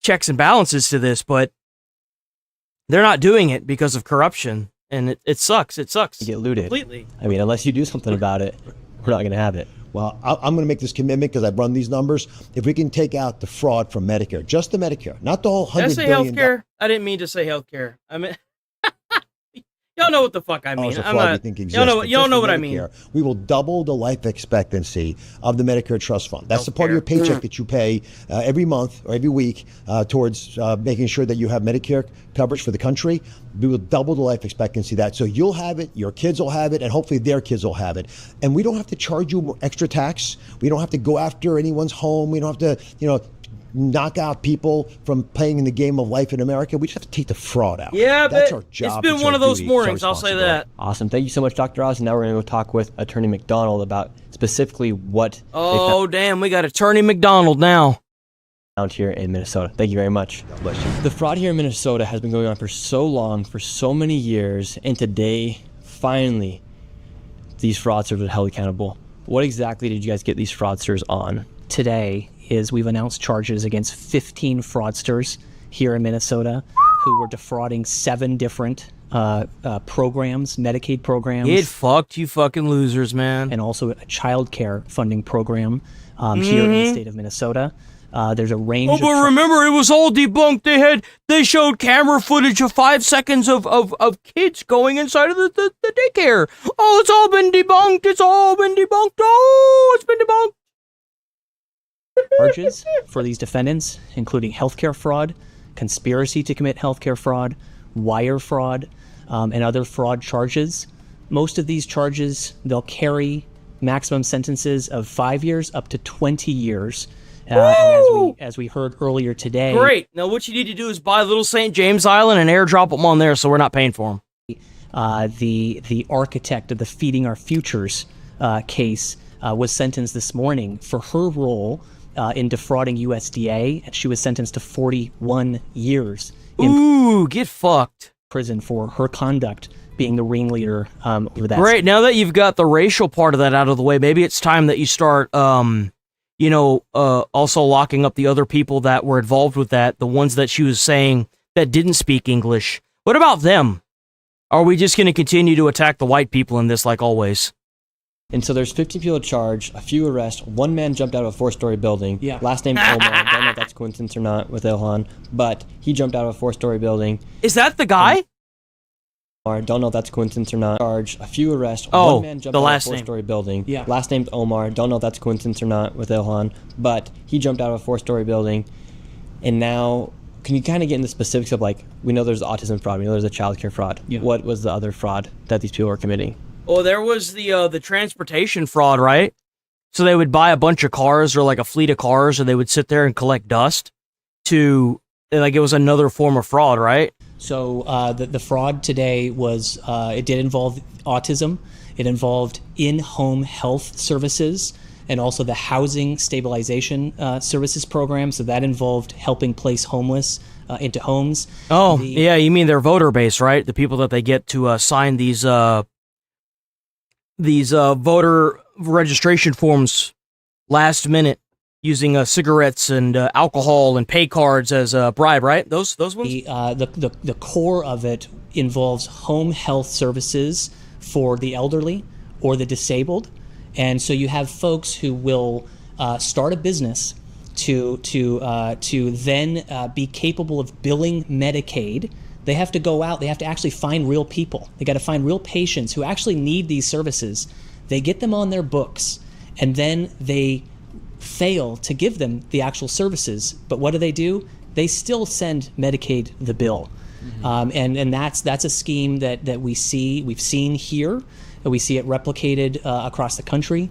checks and balances to this, but they're not doing it because of corruption. And it sucks. It sucks. You get looted. Completely. I mean, unless you do something about it, we're not going to have it. Well, I'm going to make this commitment because I've run these numbers. If we can take out the fraud from Medicare, just the Medicare, not the whole $100 billion. Did I say healthcare? I didn't mean to say healthcare. I mean, y'all know what the fuck I mean. It's a fraud you think exists, y'all know what I mean. We will double the life expectancy of the Medicare Trust Fund. That's the part of your paycheck that you pay every month or every week towards making sure that you have Medicare coverage for the country. We will double the life expectancy of that. So you'll have it, your kids will have it, and hopefully their kids will have it. And we don't have to charge you extra tax. We don't have to go after anyone's home. We don't have to, knock out people from playing in the game of life in America. We just have to take the fraud out. Yeah, that's but our job. it's been one of those mornings, I'll say that. Awesome. Thank you so much, Dr. Oz. And now we're going to go talk with Attorney McDonald about specifically what Oh, damn, we got Attorney McDonald now. Out here in Minnesota. Thank you very much. God bless you. The fraud here in Minnesota has been going on for so long, for so many years, and today, finally, these fraudsters are held accountable. What exactly did you guys get these fraudsters on? Today is we've announced charges against 15 fraudsters here in Minnesota who were defrauding 7 different programs, Medicaid programs. Get fucked, you fucking losers, man. And also a child care funding program here in the state of Minnesota. There's a range of... Oh, but remember, it was all debunked. They showed camera footage of 5 seconds of kids going inside of the daycare. Oh, it's all been debunked. It's all been debunked. Oh, it's been debunked. Charges for these defendants, including healthcare fraud, conspiracy to commit healthcare fraud, wire fraud, and other fraud charges. Most of these charges, they'll carry maximum sentences of 5 years up to 20 years. And as we heard earlier today... Great. Now what you need to do is buy Little St. James Island and airdrop them on there so we're not paying for them. The architect of the Feeding Our Futures case was sentenced this morning for her role in defrauding USDA, and she was sentenced to 41 years in get fucked. Prison for her conduct being the ringleader over that. Great. Now that you've got the racial part of that out of the way, maybe it's time that you start... also locking up the other people that were involved with that, the ones that she was saying that didn't speak English. What about them? Are we just going to continue to attack the white people in this like always? And so there's 15 people charged, a few arrests. One man jumped out of a 4-story building. Yeah. Last name Omar. Don't know if that's coincidence or not with Ilhan, but he jumped out of a 4-story building. Is that the guy? Don't know if that's coincidence or not. Charge, a few arrests. Oh, one man jumped the out last of a name. 4-story building. Yeah. Last name's Omar. Don't know if that's coincidence or not with Ilhan, but he jumped out of a 4-story building. And now, can you kind of get into specifics of, like, we know there's autism fraud, we know there's a child care fraud. Yeah. What was the other fraud that these people were committing? Oh, there was the transportation fraud, right? So they would buy a bunch of cars or like a fleet of cars, and they would sit there and collect dust to, like, it was another form of fraud, right? So the fraud today was, it did involve autism. It involved in-home health services and also the housing stabilization services program. So that involved helping place homeless into homes. Oh, yeah, you mean their voter base, right? The people that they get to sign these voter registration forms last minute, using cigarettes and alcohol and pay cards as a bribe, right? Those ones? The core of it involves home health services for the elderly or the disabled. And so you have folks who will start a business to then be capable of billing Medicaid. They have to go out, they have to actually find real people. They got to find real patients who actually need these services. They get them on their books, and then they fail to give them the actual services. But what do? They still send Medicaid the bill. And that's a scheme that we've seen here, and we see it replicated across the country.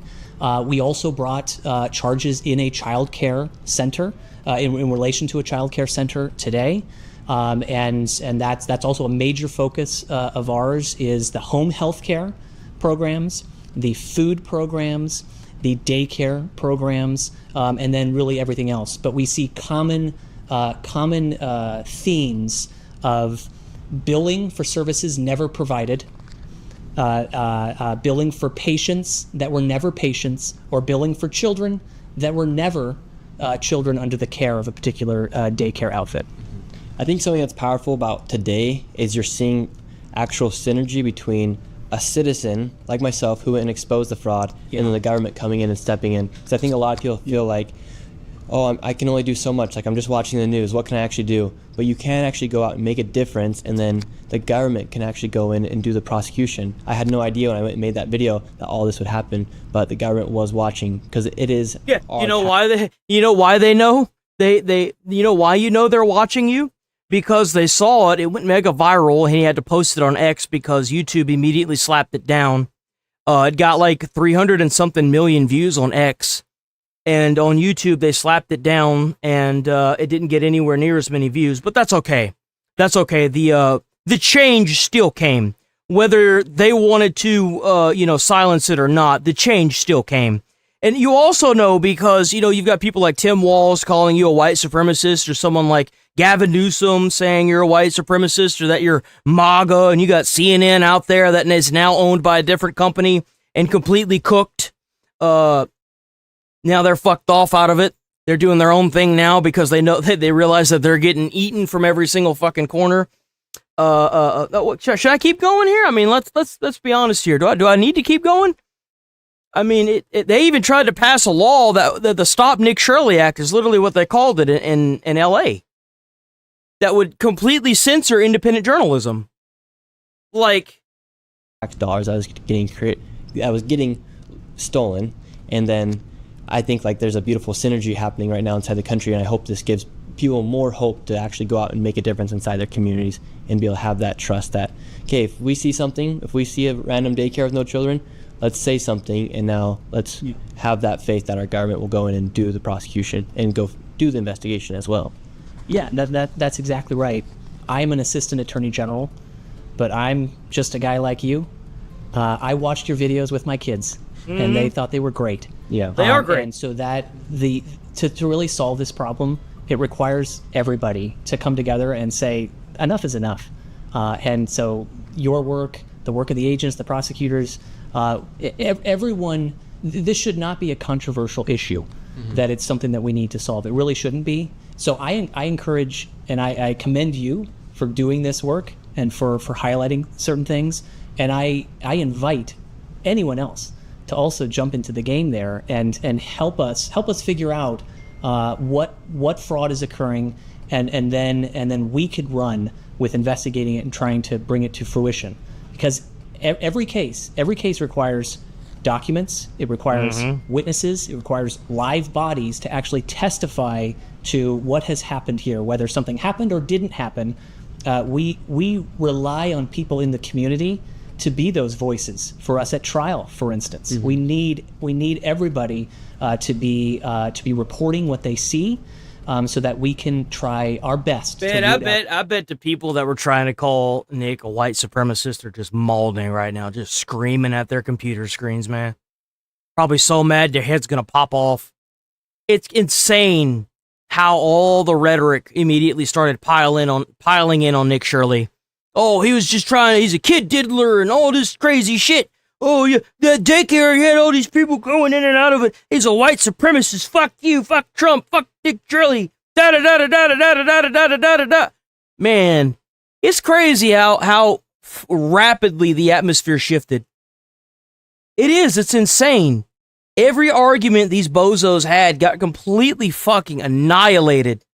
We also brought charges in a child care center, in relation to a child care center today. And that's also a major focus of ours, is the home health care programs, the food programs, the daycare programs, and then really everything else. But we see common themes of billing for services never provided, billing for patients that were never patients, or billing for children that were never children under the care of a particular daycare outfit. I think something that's powerful about today is you're seeing actual synergy between a citizen like myself who went and exposed the fraud, and then the government coming in and stepping in. Because I think a lot of people feel like, oh, I can only do so much. Like, I'm just watching the news. What can I actually do? But you can actually go out and make a difference, and then the government can actually go in and do the prosecution. I had no idea when I went and made that video that all this would happen, but the government was watching, because it is. Yeah, you know why they know? You know why they're watching you? Because they saw it. It went mega viral, and he had to post it on X because YouTube immediately slapped it down. It got like 300 and something million views on X. and on YouTube they slapped it down, and it didn't get anywhere near as many views. But that's okay. That's okay. The change still came, whether they wanted to silence it or not. The change still came. And you also know, because, you've got people like Tim Walz calling you a white supremacist, or someone like Gavin Newsom saying you're a white supremacist, or that you're MAGA, and you got CNN out there that is now owned by a different company and completely cooked. Now they're fucked off out of it. They're doing their own thing now because they realize that they're getting eaten from every single fucking corner. Should I keep going here? I mean, let's be honest here. Do I need to keep going? I mean, they even tried to pass a law that the Stop Nick Shirley Act is literally what they called it in L.A. that would completely censor independent journalism. Like, dollars I was getting stolen, and then I think like there's a beautiful synergy happening right now inside the country, and I hope this gives people more hope to actually go out and make a difference inside their communities and be able to have that trust that, okay, if we see something, if we see a random daycare with no children, let's say something, and now let's have that faith that our government will go in and do the prosecution and go do the investigation as well. Yeah, that's exactly right. I'm an assistant attorney general, but I'm just a guy like you. I watched your videos with my kids, and they thought they were great. Yeah, they are great. And so that to really solve this problem, it requires everybody to come together and say enough is enough. And so your work, the work of the agents, the prosecutors, everyone, this should not be a controversial issue, that it's something that we need to solve. It really shouldn't be. So I encourage and I commend you for doing this work and for highlighting certain things. And I invite anyone else to also jump into the game there and help us figure out what fraud is occurring, and then we could run with investigating it and trying to bring it to fruition. Because every case requires documents, it requires witnesses, it requires live bodies to actually testify to what has happened here, whether something happened or didn't happen. We rely on people in the community to be those voices for us at trial, for instance. We need everybody to be reporting what they see, so that we can try our best. Man, I bet the people that were trying to call Nick a white supremacist are just mauling right now, just screaming at their computer screens, man. Probably so mad their head's gonna pop off. It's insane how all the rhetoric immediately started piling in on Nick Shirley. Oh, he's a kid diddler and all this crazy shit. Oh, yeah, that daycare, he had all these people going in and out of it. He's a white supremacist. Fuck you, fuck Trump, fuck Nick Shirley. Da-da-da-da-da-da-da-da-da-da-da-da. Man, it's crazy how rapidly the atmosphere shifted. It's insane. Every argument these bozos had got completely fucking annihilated.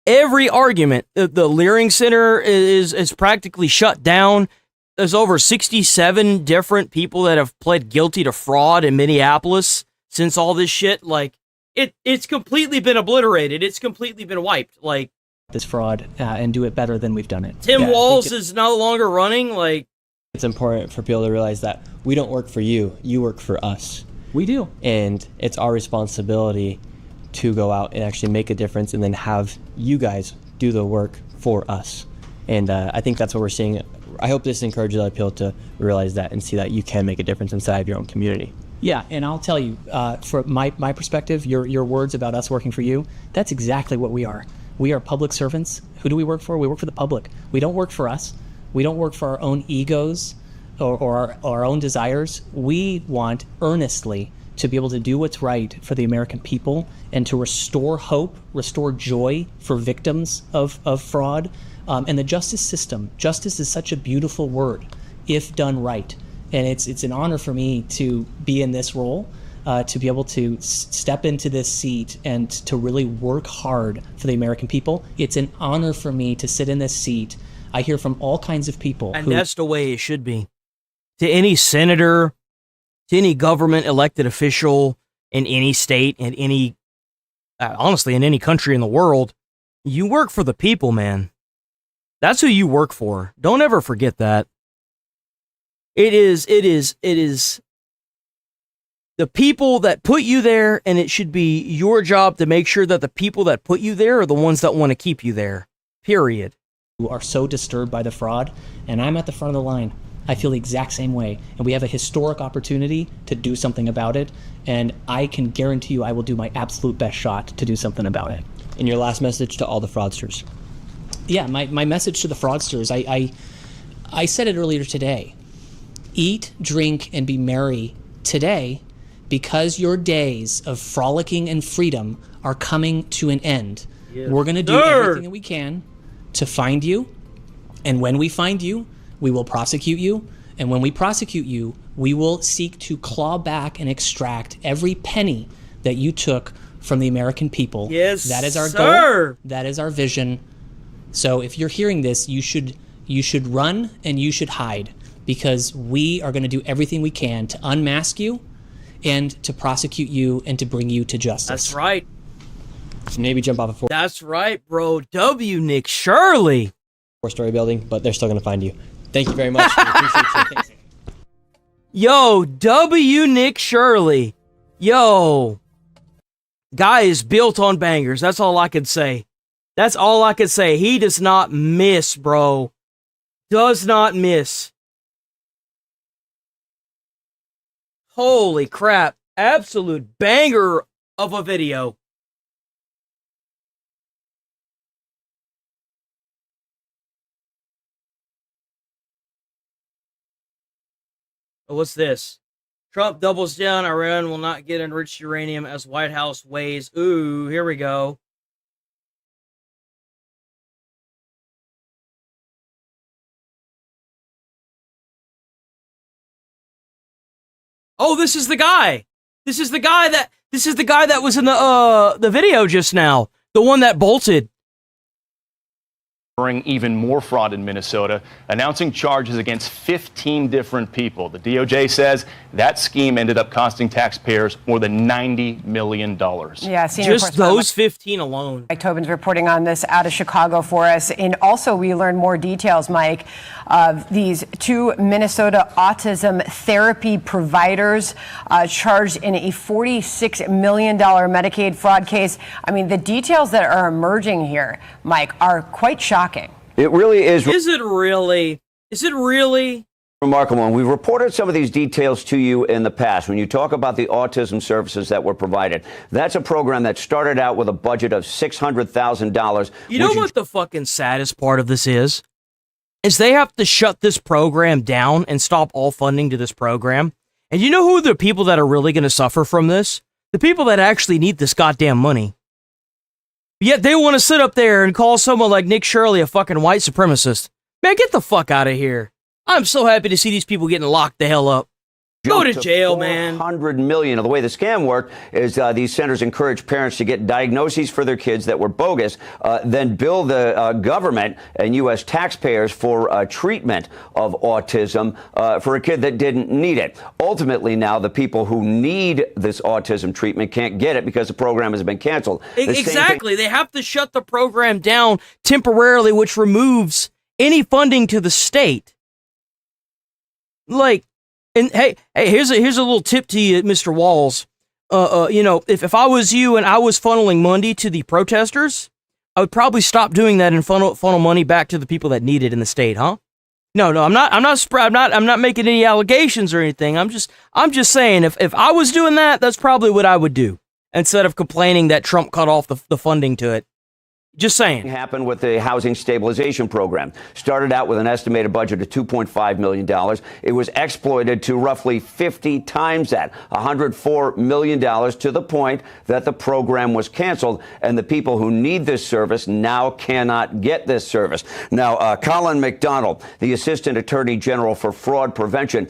Every argument. The Leering Center is practically shut down. There's over 67 different people that have pled guilty to fraud in Minneapolis since all this shit. Like, it's completely been obliterated. It's completely been wiped. Like, this fraud and do it better than we've done it. Tim Walz is no longer running. Like, it's important for people to realize that we don't work for you. You work for us. We do. And it's our responsibility to go out and actually make a difference and then have you guys do the work for us. And I think that's what we're seeing. I hope this encourages other people to realize that and see that you can make a difference inside of your own community. Yeah, and I'll tell you, from my perspective, your words about us working for you, that's exactly what we are. We are public servants. Who do we work for? We work for the public. We don't work for us. We don't work for our own egos or our own desires. We want earnestly to be able to do what's right for the American people and to restore hope, restore joy for victims of fraud. And the justice system. Justice is such a beautiful word, if done right. And it's an honor for me to be in this role, to be able to step into this seat and to really work hard for the American people. It's an honor for me to sit in this seat. I hear from all kinds of people. And that's the way it should be. To any senator, to any government elected official in any state, in any, honestly, in any country in the world, you work for the people, man. That's who you work for. Don't ever forget that. It is the people that put you there, and it should be your job to make sure that the people that put you there are the ones that want to keep you there. Period. Who are so disturbed by the fraud, and I'm at the front of the line. I feel the exact same way, and we have a historic opportunity to do something about it, and I can guarantee you I will do my absolute best shot to do something about it. And your last message to all the fraudsters? Yeah, my message to the fraudsters, I said it earlier today. Eat, drink, and be merry today, because your days of frolicking and freedom are coming to an end. Yes. We're going to do everything that we can to find you, and when we find you, we will prosecute you, and when we prosecute you, we will seek to claw back and extract every penny that you took from the American people. Yes, that is our sir. goal. That is our vision. So if you're hearing this, you should run and you should hide, because we are going to do everything we can to unmask you and to prosecute you and to bring you to justice. That's right. Maybe jump off a That's right, bro. W. Nick Shirley. four-story building, but they're still going to find you. Thank you very much. We appreciate you. Yo, W. Nick Shirley. Yo. Guy is built on bangers. That's all I can say. That's all I can say. He does not miss, bro. Does not miss. Holy crap. Absolute banger of a video. What's this? Trump doubles down. Iran will not get enriched uranium as White House weighs. Ooh, here we go. Oh, this is the guy. This is the guy that was in the video just now. The one that bolted. Even more fraud in Minnesota, announcing charges against 15 different people. The DOJ says that scheme ended up costing taxpayers more than $90 million. Yeah, just those 15 alone. Mike Tobin's reporting on this out of Chicago for us. And also, we learned more details, Mike, of these two Minnesota autism therapy providers charged in a $46 million Medicaid fraud case. I mean, the details that are emerging here, Mike, are quite shocking. It really is. Is it really? Is it really? Remarkable. And we've reported some of these details to you in the past. When you talk about the autism services that were provided, that's a program that started out with a budget of $600,000. You know what the fucking saddest part of this is? Is they have to shut this program down and stop all funding to this program. And you know who are the people that are really going to suffer from this? The people that actually need this goddamn money. Yet they want to sit up there and call someone like Nick Shirley a fucking white supremacist. Man, get the fuck out of here. I'm so happy to see these people getting locked the hell up. Go to jail, man. $100 million. The way the scam worked is these centers encourage parents to get diagnoses for their kids that were bogus, then bill the government and U.S. taxpayers for treatment of autism for a kid that didn't need it. Ultimately, now the people who need this autism treatment can't get it because the program has been canceled. Exactly. They have to shut the program down temporarily, which removes any funding to the state. Like, and hey, here's a little tip to you, Mr. Walls. You know, if I was you and I was funneling money to the protesters, I would probably stop doing that and funnel money back to the people that need it in the state, huh? No, I'm not making any allegations or anything. I'm just saying if I was doing that, that's probably what I would do instead of complaining that Trump cut off the funding to it. Just saying. Happened with the housing stabilization program. Started out with an estimated budget of $2.5 million. It was exploited to roughly 50 times that, $104 million, to the point that the program was canceled, and the people who need this service now cannot get this service. Now, Colin McDonald, the Assistant Attorney General for Fraud Prevention,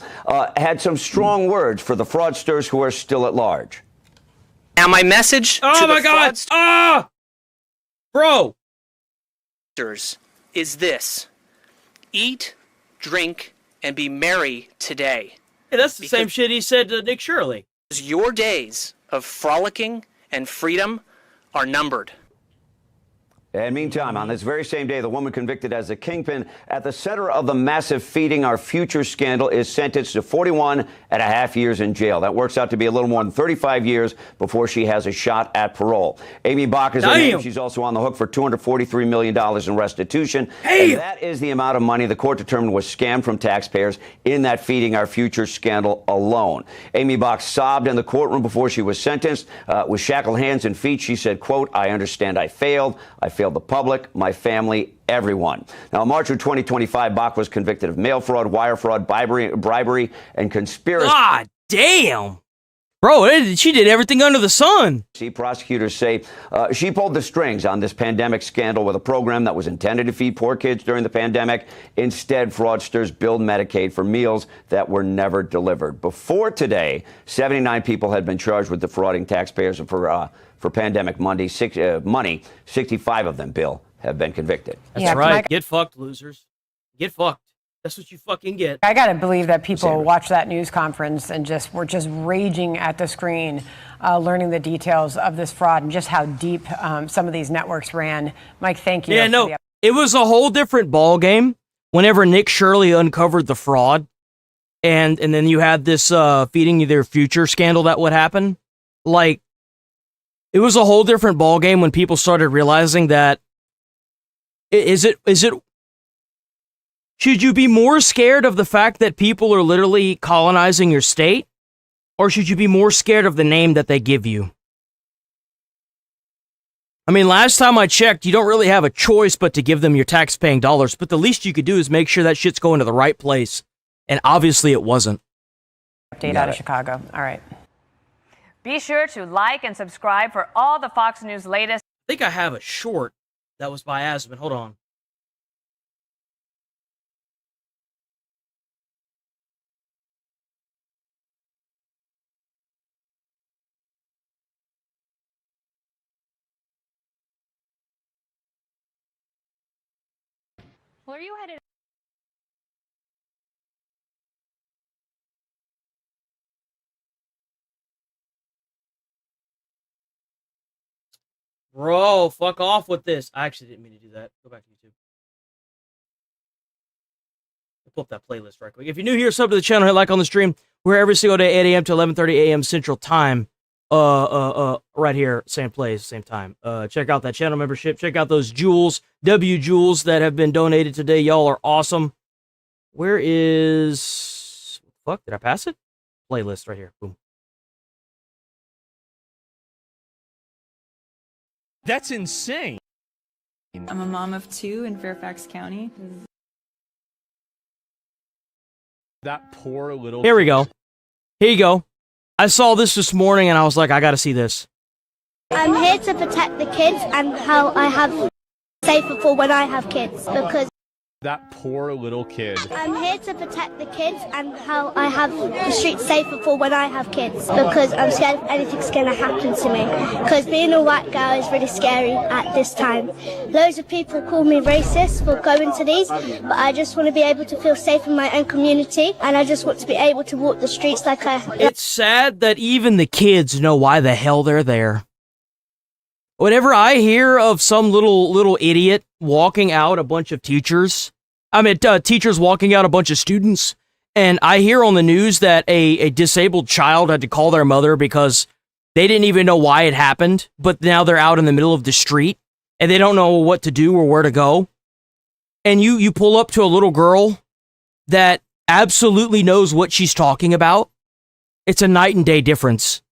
had some strong words for the fraudsters who are still at large. Now, my message to my God! Bro, is this: eat, drink, and be merry today. Hey, that's the same shit he said to Nick Shirley. Your days of frolicking and freedom are numbered. And meantime, on this very same day, the woman convicted as the kingpin at the center of the massive Feeding Our Future scandal is sentenced to 41.5 years in jail. That works out to be a little more than 35 years before she has a shot at parole. Amy Bach is her name. She's also on the hook for $243 million in restitution. And that is the amount of money the court determined was scammed from taxpayers in that Feeding Our Future scandal alone. Amy Bach sobbed in the courtroom before she was sentenced. With shackled hands and feet, she said, quote, "I understand I failed. I failed the public, my family, everyone." Now, in March of 2025, Bach was convicted of mail fraud, wire fraud, bribery, and conspiracy. God damn. Bro, she did everything under the sun. Prosecutors say she pulled the strings on this pandemic scandal with a program that was intended to feed poor kids during the pandemic. Instead, fraudsters billed Medicaid for meals that were never delivered. Before today, 79 people had been charged with defrauding taxpayers for pandemic money. 65 of them, Bill, have been convicted. That's right. Get fucked, losers. Get fucked. That's what you fucking get. I got to believe that people watch that news conference and were just raging at the screen, learning the details of this fraud and just how deep some of these networks ran. Mike, thank you. Yeah, no, it was a whole different ball game whenever Nick Shirley uncovered the fraud, and then you had this Feeding Their Future scandal that would happen. Like, it was a whole different ball game when people started realizing that should you be more scared of the fact that people are literally colonizing your state? Or should you be more scared of the name that they give you? I mean, last time I checked, you don't really have a choice but to give them your tax-paying dollars, but the least you could do is make sure that shit's going to the right place. And obviously it wasn't. Update out of Chicago. All right. Be sure to like and subscribe for all the Fox News latest. I think I have a short that was by Asman. Hold on. Where are you headed? Bro, fuck off with this. I actually didn't mean to do that. Go back to YouTube. I'll pull up that playlist right quick. If you're new here, sub to the channel, hit like on the stream. We're every single day, 8 a.m. to 11:30 a.m. Central Time. Right here, same place, same time. Check out that channel membership. Check out those jewels, jewels that have been donated today. Y'all are awesome. Where is... Fuck, did I pass it? Playlist right here. Boom. That's insane. I'm a mom of 2 in Fairfax County. That poor little... Here we go. Here you go. I saw this morning and I was like, I gotta see this. I'm here to protect the kids and how I have safer for when I have kids because That poor little kid. I'm here to protect the kids and how I have the streets safer for when I have kids because I'm scared if anything's going to happen to me because being a white girl is really scary at this time. Loads of people call me racist for going to these, but I just want to be able to feel safe in my own community and I just want to be able to walk the streets like I... It's sad that even the kids know why the hell they're there. Whenever I hear of some little idiot walking out a bunch of teachers, teachers walking out a bunch of students, and I hear on the news that a disabled child had to call their mother because they didn't even know why it happened, but now they're out in the middle of the street, and they don't know what to do or where to go. And you pull up to a little girl that absolutely knows what she's talking about. It's a night and day difference.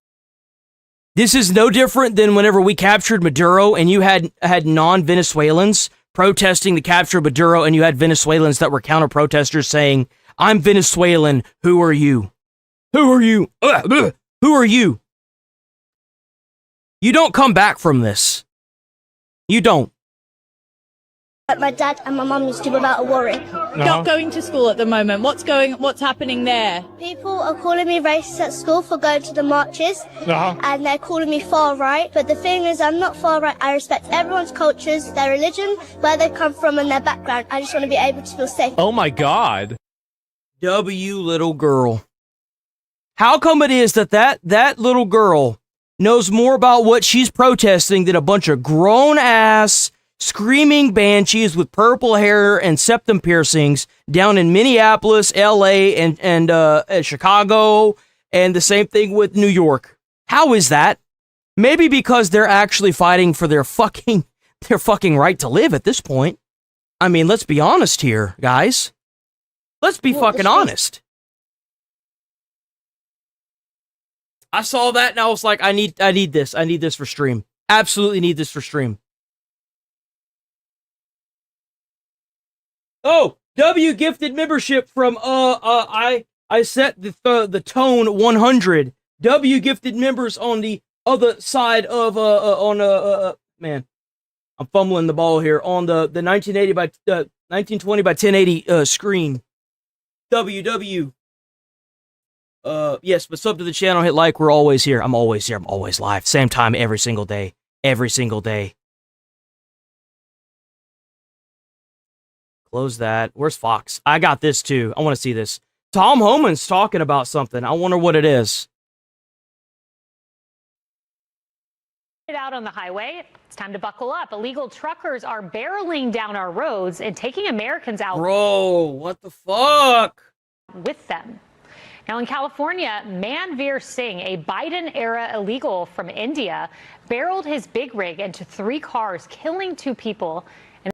This is no different than whenever we captured Maduro and you had non-Venezuelans protesting the capture of Maduro and you had Venezuelans that were counter-protesters saying, I'm Venezuelan, who are you? Who are you? Who are you? You don't come back from this. You don't. Like my dad and my mum used to without a worry. Not going to school at the moment. What's happening there? People are calling me racist at school for going to the marches, and they're calling me far right. But the thing is, I'm not far right. I respect everyone's cultures, their religion, where they come from, and their background. I just want to be able to feel safe. Oh my God. W little girl. How come it is that little girl knows more about what she's protesting than a bunch of grown-ass screaming banshees with purple hair and septum piercings down in Minneapolis, LA, and Chicago, and the same thing with New York. How is that? Maybe because they're actually fighting for their fucking right to live at this point. I mean, let's be honest here, guys. Let's be fucking honest. I saw that and I was like, I need this. I need this for stream. Absolutely need this for stream. Oh, W gifted membership from I set the tone 100. W gifted members on the other side of man, I'm fumbling the ball here on the 1980 by 1920 by 1080 screen. WW. Yes, but sub to the channel, hit like. We're always here. I'm always here. I'm always live. Same time every single day. Every single day. Close that. Where's Fox? I got this too. I want to see this. Tom Homan's talking about something. I wonder what it is. Out on the highway, it's time to buckle up. Illegal truckers are barreling down our roads and taking Americans out. Bro, what the fuck? With them. Now in California, Manveer Singh, a Biden-era illegal from India, barreled his big rig into 3 cars, killing 2 people, and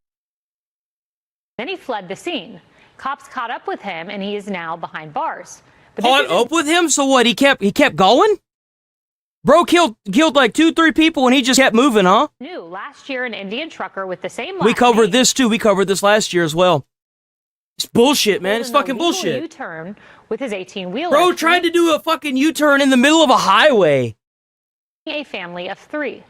then he fled the scene. Cops caught up with him, and he is now behind bars. But caught up with him? So what? He kept going? Bro killed like 2-3 people, and he just kept moving, huh? New last year, an Indian trucker with the same. We covered this too. We covered this last year as well. It's bullshit, man. It's fucking bullshit. U-turn with his 18-wheeler. Bro tried to do a fucking U-turn in the middle of a highway. A family of 3.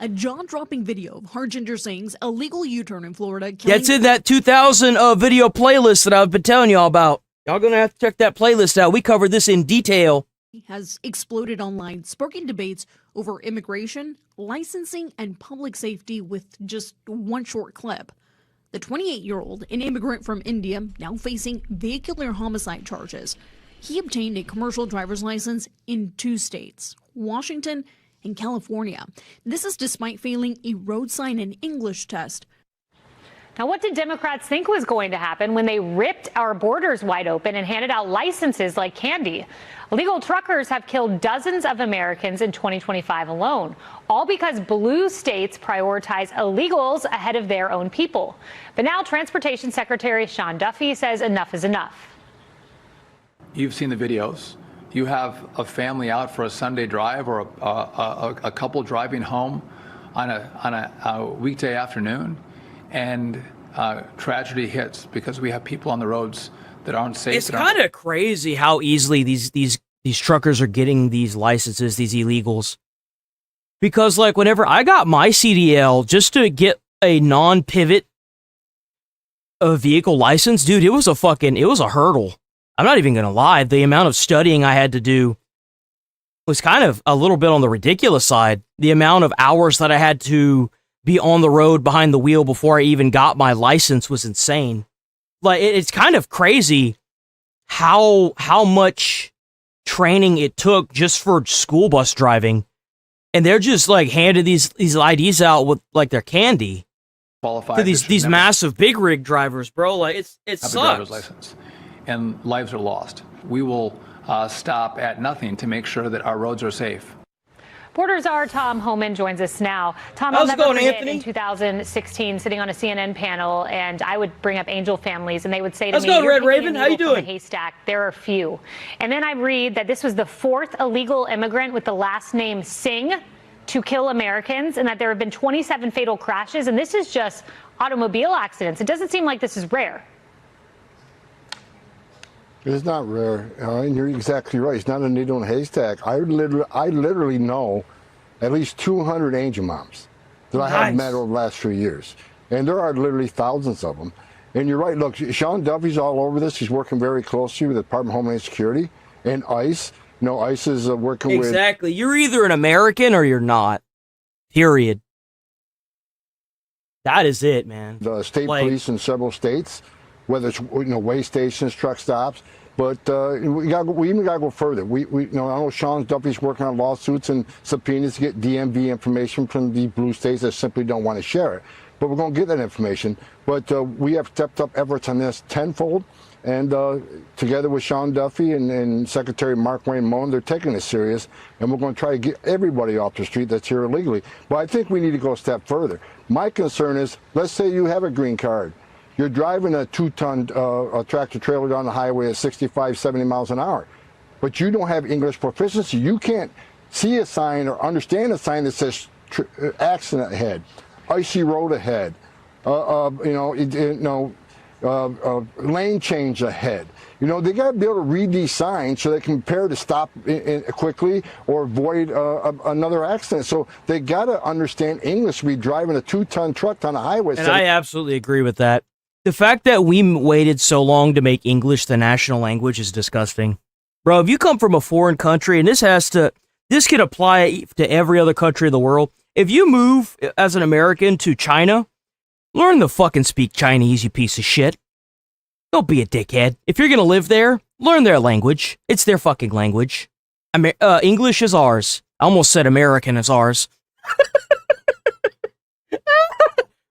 A jaw-dropping video of Harjinder Singh's illegal U-turn in Florida. That's in that 2000 video playlist that I've been telling y'all about. Y'all gonna have to check that playlist out. We covered this in detail. Has exploded online, sparking debates over immigration, licensing, and public safety with just one short clip. The 28-year-old, an immigrant from India, now facing vehicular homicide charges. He obtained a commercial driver's license in 2 states, Washington and California. This is despite failing a road sign and English test. Now, what did Democrats think was going to happen when they ripped our borders wide open and handed out licenses like candy? Illegal truckers have killed dozens of Americans in 2025 alone, all because blue states prioritize illegals ahead of their own people. But now Transportation Secretary Sean Duffy says enough is enough. You've seen the videos. You have a family out for a Sunday drive or a couple driving home on a weekday afternoon, and tragedy hits because we have people on the roads that aren't safe. It's kind of crazy how easily these truckers are getting these licenses, these illegals. Because like whenever I got my CDL just to get a non-pivot vehicle license, dude, it was a hurdle. I'm not even gonna lie. The amount of studying I had to do was kind of a little bit on the ridiculous side. The amount of hours that I had to be on the road behind the wheel before I even got my license was insane. Like, it's kind of crazy how much training it took just for school bus driving. And they're just like handing these IDs out with like their candy to these massive big rig drivers, bro. Like, it sucks. Driver's license. And lives are lost. We will stop at nothing to make sure that our roads are safe. Borders Czar Tom Homan joins us now. Tom, I'll never forget in 2016 sitting on a CNN panel, and I would bring up angel families, and they would say to me, Red Raven, how you doing? Haystack, there are few. And then I read that this was the 4th illegal immigrant with the last name Singh to kill Americans, and that there have been 27 fatal crashes, and this is just automobile accidents. It doesn't seem like this is rare. It's not rare, and you're exactly right. It's not a needle in a haystack. I literally know at least 200 angel moms that I have met over the last few years, and there are literally thousands of them. And you're right. Look, Sean Duffy's all over this. He's working very closely with the Department of Homeland Security and ICE. You know, ICE is working with... Exactly. You're either an American or you're not. Period. That is it, man. The state police in several states, whether it's way stations, truck stops, but we even gotta go further. I know Sean Duffy's working on lawsuits and subpoenas to get DMV information from the blue states that simply don't want to share it. but we're going to get that information. But we have stepped up efforts on this tenfold, and together with Sean Duffy and Secretary Mark Wayne Moen, they're taking this serious, and we're going to try to get everybody off the street that's here illegally. But I think we need to go a step further. My concern is, let's say you have a green card. You're driving a 2-ton tractor trailer down the highway at 65, 70 miles an hour, but you don't have English proficiency. You can't see a sign or understand a sign that says accident ahead, icy road ahead, lane change ahead. You know, they got to be able to read these signs so they can prepare to stop quickly or avoid another accident. So they got to understand English to be driving a 2-ton truck on a highway. And I absolutely agree with that. The fact that we waited so long to make English the national language is disgusting. Bro, if you come from a foreign country, and this could apply to every other country in the world. If you move as an American to China, learn to fucking speak Chinese, you piece of shit. Don't be a dickhead. If you're gonna live there, learn their language. It's their fucking language. English is ours. I almost said American is ours.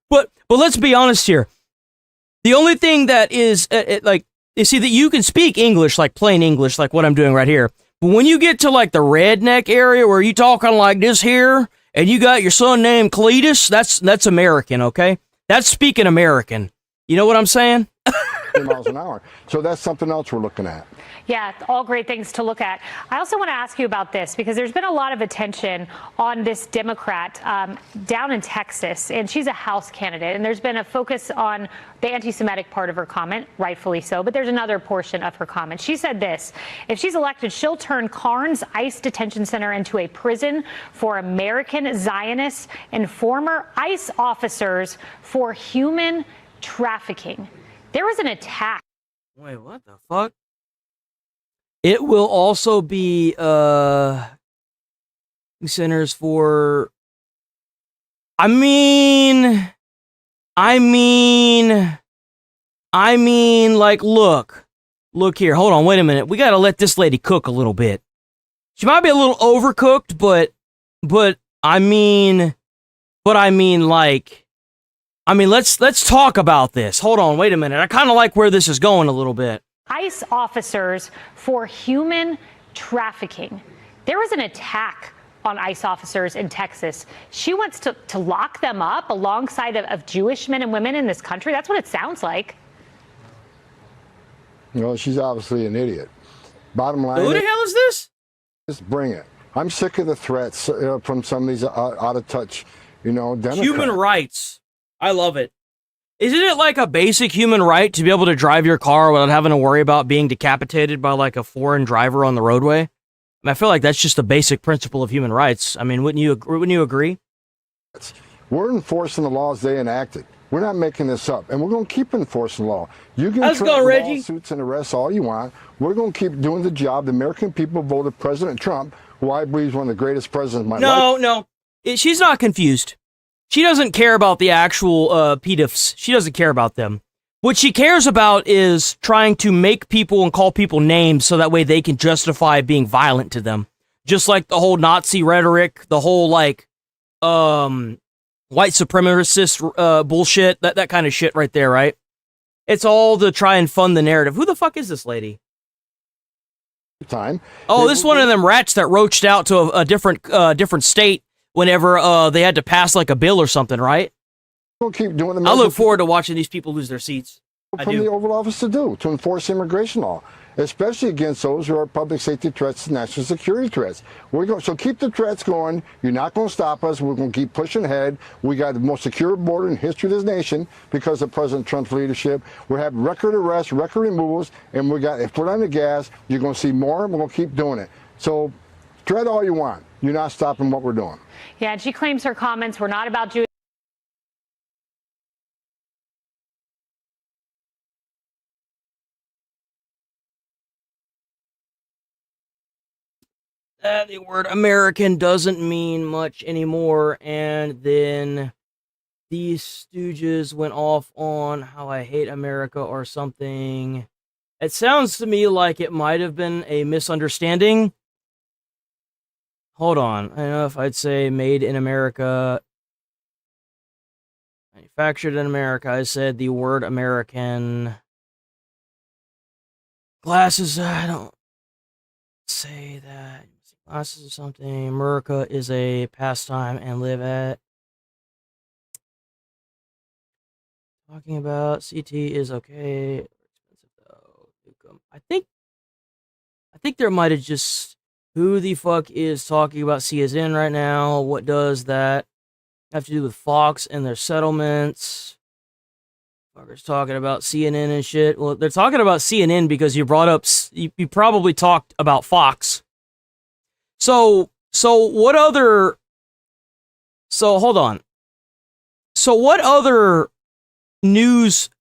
But let's be honest here. The only thing that is, you see that you can speak English, like plain English, like what I'm doing right here. But when you get to like the redneck area where you talking like this here, and you got your son named Cletus, that's American, okay? That's speaking American. You know what I'm saying? Miles an hour. So that's something else we're looking at. Yeah, all great things to look at. I also want to ask you about this because there's been a lot of attention on this Democrat down in Texas, and she's a House candidate, and there's been a focus on the anti-Semitic part of her comment, rightfully so, but there's another portion of her comment. She said this: if she's elected, she'll turn Carnes ICE detention center into a prison for American Zionists and former ICE officers for human trafficking. There was an attack. Wait, what the fuck? It will also be centers for. I mean, like, look here. Hold on, wait a minute. We gotta let this lady cook a little bit. She might be a little overcooked, but let's talk about this. Hold on, wait a minute. I kind of like where this is going a little bit. ICE officers for human trafficking. There was an attack on ICE officers in Texas. She wants to lock them up alongside of Jewish men and women in this country. That's what it sounds like. You know, she's obviously an idiot. Bottom line. Who the hell is this? Just bring it. I'm sick of the threats from some of these out of touch, Democrats. Human rights. I love it. Isn't it like a basic human right to be able to drive your car without having to worry about being decapitated by like a foreign driver on the roadway? I feel like that's just a basic principle of human rights. I mean, wouldn't you agree? We're enforcing the laws they enacted. We're not making this up, and we're going to keep enforcing the law. You can Let's go, Reggie. Lawsuits and arrests all you want. We're going to keep doing the job. The American people voted President Trump, who I believe is one of the greatest presidents of my life. No. She's not confused. She doesn't care about the actual pedofs. She doesn't care about them. What she cares about is trying to make people and call people names so that way they can justify being violent to them. Just like the whole Nazi rhetoric, the whole like white supremacist bullshit, that kind of shit right there, right? It's all to try and fund the narrative. Who the fuck is this lady? This is one of them rats that roached out to a different state whenever they had to pass like a bill or something, right? We'll keep doing the I look forward to watching these people lose their seats. From the Oval Office to enforce immigration law, especially against those who are public safety threats and national security threats. So keep the threats going. You're not going to stop us. We're going to keep pushing ahead. We got the most secure border in history of this nation because of President Trump's leadership. We have record arrests, record removals, and we got foot on the gas. You're going to see more, and we're going to keep doing it. So threat all you want. You're not stopping what we're doing. Yeah, and she claims her comments were not about Jewish. The word American doesn't mean much anymore, and then these stooges went off on how I hate America or something. It sounds to me like it might have been a misunderstanding. Hold on. I don't know if I'd say made in America. Manufactured in America. I said the word American. Glasses, I don't say that. Glasses or something. America is a pastime and live at. Talking about CT is okay. Expensive though. I think there might have just. Who the fuck is talking about CSN right now? What does that have to do with Fox and their settlements? Fuckers talking about CNN and shit. Well, they're talking about CNN because you brought up. You probably talked about Fox. So what other? So hold on. So what other news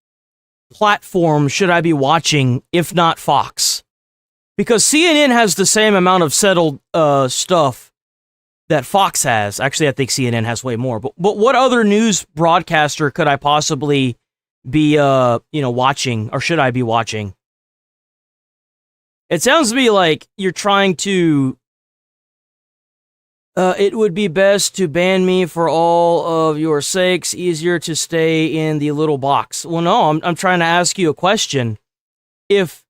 platform should I be watching if not Fox? Because CNN has the same amount of settled stuff that Fox has. Actually, I think CNN has way more. But what other news broadcaster could I possibly be watching, or should I be watching? It sounds to me like you're trying to. It would be best to ban me for all of your sakes. Easier to stay in the little box. Well, no, I'm trying to ask you a question. If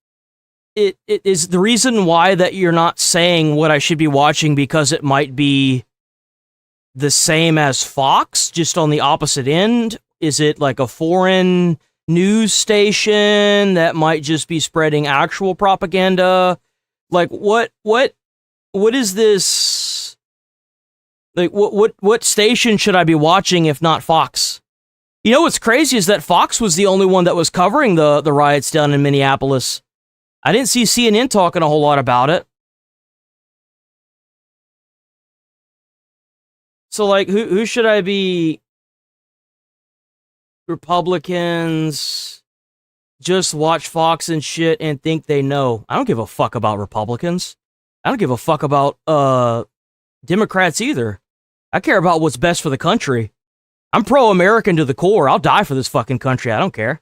it is the reason why that you're not saying what I should be watching because it might be the same as Fox, just on the opposite end? Is it like a foreign news station that might just be spreading actual propaganda? Like what is this? Like what station should I be watching if not Fox? You know what's crazy is that Fox was the only one that was covering the riots down in Minneapolis. I didn't see CNN talking a whole lot about it. So like who should I be? Republicans just watch Fox and shit and think they know. I don't give a fuck about Republicans. I don't give a fuck about Democrats either. I care about what's best for the country. I'm pro-American to the core. I'll die for this fucking country. I don't care.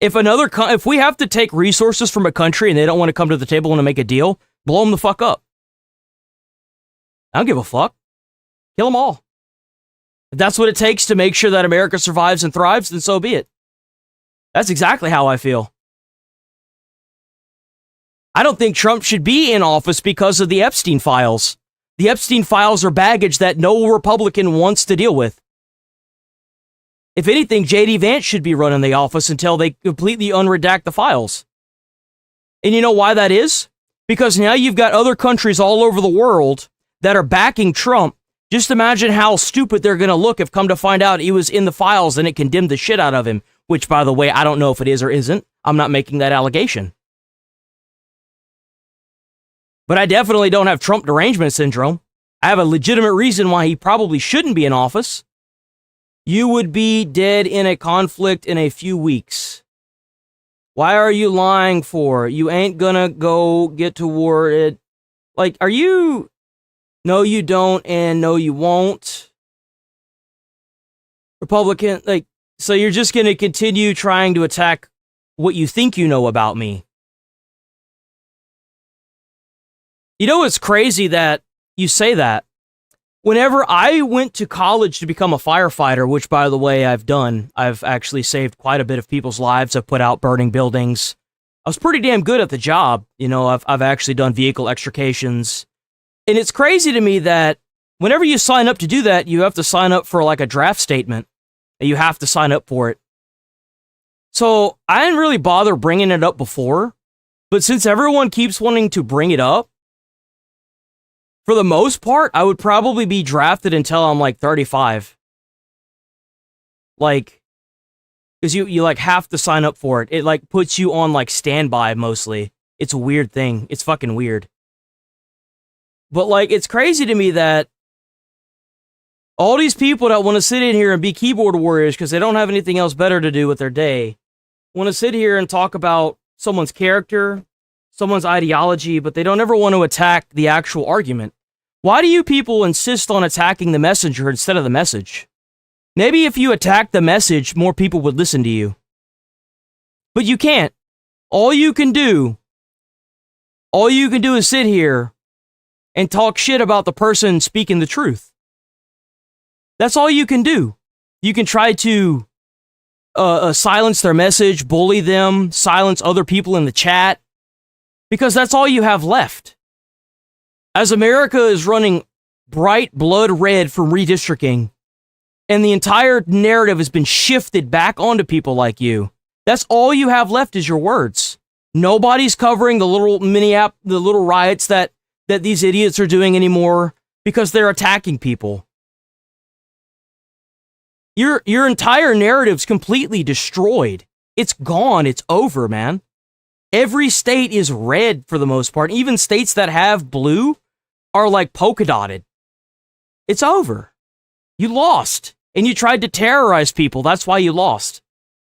If we have to take resources from a country and they don't want to come to the table and make a deal, blow them the fuck up. I don't give a fuck. Kill them all. If that's what it takes to make sure that America survives and thrives, then so be it. That's exactly how I feel. I don't think Trump should be in office because of the Epstein files. The Epstein files are baggage that no Republican wants to deal with. If anything, J.D. Vance should be running the office until they completely unredact the files. And you know why that is? Because now you've got other countries all over the world that are backing Trump. Just imagine how stupid they're going to look if come to find out he was in the files and it condemned the shit out of him. Which, by the way, I don't know if it is or isn't. I'm not making that allegation. But I definitely don't have Trump derangement syndrome. I have a legitimate reason why he probably shouldn't be in office. You would be dead in a conflict in a few weeks. Why are you lying for? You ain't gonna go get to war. Like, are you... No, you don't, and no, you won't. Republican, like, so you're just gonna continue trying to attack what you think you know about me. You know, it's crazy that you say that. Whenever I went to college to become a firefighter, which, by the way, I've done, I've actually saved quite a bit of people's lives. I've put out burning buildings. I was pretty damn good at the job. You know, I've actually done vehicle extrications. And it's crazy to me that whenever you sign up to do that, you have to sign up for like a draft statement. And you have to sign up for it. So I didn't really bother bringing it up before. But since everyone keeps wanting to bring it up, for the most part, I would probably be drafted until I'm like 35. Like, because you like have to sign up for it. It like puts you on like standby mostly. It's a weird thing. It's fucking weird. But like, it's crazy to me that all these people that want to sit in here and be keyboard warriors because they don't have anything else better to do with their day want to sit here and talk about someone's character, someone's ideology, but they don't ever want to attack the actual argument. Why do you people insist on attacking the messenger instead of the message? Maybe if you attack the message, more people would listen to you. But you can't. All you can do is sit here and talk shit about the person speaking the truth. That's all you can do. You can try to silence their message, bully them, silence other people in the chat, because that's all you have left. As America is running bright blood red from redistricting, and the entire narrative has been shifted back onto people like you, that's all you have left is your words. Nobody's covering the little riots that these idiots are doing anymore because they're attacking people. Your entire narrative's completely destroyed. It's gone. It's over, man. Every state is red for the most part. Even states that have blue are like polka dotted. It's over. You lost. And you tried to terrorize people. That's why you lost.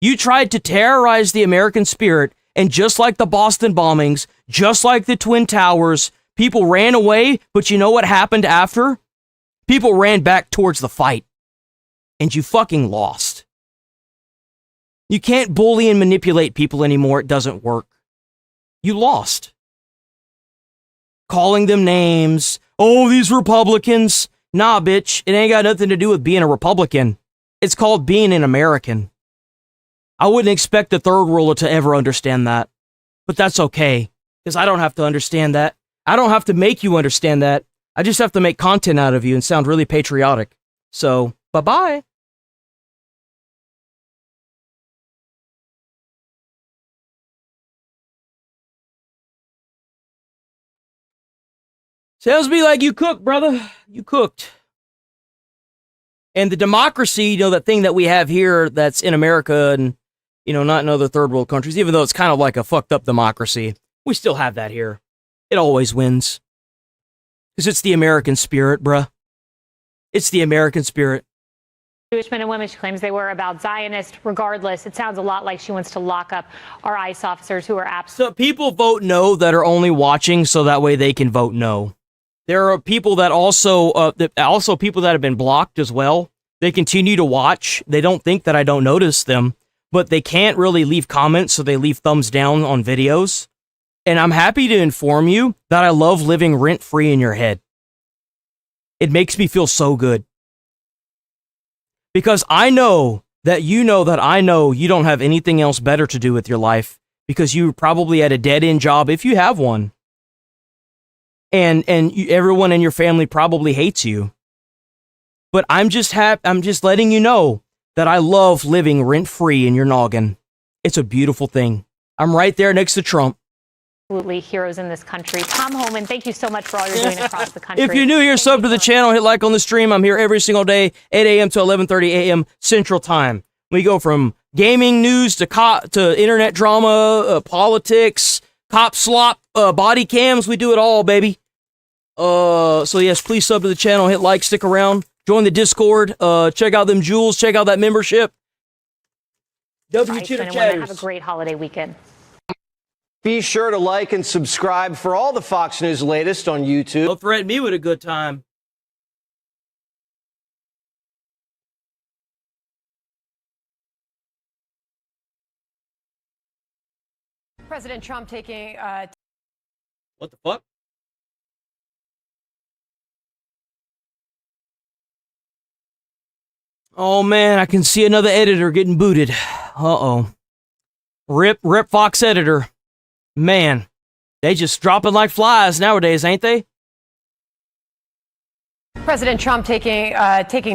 You tried to terrorize the American spirit, and just like the Boston bombings, just like the Twin Towers, people ran away, but you know what happened after? People ran back towards the fight. And you fucking lost. You can't bully and manipulate people anymore. It doesn't work. You lost. Calling them names. Oh, these Republicans. Nah, bitch. It ain't got nothing to do with being a Republican. It's called being an American. I wouldn't expect the third worlder to ever understand that. But that's okay. Because I don't have to understand that. I don't have to make you understand that. I just have to make content out of you and sound really patriotic. So, bye-bye. Sounds to me like you cooked, brother. You cooked. And the democracy, you know, that thing that we have here that's in America and, you know, not in other third world countries, even though it's kind of like a fucked up democracy, we still have that here. It always wins. Because it's the American spirit, bruh. It's the American spirit. Jewish men and women, she claims they were about Zionist. Regardless, it sounds a lot like she wants to lock up our ICE officers who are absent. So people vote no that are only watching so that way they can vote no. There are people that also people that have been blocked as well. They continue to watch. They don't think that I don't notice them, but they can't really leave comments, so they leave thumbs down on videos. And I'm happy to inform you that I love living rent-free in your head. It makes me feel so good. Because I know that I know you don't have anything else better to do with your life, because you probably had a dead-end job if you have one. And everyone in your family probably hates you. But I'm just letting you know that I love living rent-free in your noggin. It's a beautiful thing. I'm right there next to Trump. Absolutely heroes in this country. Tom Holman, thank you so much for all you're doing across the country. If you're new here, sub to the channel, hit like on the stream. I'm here every single day, 8 a.m. to 11:30 a.m. Central Time. We go from gaming news to internet drama, politics, cop slop, body cams. We do it all, baby. So yes, please sub to the channel, hit like, stick around, join the Discord, check out them jewels, check out that membership. Chitter Chatters. Have a great holiday weekend. Be sure to like and subscribe for all the Fox News latest on YouTube. Don't threaten me with a good time. President Trump taking... What the fuck? Oh man, I can see another editor getting booted. Uh-oh. Rip Fox editor. Man, they just dropping like flies nowadays, ain't they? President Trump taking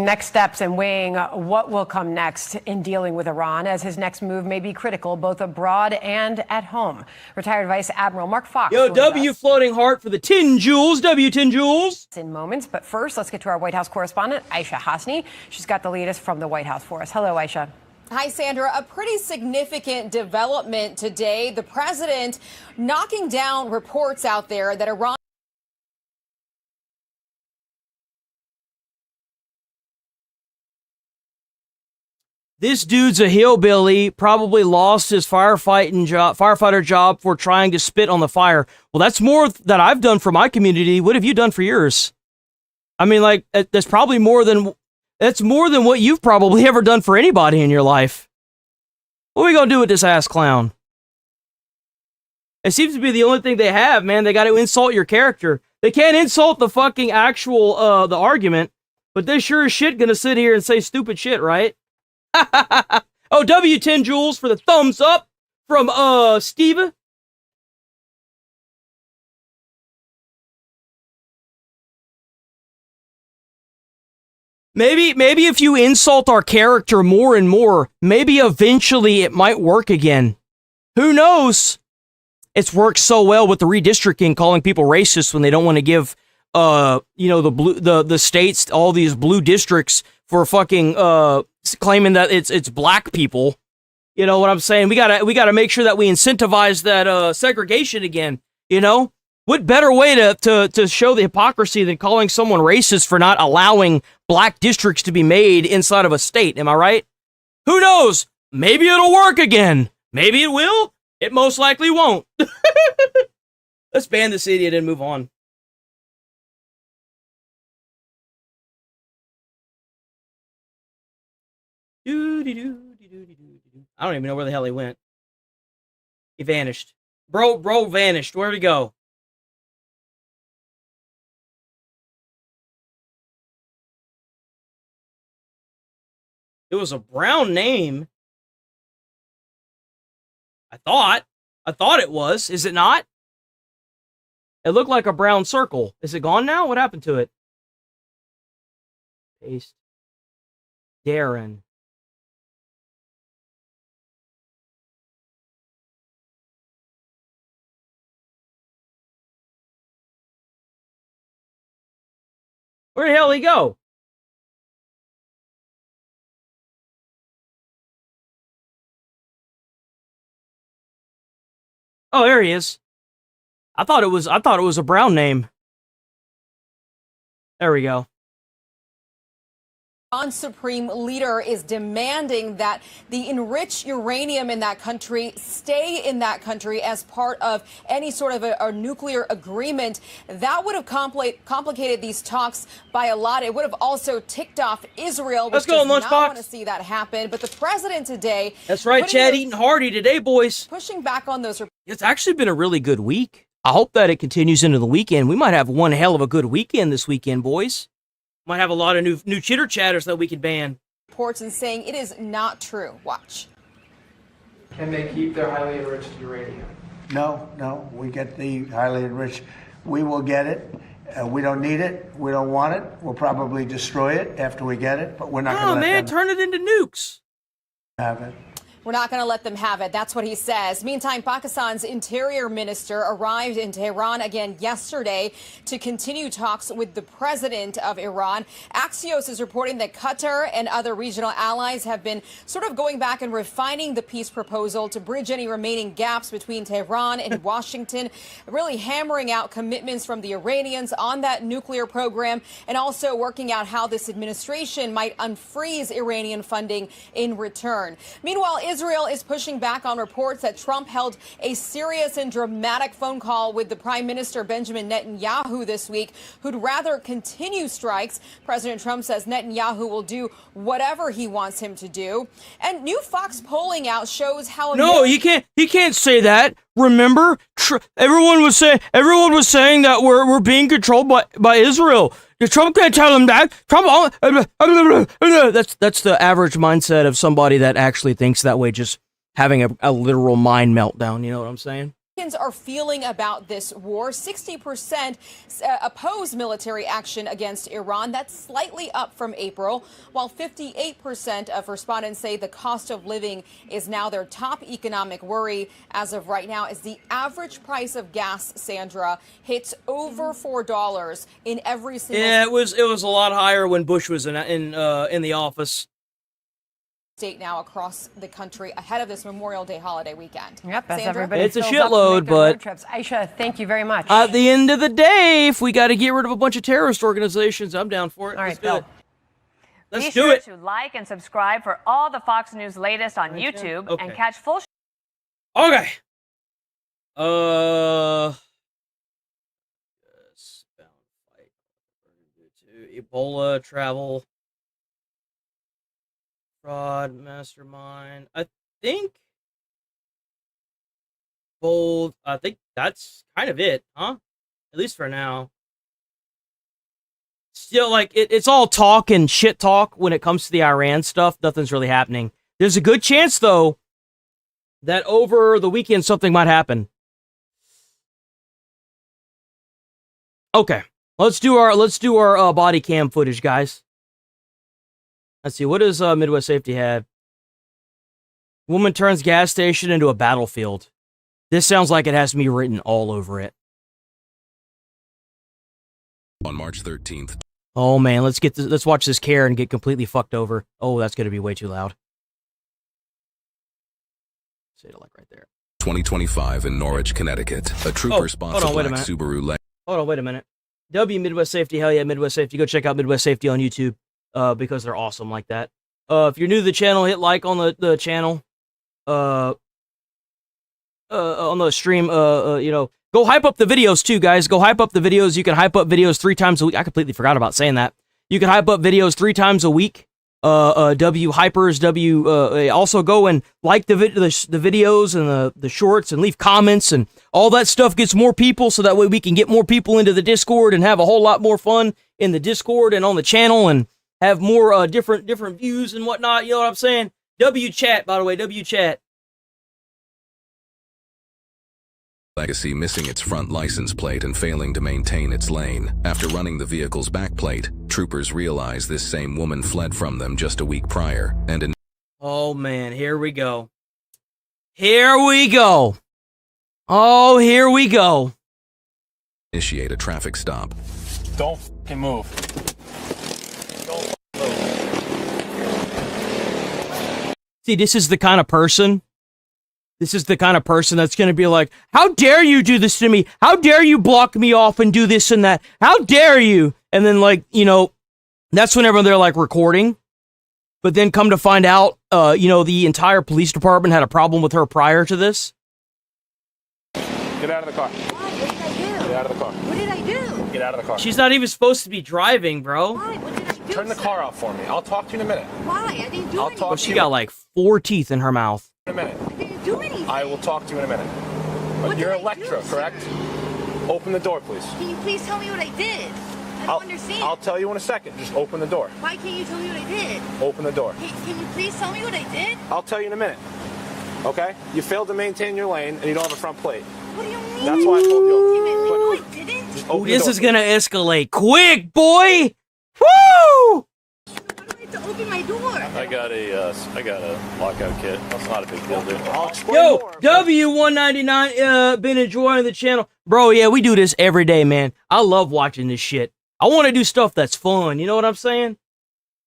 next steps and weighing what will come next in dealing with Iran, as his next move may be critical both abroad and at home. Retired Vice Admiral Mark Fox. Yo, W floating heart for the 10 jewels. W 10 jewels. In moments, but first, let's get to our White House correspondent, Aisha Hasni. She's got the latest from the White House for us. Hello, Aisha. Hi, Sandra. A pretty significant development today. The president knocking down reports out there that Iran. This dude's a hillbilly, probably lost his firefighter job for trying to spit on the fire. Well, that's more that I've done for my community. What have you done for yours? I mean, like, that's more than what you've probably ever done for anybody in your life. What are we gonna do with this ass clown? It seems to be the only thing they have, man. They got to insult your character. They can't insult the fucking actual, the argument, but they sure as shit gonna sit here and say stupid shit, right? Oh, W10 Jules for the thumbs up from Steve. Maybe if you insult our character more and more, maybe eventually it might work again. Who knows? It's worked so well with the redistricting, calling people racist when they don't want to give the states all these blue districts for fucking claiming that it's black people. You know what I'm saying? We gotta make sure that we incentivize that segregation again. You know? What better way to show the hypocrisy than calling someone racist for not allowing black districts to be made inside of a state? Am I right? Who knows? Maybe it'll work again. Maybe it will. It most likely won't. Let's ban this idiot and move on. I don't even know where the hell he went. He vanished. Bro vanished. Where'd he go? It was a brown name. I thought it was. Is it not? It looked like a brown circle. Is it gone now? What happened to it? Paste. Darren. Where the hell did he go? Oh, there he is. I thought it was a brown name. There we go. Iran's supreme leader is demanding that the enriched uranium in that country stay in that country as part of any sort of a nuclear agreement. That would have complicated these talks by a lot. It would have also ticked off Israel, which does not want to see that happen. But the president today... That's right, Chad eating hearty today, boys. Pushing back on those... It's actually been a really good week. I hope that it continues into the weekend. We might have one hell of a good weekend this weekend, boys. Might have a lot of new chitter chatters that we could ban. Reports and saying it is not true. Watch. Can they keep their highly enriched uranium? No, we get the highly enriched. We will get it. We don't need it. We don't want it. We'll probably destroy it after we get it, but we're not going to let them turn it into nukes. Have it. We're not going to let them have it. That's what he says. Meantime, Pakistan's interior minister arrived in Tehran again yesterday to continue talks with the president of Iran. Axios is reporting that Qatar and other regional allies have been sort of going back and refining the peace proposal to bridge any remaining gaps between Tehran and Washington, really hammering out commitments from the Iranians on that nuclear program and also working out how this administration might unfreeze Iranian funding in return. Meanwhile, Israel is pushing back on reports that Trump held a serious and dramatic phone call with the Prime Minister Benjamin Netanyahu this week, who'd rather continue strikes. President Trump says Netanyahu will do whatever he wants him to do. And new Fox polling out shows how... No, he can't say that. Remember, everyone was saying that we're being controlled by Israel. Trump can't tell him that. Trump, that's the average mindset of somebody that actually thinks that way, just having a literal mind meltdown. You know what I'm saying? Are feeling about this war. 60% oppose military action against Iran. That's slightly up from April, while 58% of respondents say the cost of living is now their top economic worry as of right now, as the average price of gas, Sandra, hits over $4 in every single... Yeah, it was a lot higher when Bush was in the office. State now across the country ahead of this Memorial Day holiday weekend. Yep, as Sandra? everybody it's a fills up to shitload, make their but road trips. Aisha, thank you very much. At the end of the day, if we got to get rid of a bunch of terrorist organizations, I'm down for it. All right, Let's do it. Let's Be do sure it. to like and subscribe for all the Fox News latest on YouTube and catch full... Okay. Ebola, travel, fraud, mastermind. I think that's kind of it, huh? At least for now. still, like, it's all talk and shit talk when it comes to the Iran stuff. Nothing's really happening. There's a good chance, though, that over the weekend something might happen. Okay, let's do our body cam footage, guys. Let's see, what does Midwest Safety have? Woman turns gas station into a battlefield. This sounds like it has me written all over it. On March 13th. Oh man, let's watch this Karen get completely fucked over. Oh, that's gonna be way too loud. Say it like right there. 2025 in Norwich, Connecticut. A trooper spots a black Subaru. Hold on, wait a minute. W Midwest Safety, hell yeah, Midwest Safety. Go check out Midwest Safety on YouTube, because they're awesome like that. If you're new to the channel, hit like on the channel. On the stream, you know, go hype up the videos too, guys. Go hype up the videos. You can hype up videos 3 times a week. I completely forgot about saying that. You can hype up videos 3 times a week. W hypers, also go and like the videos and the shorts and leave comments, and all that stuff gets more people, so that way we can get more people into the Discord and have a whole lot more fun in the Discord and on the channel, and have more different views and whatnot. You know what I'm saying? W chat, by the way, W chat. Legacy missing its front license plate and failing to maintain its lane. After running the vehicle's back plate, troopers realized this same woman fled from them just a week prior, and Oh man, here we go. Here we go. Oh, here we go. Initiate a traffic stop. Don't f***ing move. Don't move. See, this is the kind of person. This is the kind of person that's going to be like, how dare you do this to me? How dare you block me off and do this and that? How dare you? And then, like, you know, that's whenever they're, like, recording. But then come to find out, you know, the entire police department had a problem with her prior to this. Get out of the car. Why? What did I do? Get out of the car. What did I do? Get out of the car. She's not even supposed to be driving, bro. Why? What did I do? Turn the car off for me. I'll talk to you in a minute. Why? I didn't do anything. Well, she got, like, 4 teeth in her mouth. In a minute. I didn't do anything. I will talk to you in a minute. What You're did I Electra, do, correct? Open the door, please. Can you please tell me what I did? I don't understand. I'll tell you in a second. Just open the door. Why can't you tell me what I did? Open the door. Hey, can you please tell me what I did? I'll tell you in a minute. Okay? You failed to maintain your lane, and you don't have a front plate. What do you mean? That's why I told you. No, I didn't. Just Oh, open the this door, is gonna escalate quick, boy! Woo! I have to open my door. I got a lockout kit. That's not a big deal, dude. Yo, W199, been enjoying the channel. Bro, yeah, we do this every day, man. I love watching this shit. I want to do stuff that's fun, you know what I'm saying?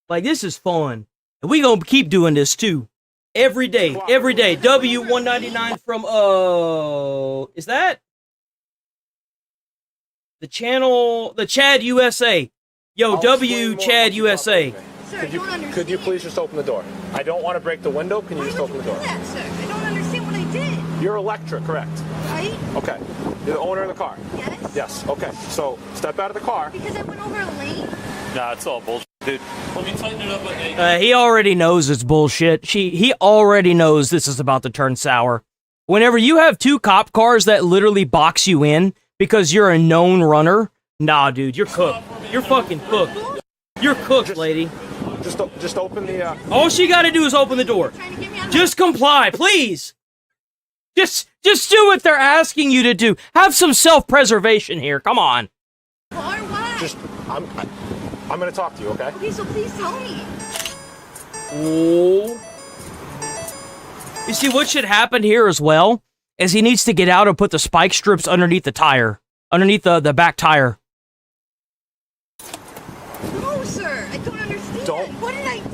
Like, this is fun. And we gonna keep doing this, too. Every day, every day. W199 from, is that? The channel, the Chad USA. Yo, W Chad USA. Sir, Could you please just open the door? I don't want to break the window. Can you just open the door? that, sir? I don't understand what I did. You're Electra, correct? Right? Okay. You're the owner of the car? Yes. Yes. Okay. So step out of the car. Because I went over a lane. Nah, it's all bullshit, dude. Let me tighten it up like He already knows it's bullshit. He already knows this is about to turn sour. Whenever you have 2 cop cars that literally box you in because you're a known runner, nah, dude, you're cooked. You're fucking cooked. You're cooked, lady. Just open the. All she got to do is open the door. Just comply, please. Just do what they're asking you to do. Have some self-preservation here. Come on. Or what? Just I'm gonna talk to you, okay? Okay, so please tell me. Oh. You see, what should happen here as well is he needs to get out and put the spike strips underneath the tire, underneath the back tire. No, sir. I don't understand. What did I do?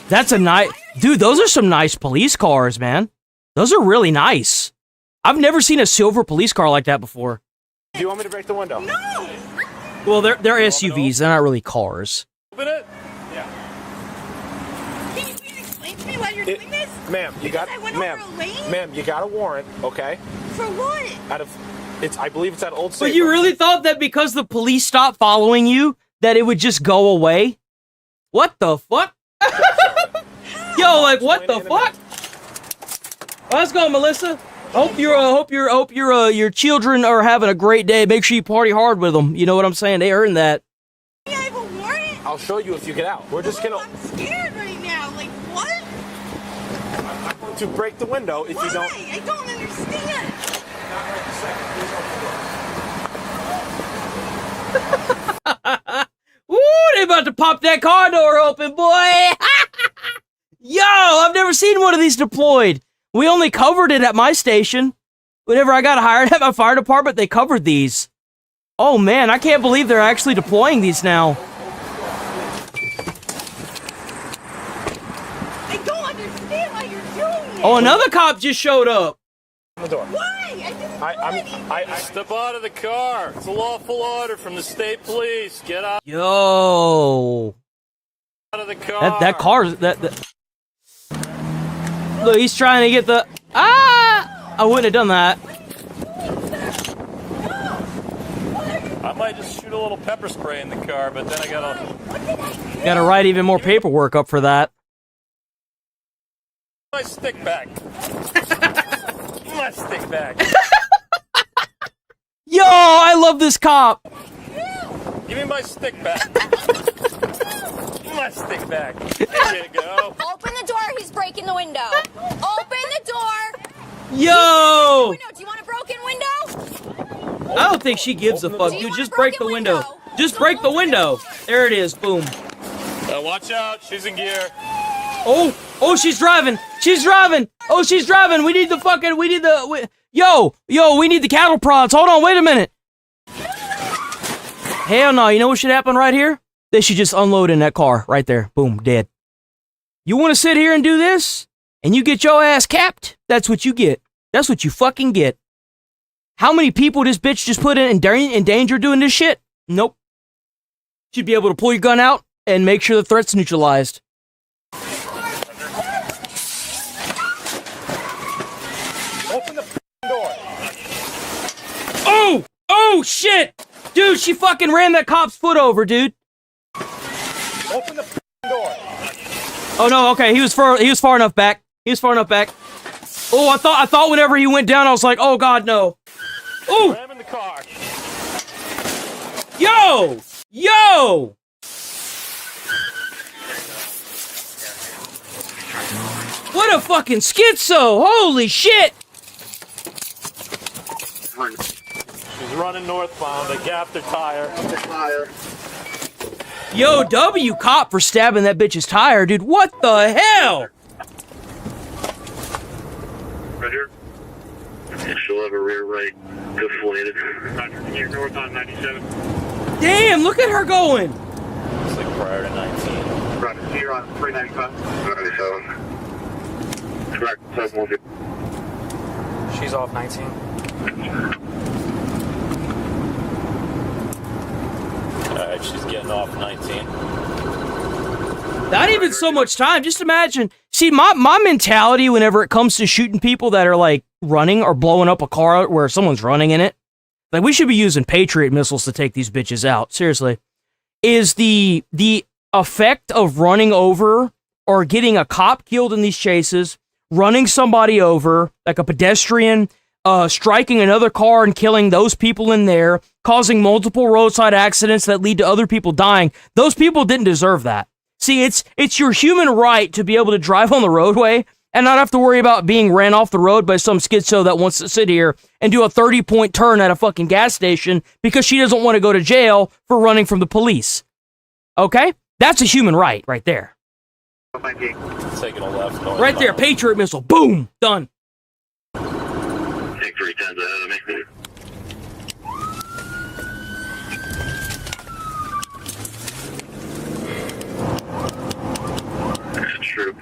That's a nice... Dude, those are some nice police cars, man. Those are really nice. I've never seen a silver police car like that before. Do you want me to break the window? No! Well, they're SUVs. They're not really cars. Open it? Yeah. Can you please explain to me why you're doing this? Ma'am, you got... I went over a lane? Ma'am, you got a warrant, okay? For what? I believe it's at Old But Sabre. you really thought that because the police stopped following you, that it would just go away? What the fuck? Yo, like, what the fuck? Let's go, Melissa. Hope your children are having a great day. Make sure you party hard with them. You know what I'm saying? They earned that. I have a warrant. I'll show you if you get out. We're just gonna. I'm scared right now. Like what? I'm going to break the window if you don't. I don't understand. Woo! They about to pop that car door open, boy. Yo, I've never seen one of these deployed. We only covered it at my station. Whenever I got hired at my fire department, they covered these. Oh man, I can't believe they're actually deploying these now. I don't understand why you're doing it. Oh, another cop just showed up. The door. Why? I Step out of the car. It's a lawful order from the state police. Get out Yo. of the car. That car, that. Look, he's trying to get the. Ah! I wouldn't have done that. I might just shoot a little pepper spray in the car, but then I Gotta write even more paperwork up for that. my stick back. My stick back. Yo, I love this cop. Give me my stick back. My stick back. There you go. Open the door. He's breaking the window. Open the door. Yo! Do you want a broken window? I don't think she gives a fuck, dude. Just break the window. Just break the window. There it is. Boom. Watch out. She's in gear. Oh, she's driving. She's driving. Oh, she's driving. We need the fucking, yo, we need the cattle prods. Hold on, wait a minute. Hell no, you know what should happen right here? They should just unload in that car right there. Boom, dead. You want to sit here and do this? And you get your ass capped? That's what you get. That's what you fucking get. How many people this bitch just put in danger doing this shit? Nope. Should be able to pull your gun out and make sure the threat's neutralized. Open the door. Oh, shit! Dude, she fucking ran that cop's foot over, dude. Open the door. Oh no, okay, he was far enough back. He was far enough back. Oh, I thought whenever he went down, I was like, oh god, no. Oh! Ram in the car. Yo! Yo! What a fucking schizo! Holy shit! She's running northbound. They gapped her tire. Yo, W cop for stabbing that bitch's tire, dude. What the hell? Right here. She'll have a rear right deflated. Roger, you're north on 97. Damn, look at her going. It's like prior to 19. Roger, so you're on 395. 97. Correct, 712. She's off 19. Alright, she's getting off 19. Not even so much time. Just imagine. See, my mentality whenever it comes to shooting people that are like running or blowing up a car where someone's running in it, like we should be using Patriot missiles to take these bitches out. Seriously, is the effect of running over or getting a cop killed in these chases, running somebody over like a pedestrian, striking another car and killing those people in there, causing multiple roadside accidents that lead to other people dying. Those people didn't deserve that. See, it's your human right to be able to drive on the roadway and not have to worry about being ran off the road by some schizo that wants to sit here and do a 30-point turn at a fucking gas station because she doesn't want to go to jail for running from the police. Okay? That's a human right there. Taking a left. Right there, Patriot missile. Boom! Done. Take 3 times ahead of me.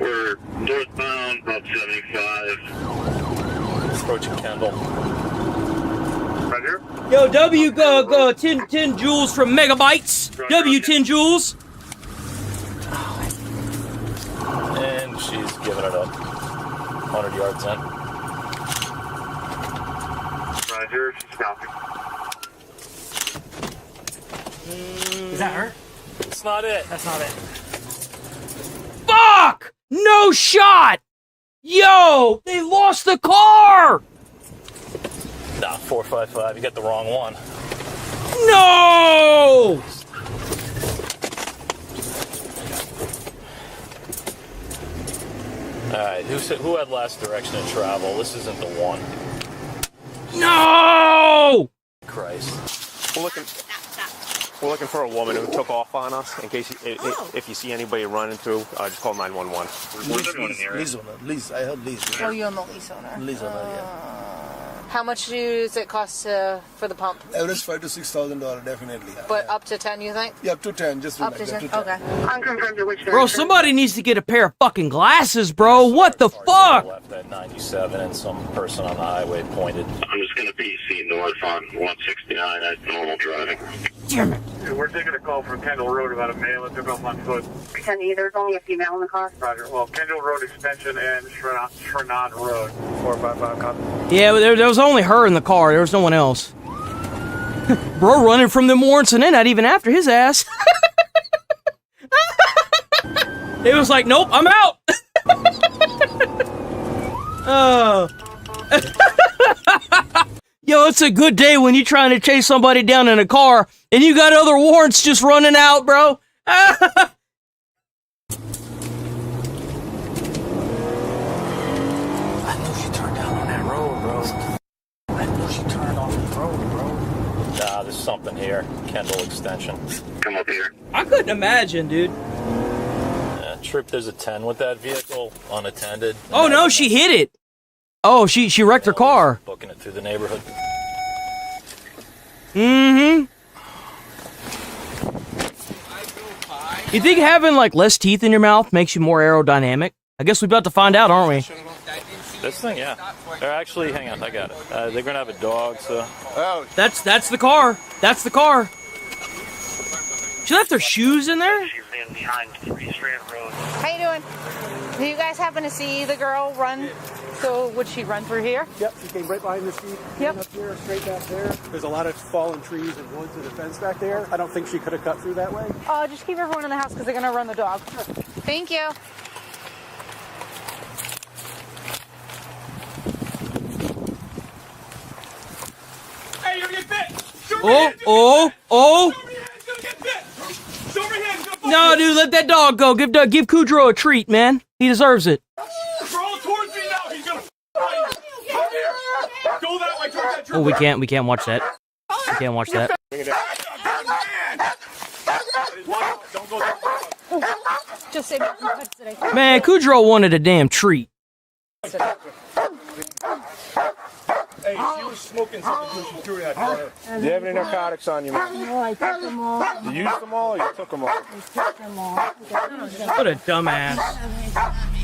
We're northbound, about 75. Approaching Kendall. Right here? Yo, W, go, 10 joules from megabytes. W, 10 joules. And she's giving it up. 100 yards in. Roger, she's copy. Is that her? That's not it. That's not it. Fuck! No shot! Yo, they lost the car! 455. You got the wrong one. No! Alright, who had last direction of travel? This isn't the one. No! Christ. We're looking for a woman who took off on us. In case if you see anybody running through, just call 911. Lease. I heard lease. Oh, you're the lease owner. Lease owner, yeah. How much does it cost for the pump? Average $5,000 to $6,000, definitely. But up to 10, you think? Yeah, up to 10. Just up to 10. Okay. Unconfirmed to which Bro, somebody needs to get a pair of fucking glasses, bro. What the fuck? Left at 97 and some person on the highway pointed. I'm just going to PC north on 169 at normal driving. Damn it. We're taking a call from Kendall Road about a male that took off on foot. There's only a female in the car. Roger. Well, Kendall Road Extension and Shrenod Road. 455 copy. Yeah, there was only her in the car. There was no one else. Bro running from them warrants and then not even after his ass. It was like, nope, I'm out. Yo, it's a good day when you're trying to chase somebody down in a car and you got other warrants just running out, bro. I knew she turned down on that road, bro. I knew she turned off the road, bro. Nah, there's something here. Kendall Extension. Come up here. I couldn't imagine, dude. Trip, there's a 10 with that vehicle, unattended. Oh, no, she hit it. Oh, she wrecked her car. Booking it through the neighborhood. Mm-hmm. You think having, like, less teeth in your mouth makes you more aerodynamic? I guess we're about to find out, aren't we? This thing, yeah. They're actually, hang on, I got it. They're gonna have a dog, so. Oh, that's the car. That's the car. She left her shoes in there? She's in behind 3 Strand Road. How you doing? Do you guys happen to see the girl run? So would she run through here? Yep, she came right behind this Jeep. Yep. Up here, straight back there. There's a lot of fallen trees and woods and a fence back there. I don't think she could have cut through that way. Just keep everyone in the house because they're going to run the dog. Thank you. Hey, you're gonna get bit! Oh. No, dude, let that dog go. Give Kudrow a treat, man. He deserves it. Crawl towards me now. He's gonna fight you. Come here. Go that way towards that trip. Oh, we can't watch that. We can't watch that. Don't go down. Just say today. Man, Kudrow wanted a damn treat. Hey, she was smoking something when she threw that car. Do you have any narcotics on you, man? No, I took them all. You used them all or you took them all? I took them all. What a dumbass.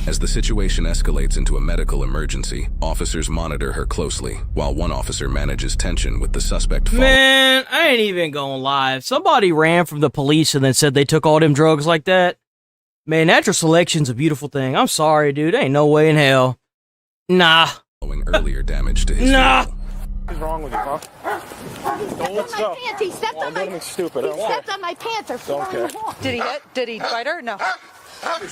As the situation escalates into a medical emergency, officers monitor her closely, while one officer manages tension with the suspect following. Man, I ain't even going live. Somebody ran from the police and then said they took all them drugs like that. Man, natural selection's a beautiful thing. I'm sorry, dude. Ain't no way in hell. Nah. Earlier damage to his nah. vehicle. What's wrong with you, huh? Let's go. He stepped on my pants. Stupid. He stepped on my pants. Or Don't care. Did he hit? Did he bite her? No. You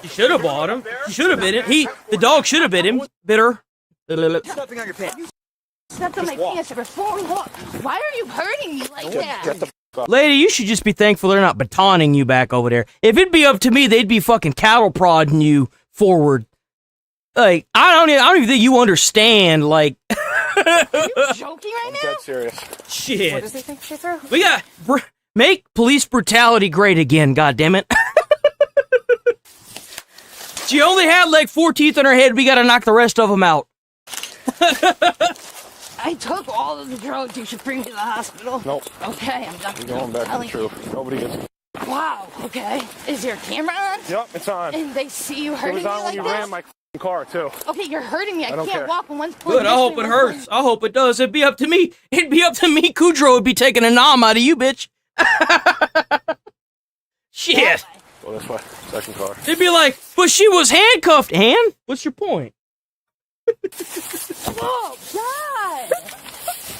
should have bought him. You should have bit him. The dog should have bit him. Bit her. Stepping on your pants. Stepped on my pants. Why are you hurting me like that? Lady, you should just be thankful they're not batoning you back over there. If it'd be up to me, they'd be fucking cattle prodding you forward. Like, I don't even think you understand, like... Are you joking right now? I'm dead serious. Shit. What does he think she threw? We got... make police brutality great again, goddammit. She only had, like, 4 teeth in her head. We gotta knock the rest of them out. I took all of the drugs. You should bring me to the hospital. Nope. Okay, I'm done. You're going back to the truth. Nobody gets... Wow, okay. Is your camera on? Yep, it's on. And they see you It hurting was me on when like you this? ran my car, too. Okay, you're hurting me. I don't can't care. walk when one's Good, I hope it hurts. I hope it does. It'd be up to me. It'd be up to me. Kudrow would be taking a nom out of you, bitch. Shit. Well, this way. Second car. They'd be like, but she was handcuffed. And? What's your point? Oh, God.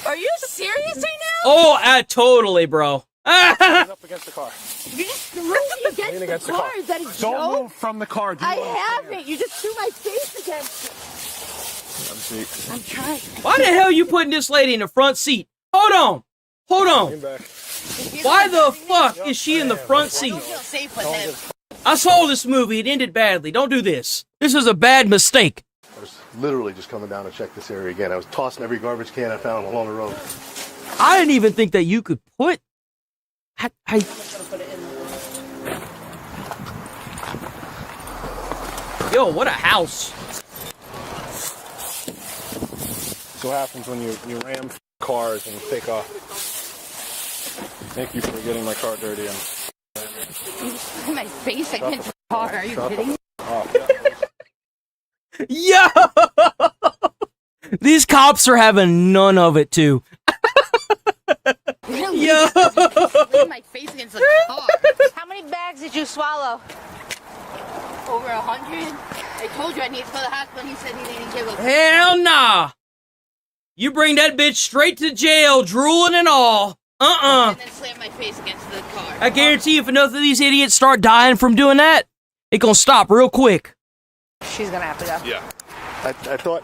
Are you serious right now? Oh, totally, bro. Lean up against the car. You just threw me against the car. Is that a Don't joke? move from the car. Do you I understand? haven't. You just threw my face against it. I'm trying. Why the hell you putting this lady in the front seat? Hold on. Hold on. Why the fuck is she in the front seat? I saw this movie. It ended badly. Don't do this. This is a bad mistake. I was literally just coming down to check this area again. I was tossing every garbage can I found along the road. I didn't even think that you could put... Yo, what a house. So what happens when you ram cars and you take off. Thank you for getting my car dirty. My face against the car. Are you kidding me? Yo! These cops are having none of it, too. Yo! My face against the car. How many bags did you swallow? Over 100. I told you I needed to go to the hospital and he said he didn't give a... Hell nah! You bring that bitch straight to jail, drooling and all. And then slam my face against the car. I guarantee you, if enough of these idiots start dying from doing that, it gonna stop real quick. She's gonna have to go. Yeah. I thought,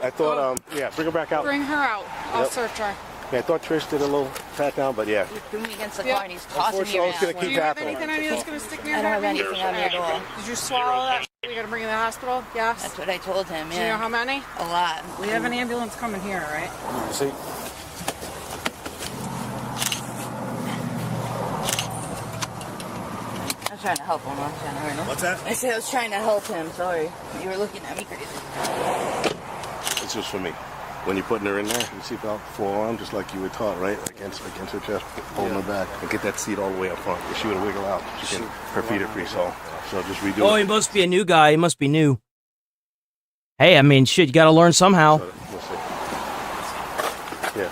yeah, bring her back out. Bring her out. I'll search her. Yeah, I thought Trish did a little pat down, but yeah. He threw me against the car and he's tossing me around. It's gonna keep happening. Do you have anything on you that's gonna stick near I don't have anything on me at all. Did you swallow that? We gotta bring you to the hospital? Yes? That's what I told him, yeah. Do you know how many? A lot. We have an ambulance coming here, right? You see? I was trying to help him. I was trying to hurt him. What's that? I said I was trying to help him. Sorry. You were looking at me crazy. It's just for me. When you're putting her in there, you see about forearm, just like you were taught, right? Against her chest, holding her back, and get that seat all the way up front. If she would have wiggled out, her feet are free, so just redo it. Oh, he must be a new guy. He must be new. Hey, I mean, shit, you gotta learn somehow. Yeah.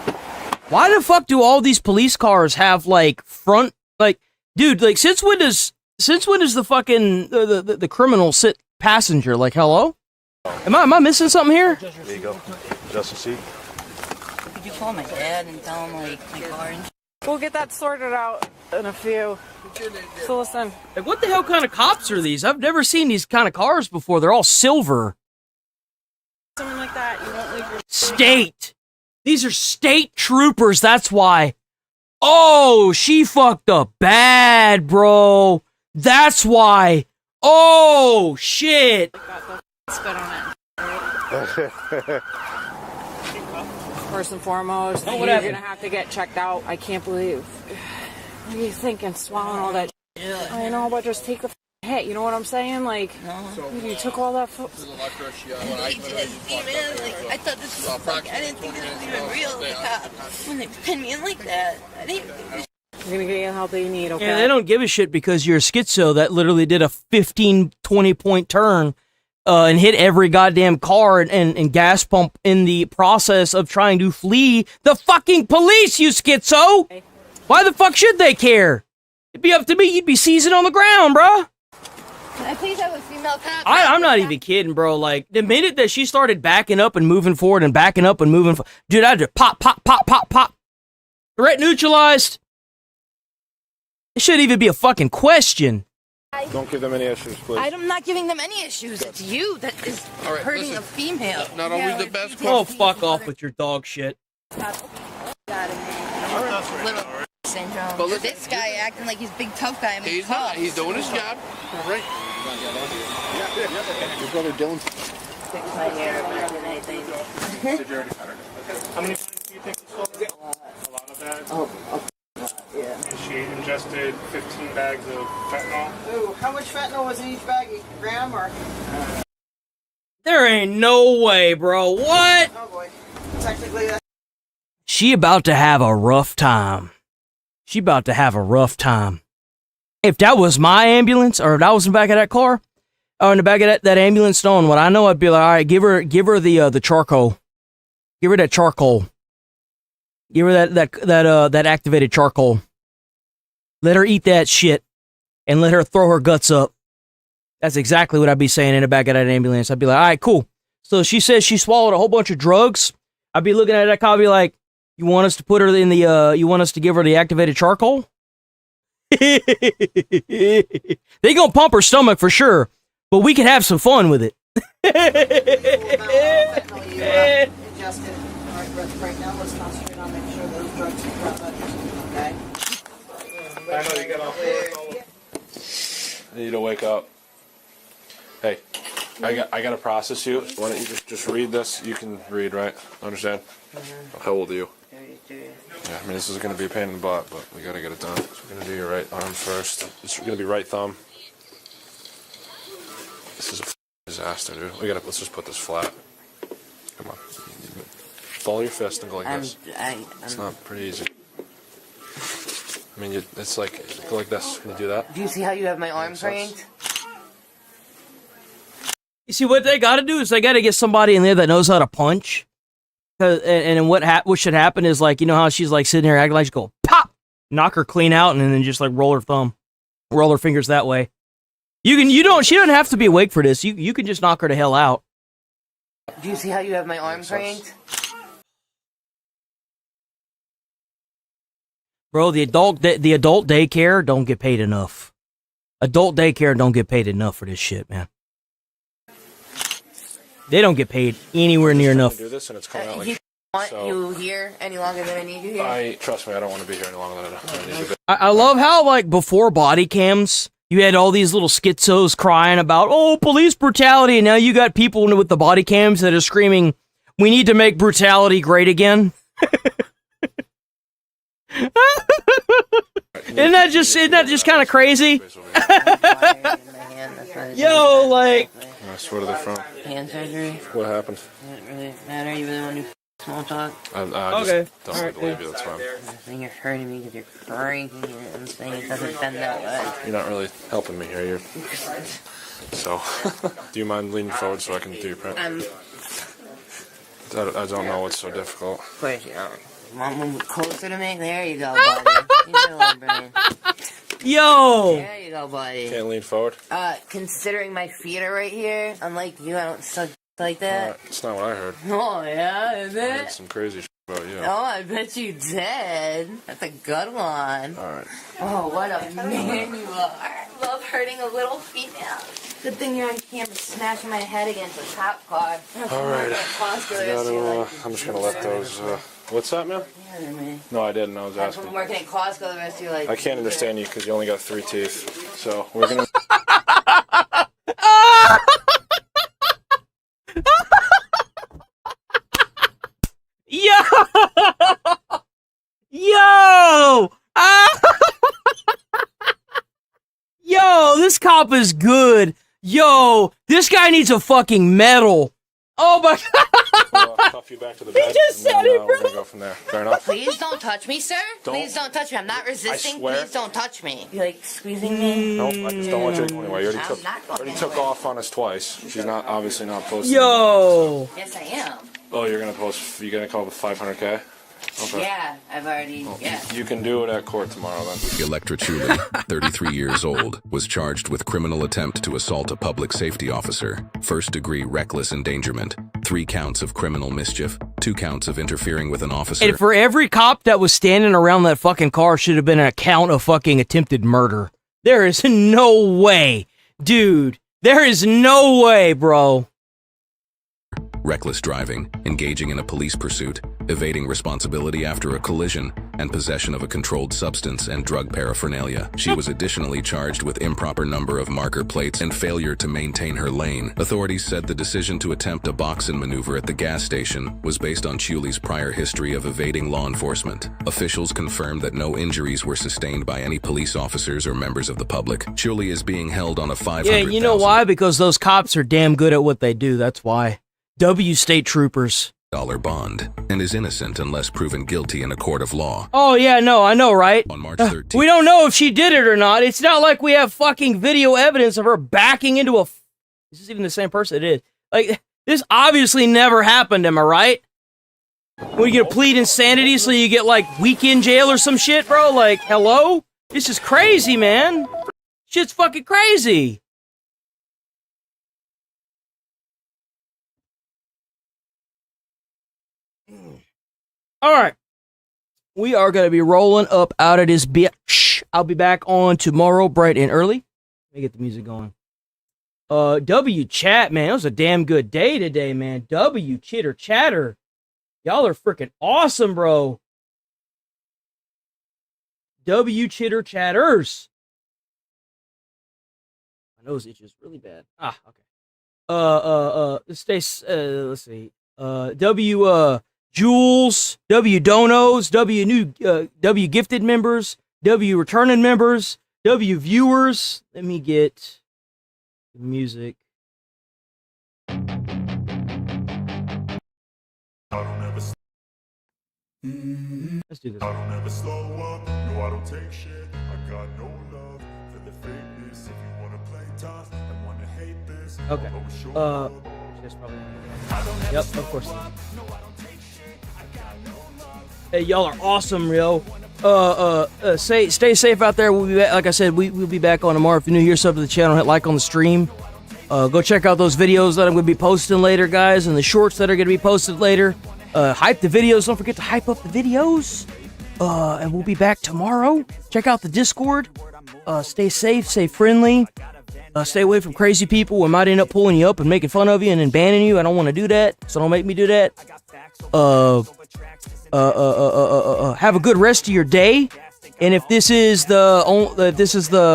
Why the fuck do all these police cars have, like, front, like, dude, like, since when does the fucking, the criminal sit passenger? Like, hello? Am I missing something here? There you go. Just a seat. Could you call my dad and tell him, like, my car and... We'll get that sorted out in a few. So listen. Like, what the hell kind of cops are these? I've never seen these kind of cars before. They're all silver. Something like that, you won't leave your... State! These are state troopers, that's why. Oh, she fucked up bad, bro. That's why. Oh, shit. Spit on it. First and foremost, you're gonna have to get checked out. I can't believe. What are you thinking? Swallowing all that? I know, but just take the hit. You know what I'm saying? Like, you took all that. I thought this was like, I didn't think this was even real. The cops, when they pin me in like that, I didn't. You're gonna get the help that you need. Okay. Yeah, they don't give a shit because you're a schizo that literally did a 15, 20-point turn. And hit every goddamn car and gas pump in the process of trying to flee the fucking police, you schizo! Why the fuck should they care? It'd be up to me, you'd be seizing on the ground, bruh! Can I please have a female cop? I'm not even kidding, bro. Like, the minute that she started backing up and moving forward and backing up and moving forward, dude, I just pop, pop, pop, pop, pop. Threat neutralized. It shouldn't even be a fucking question. Don't give them any issues, please. I'm not giving them any issues. It's you that is hurting a female. Not always the best. Oh, fuck off with your dog shit. Little syndrome. But this guy acting like he's big tough guy. He's not. He's doing his job. Right. Your brother Dylan. Fix my hair more than anything. How many bags do you think you sold? A lot of bags. Yeah. She ingested 15 bags of fentanyl. Ooh, how much fentanyl was in each bag? A gram or? There ain't no way, bro. What? Oh boy. Technically, that's... She about to have a rough time. She about to have a rough time. If that was my ambulance, or if that was in the back of that car, or in the back of that ambulance stone, what I know, I'd be like, all right, give her the charcoal. Give her that charcoal. Give her that activated charcoal. Let her eat that shit, and let her throw her guts up. That's exactly what I'd be saying in the back of that ambulance. I'd be like, all right, cool. So she says she swallowed a whole bunch of drugs. I'd be looking at that car, I'd be like, you want us to put her in the, you want us to give her the activated charcoal? They gonna pump her stomach for sure, but we can have some fun with it. Justin, right now, let's concentrate on making sure those drugs are brought up, okay? I know you got all four. I need to wake up. Hey, I got to process you. Why don't you just read this? You can read, right? Understand? How old are you? 32. Yeah, I mean, this is going to be a pain in the butt, but we got to get it done. So we're going to do your right arm first. This is going to be right thumb. This is a disaster, dude. Let's just put this flat. Come on. Follow your fist and go like this. It's not pretty easy. I mean, it's like, go like this. Can you do that? Do you see how you have my arm trained? You see, what they got to do is they got to get somebody in there that knows how to punch. And what should happen is, like, you know how she's like sitting here acting like she go pop, knock her clean out, and then just like roll her fingers that way. She don't have to be awake for this. You can just knock her the hell out. Do you see how you have my arm trained? Bro, the adult daycare don't get paid enough. Adult daycare don't get paid enough for this shit, man. They don't get paid anywhere near enough. Do this and it's coming out like You want you here any longer than I need you here? Trust me, I don't want to be here any longer than I need to be. I love how, like, before body cams, you had all these little schizos crying about, oh, police brutality, and now you got people with the body cams that are screaming, we need to make brutality great again. Isn't that just kind of crazy? Yo, like... Nice. What are they from? Hand surgery. What happened? Doesn't really matter. You really want to do small talk? I okay. just don't really believe you. That's fine. I'm saying you're hurting me because you're crying. I'm saying it doesn't bend that way. You're not really helping me here. So, do you mind leaning forward so I can do your print? I don't know what's so difficult. Of course you don't. Want to move closer to me? There you go, buddy. You got a little brain. Yo! There you go, buddy. Can't lean forward? Considering my feet are right here, unlike you, I don't suck like that. That's not what I heard. Oh, yeah? Is I it? heard some crazy shit about you. Oh, I bet you did. That's a good one. Alright. Oh, what a man you are. I love hurting a little female. Good thing you're on camera smashing my head against a cop car. Alright. I'm just gonna let those, what's that, man? Yeah, man. No, I didn't. I was I'm asking. working at Costco the rest of your life. I can't understand you because you only got 3 teeth. So, we're gonna... Yo! Yo! Yo, this cop is good. Yo, this guy needs a fucking medal. Oh my god. I'll cuff you back to the bed. He just said it, bro. We're gonna go from there. Fair enough? Please don't touch me, sir. Please don't touch me. I'm not resisting. I swear. Please don't touch me. You like squeezing me? Nope, I just don't want you to go anywhere. You I'm not going already took off on us twice. She's not obviously not posting. Yo. Yes, I am. Oh, you're gonna post. You're gonna call the 500K. Okay. Yeah, I've already. Yeah. You can do it at court tomorrow then. Electra Chuli, 33 years old, was charged with criminal attempt to assault a public safety officer, first-degree reckless endangerment, 3 counts of criminal mischief, 2 counts of interfering with an officer. And for every cop that was standing around that fucking car should have been an account of fucking attempted murder. There is no way. Dude, there is no way, bro. Reckless driving, engaging in a police pursuit, evading responsibility after a collision, and possession of a controlled substance and drug paraphernalia. She was additionally charged with improper number of marker plates and failure to maintain her lane. Authorities said the decision to attempt a box-in maneuver at the gas station was based on Chuli's prior history of evading law enforcement. Officials confirmed that no injuries were sustained by any police officers or members of the public. Chuli is being held on a $500,000. Yeah, you know why? Because those cops are damn good at what they do. That's why. W state troopers. Bond, and is innocent unless proven guilty in a court of law. Oh yeah, no, I know, right? On March 13th. We don't know if she did it or not. It's not like we have fucking video evidence of her backing into a... This is even the same person it is. Like, this obviously never happened, am I right? When you get a plead insanity so you get, like, weekend jail or some shit, bro? Like, hello? This is crazy, man. Shit's fucking crazy. All right, we are going to be rolling up out of this bitch. I'll be back on tomorrow, bright and early. Let me get the music going. W chat, man. It was a damn good day today, man. W chitter chatter. Y'all are freaking awesome, bro. W chitter chatters. My nose itches really bad. Ah, okay. Let's see. W Jules, W donos, W gifted members, W returning members, W viewers. Let me get the music. Let's do this. I don't ever slow up, no I don't take shit. I got no love for the fakeness. If you wanna play tough and wanna hate this, okay. That's probably. Yep, of course. Hey, y'all are awesome, yo. Stay safe out there. We'll be back. Like I said, we'll be back on tomorrow. If you're new here, sub to the channel, hit like on the stream. Go check out those videos that I'm going to be posting later, guys, and the shorts that are going to be posted later. Hype the videos. Don't forget to hype up the videos. And we'll be back tomorrow. Check out the Discord. Stay safe, stay friendly. Stay away from crazy people who might end up pulling you up and making fun of you and then banning you. I don't want to do that, so don't make me do that. Have a good rest of your day. And if this is the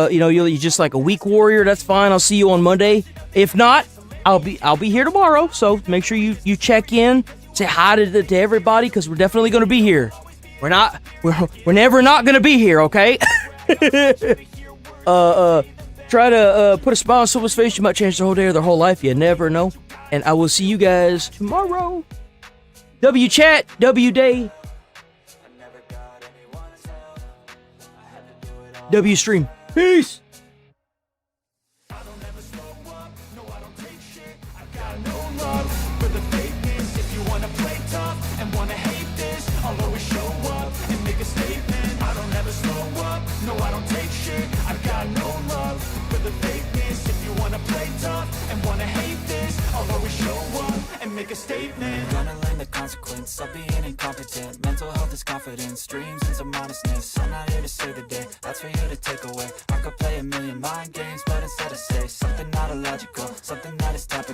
you're just like a weak warrior, that's fine. I'll see you on Monday. If not, I'll be here tomorrow. So make sure you check in, say hi to everybody, because we're definitely going to be here. We're never not going to be here, okay? Try to put a smile on someone's face. You might change their whole day or their whole life. You never know. And I will see you guys tomorrow. W chat, W day, W stream. Peace. Make a statement. Gonna learn the consequence of being incompetent. Mental health is confidence, dreams and some honestness. I'm not here to save the day, that's for you to take away. I could play a million mind games, but instead I say something not illogical, something that is topical.